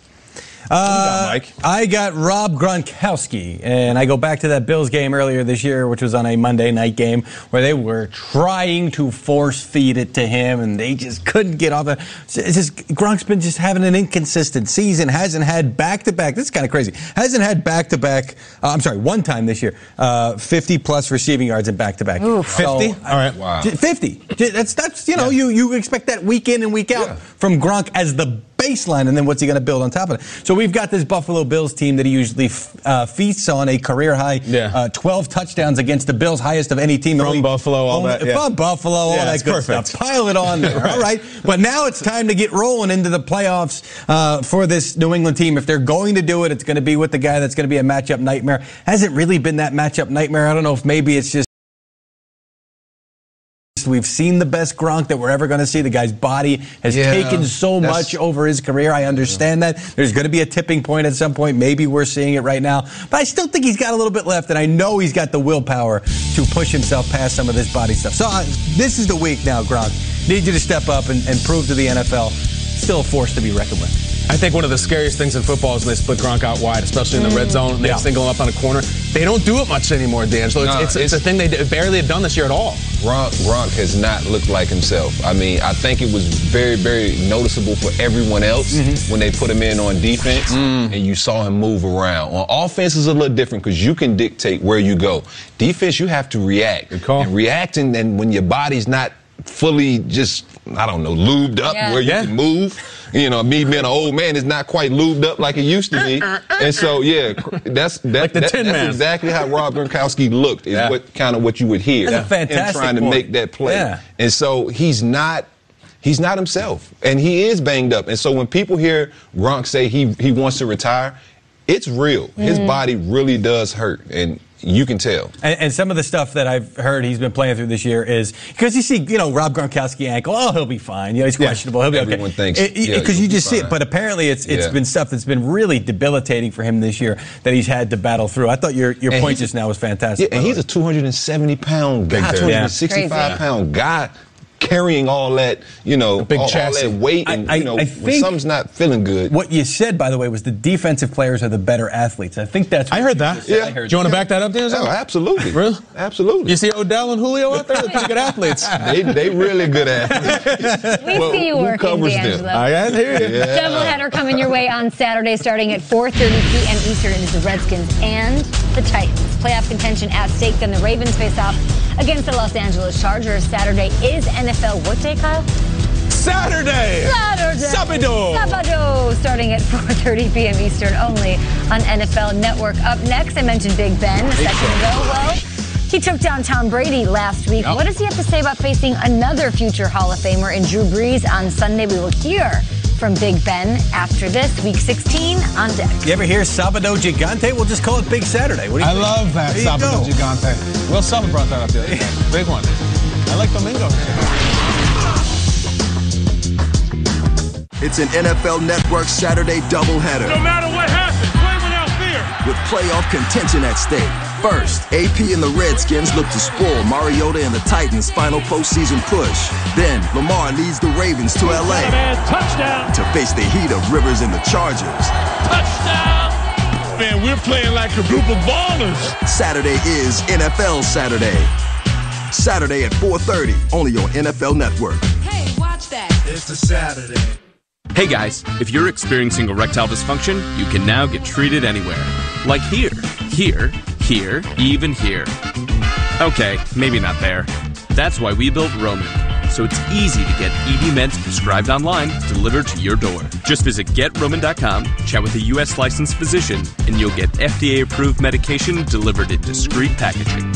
Mike? I got Rob Gronkowski, and I go back to that Bills game earlier this year, which was on a Monday night game, where they were trying to force feed it to him, and they just couldn't get off it. Gronk's been just having an inconsistent season, hasn't had back-to-back, this is kind of crazy, hasn't had back-to-back, one time this year, 50-plus receiving yards in back-to-back. 50? All right. Wow. 50. That's you expect that week in and week out from Gronk as the baseline, and then what's he going to build on top of it? So we've got this Buffalo Bills team that he usually feasts on, a career-high 12 touchdowns against the Bills, highest of any team. From Buffalo, all that. From Buffalo, all that good stuff. Pile it on there. All right. But now it's time to get rolling into the playoffs for this New England team. If they're going to do it, it's going to be with the guy that's going to be a matchup nightmare. Hasn't really been that matchup nightmare. I don't know if maybe it's just we've seen the best Gronk that we're ever going to see. The guy's body has taken so much over his career. I understand that. There's going to be a tipping point at some point. Maybe we're seeing it right now. But I still think he's got a little bit left, and I know he's got the willpower to push himself past some of this body stuff. So this is the week now, Gronk. Need you to step up and prove to the NFL. Still a force to be reckoned with. I think one of the scariest things in football is when they split Gronk out wide, especially in the red zone, and they single him up on a corner. They don't do it much anymore, D'Angelo. It's a thing they barely have done this year at all. Gronk has not looked like himself. I mean, I think it was very, very noticeable for everyone else when they put him in on defense, and you saw him move around. On offense is a little different because you can dictate where you go. Defense, you have to react. Good call. And reacting, and when your body's not fully just, lubed up where you can move. Me being an old man is not quite lubed up like it used to be. And so, that's exactly how Rob Gronkowski looked, is what you would hear. That's a fantastic him trying to make that play. Yeah. And so he's not himself. And he is banged up. And so when people hear Gronk say he wants to retire, it's real. His body really does hurt. And you can tell. And some of the stuff that I've heard he's been playing through this year is because you see, Rob Gronkowski ankle. Oh, he'll be fine. He's questionable. He'll be okay. Everyone thinks because you just see it. But apparently, it's been stuff that's been really debilitating for him this year that he's had to battle through. I thought your point just now was fantastic. Yeah, and he's a 270-pound guy, 265-pound guy. Carrying all that, all that weight, and when something's not feeling good. What you said, by the way, was the defensive players are the better athletes. I think that's. I heard that. Yeah. Do you want to back that up, D'Angelo? Oh, absolutely. Really? Absolutely. You see Odell and Julio out there? They're pretty good athletes. They really good athletes. We see you working, D'Angelo. I hear you. Doubleheader coming your way on Saturday, starting at 4:30 p.m. Eastern. It is the Redskins and the Titans. Playoff contention at stake. Then the Ravens face off against the Los Angeles Chargers. Saturday is NFL what day, Kyle? Saturday. Sabado. Starting at 4:30 p.m. Eastern only on NFL Network. Up next, I mentioned Big Ben a second ago. Well, he took down Tom Brady last week. What does he have to say about facing another future Hall of Famer in Drew Brees on Sunday? We will hear from Big Ben after this. Week 16 on deck. You ever hear Sabado Gigante? We'll just call it Big Saturday. What do you think? I love that Sabado Gigante. Will Selma brought that up the other day. Big one. I like Domingo. It's an NFL Network Saturday doubleheader. No matter what happens, play without fear. With playoff contention at stake. First, AP and the Redskins look to spoil Mariota and the Titans' final postseason push. Then, Lamar leads the Ravens to L.A. Touchdown. to face the heat of Rivers and the Chargers. Touchdown. Man, we're playing like a group of ballers. Saturday is NFL Saturday. Saturday at 4:30, only on NFL Network. Hey, watch that. It's a Saturday. Hey guys, if you're experiencing erectile dysfunction, you can now get treated anywhere. Like here, even here. Okay, maybe not there. That's why we built Roman. So it's easy to get ED meds prescribed online, delivered to your door. Just visit GetRoman.com, chat with a U.S. licensed physician, and you'll get FDA-approved medication delivered in discreet packaging.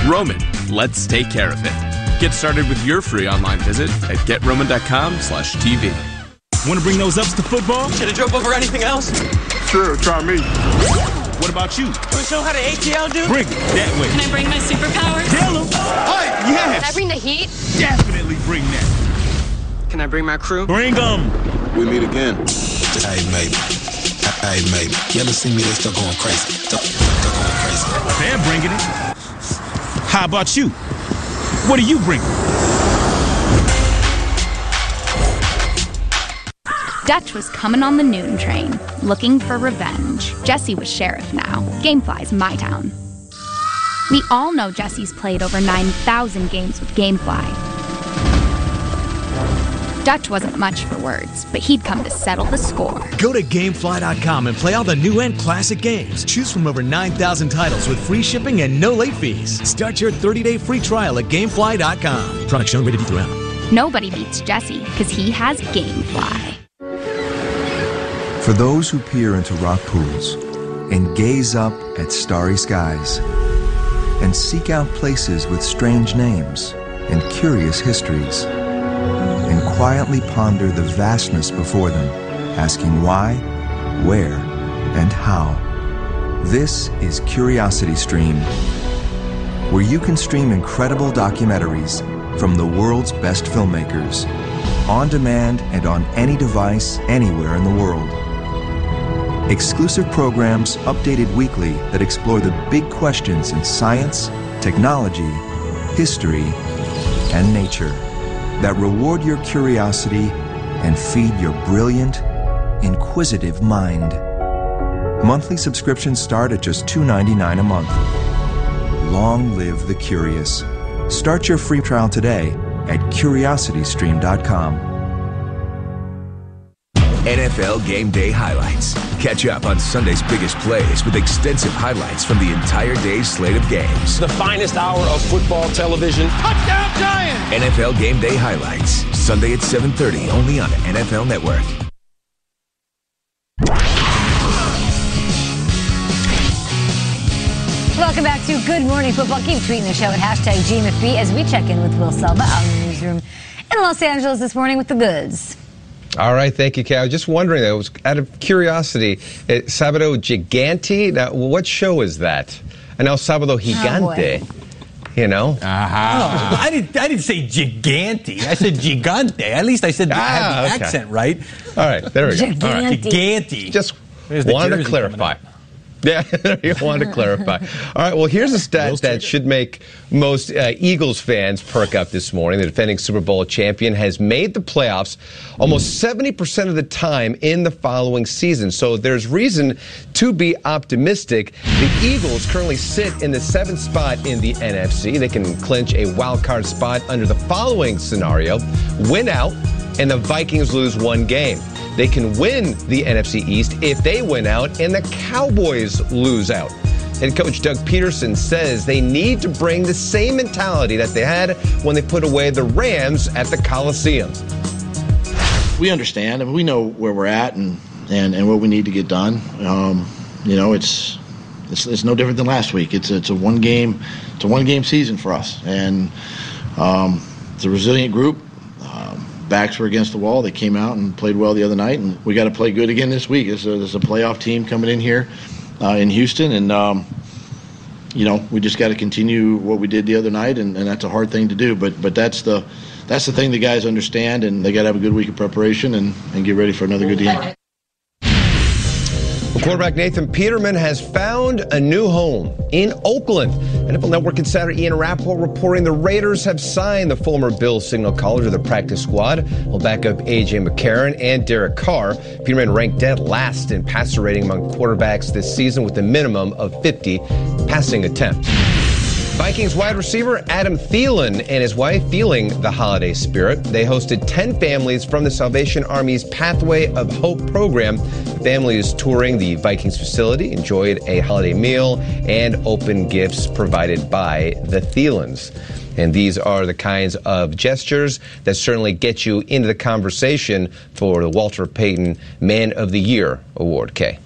Roman, let's take care of it. Get started with your free online visit at GetRoman.com/TV. Want to bring those ups to football? Should have drove over anything else? Sure, try me. What about you? Want to show how to ATL do? Bring it that way. Can I bring my superpowers? Tell them. Yes. Can I bring the heat? Definitely bring that. Can I bring my crew? Bring them. We meet again. Hey, maybe. You ever see me? They still going crazy. Still going crazy. They're bringing it. How about you? What do you bring? Dutch was coming on the noon train, looking for revenge. Jesse was sheriff now. Gamefly's my town. We all know Jesse's played over 9,000 games with Gamefly. Dutch wasn't much for words, but he'd come to settle the score. Go to Gamefly.com and play all the new and classic games. Choose from over 9,000 titles with free shipping and no late fees. Start your 30-day free trial at Gamefly.com. Product shown rated D through M. Nobody beats Jesse, because he has Gamefly. For those who peer into rock pools and gaze up at starry skies and seek out places with strange names and curious histories and quietly ponder the vastness before them, asking why, where, and how. This is Curiosity Stream, where you can stream incredible documentaries from the world's best filmmakers, on demand and on any device anywhere in the world. Exclusive programs updated weekly that explore the big questions in science, technology, history, and nature that reward your curiosity and feed your brilliant, inquisitive mind. Monthly subscriptions start at just $2.99 a month. Long live the curious. Start your free trial today at curiositystream.com. NFL Game Day highlights. Catch up on Sunday's biggest plays with extensive highlights from the entire day's slate of games. The finest hour of football television. Touchdown Giants! NFL Game Day highlights. Sunday at 7:30 only on the NFL Network. Welcome back to Good Morning Football. Keep tweeting the show at #GMFB as we check in with Will Selva out in the newsroom in Los Angeles this morning with the goods. All right, thank you, Kat. I was just wondering, I was out of curiosity, Sábado Gigante, now, what show is that? I know Sábado Gigante, you know? Oh, I didn't say Gigante. I said Gigante. At least I said I had the accent right. All right, there we go. Gigante. All right. Gigante. Just wanted to clarify. Yeah, you wanted to clarify. All right, well, here's a stat that should make most Eagles fans perk up this morning. The defending Super Bowl champion has made the playoffs almost 70% of the time in the following season. So there's reason to be optimistic. The Eagles currently sit in the 7th spot in the NFC. They can clinch a wild card spot under the following scenario: win out, and the Vikings lose one game. They can win the NFC East if they win out and the Cowboys lose out. Head coach Doug Peterson says they need to bring the same mentality that they had when they put away the Rams at the Coliseum. We understand, and we know where we're at and what we need to get done. You know, it's no different than last week. It's a one game season for us, and it's a resilient group. Backs were against the wall. They came out and played well the other night, and we got to play good again this week. There's a playoff team coming in here in Houston, and you know, we just got to continue what we did the other night, and that's a hard thing to do. But that's the thing the guys understand, and they got to have a good week of preparation and get ready for another good game. Quarterback Nathan Peterman has found a new home in Oakland. NFL Network insider Ian Rappaport reporting the Raiders have signed the former Bills signal caller to the practice squad. He'll back up A.J. McCarron and Derek Carr. Peterman ranked dead last in passer rating among quarterbacks this season with a minimum of 50 passing attempts. Vikings wide receiver Adam Thielen and his wife feeling the holiday spirit. They hosted 10 families from the Salvation Army's Pathway of Hope program. The family is touring the Vikings facility, enjoyed a holiday meal, and open gifts provided by the Thielens. And these are the kinds of gestures that certainly get you into the conversation for the Walter Payton Man of the Year Award. Kay.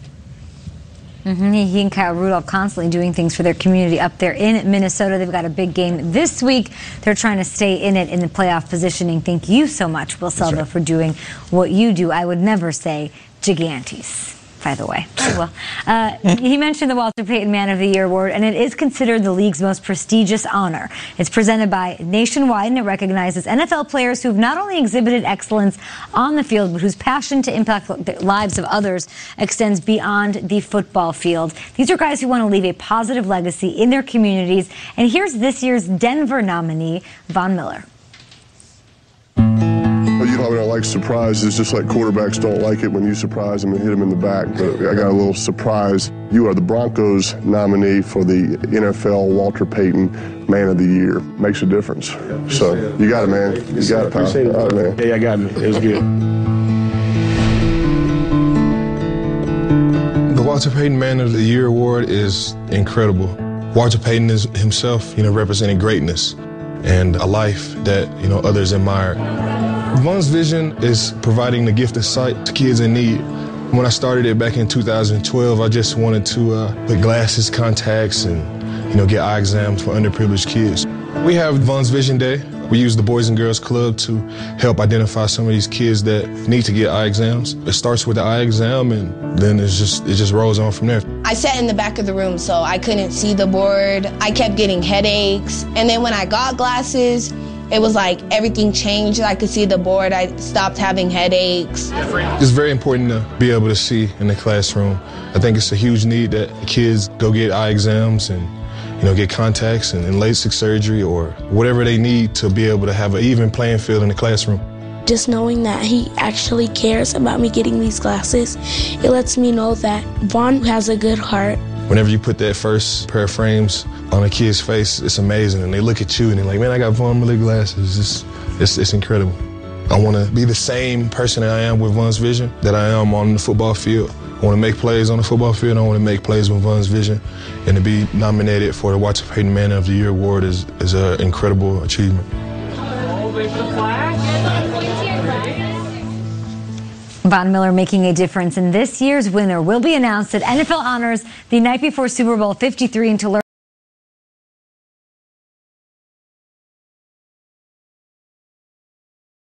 He and Kyle Rudolph constantly doing things for their community up there in Minnesota. They've got a big game this week. They're trying to stay in it in the playoff positioning. Thank you so much, Will Selva, for doing what you do. I would never say gigantes, by the way. I will. He mentioned the Walter Payton Man of the Year Award, and it is considered the league's most prestigious honor. It's presented by Nationwide, and it recognizes NFL players who have not only exhibited excellence on the field, but whose passion to impact the lives of others extends beyond the football field. These are guys who want to leave a positive legacy in their communities. And here's this year's Denver nominee, Von Miller. You probably don't like surprises, just like quarterbacks don't like it when you surprise them and hit them in the back. But I got a little surprise. You are the Broncos nominee for the NFL Walter Payton Man of the Year. Makes a difference. So you got it, man. You got it, pal. All right, man. Yeah, I got me. It was good. The Walter Payton Man of the Year Award is incredible. Walter Payton is himself, representing greatness and a life that, others admire. Von's vision is providing the gift of sight to kids in need. When I started it back in 2012, I just wanted to put glasses, contacts, and get eye exams for underprivileged kids. We have Von's Vision Day. We use the Boys and Girls Club to help identify some of these kids that need to get eye exams. It starts with the eye exam, and then it just rolls on from there. I sat in the back of the room, so I couldn't see the board. I kept getting headaches, and then when I got glasses, it was like everything changed. I could see the board. I stopped having headaches. It's very important to be able to see in the classroom. I think it's a huge need that kids go get eye exams and get contacts and LASIK surgery or whatever they need to be able to have an even playing field in the classroom. Just knowing that he actually cares about me getting these glasses, it lets me know that Von has a good heart. Whenever you put that first pair of frames on a kid's face, it's amazing. And they look at you and they're like, man, I got Von Miller glasses. It's incredible. I want to be the same person that I am with Von's vision that I am on the football field. I want to make plays on the football field. I want to make plays with Von's vision. And to be nominated for the Walter Payton Man of the Year Award is an incredible achievement. Von Miller making a difference, and this year's winner will be announced at NFL Honors the night before Super Bowl 53. And to learn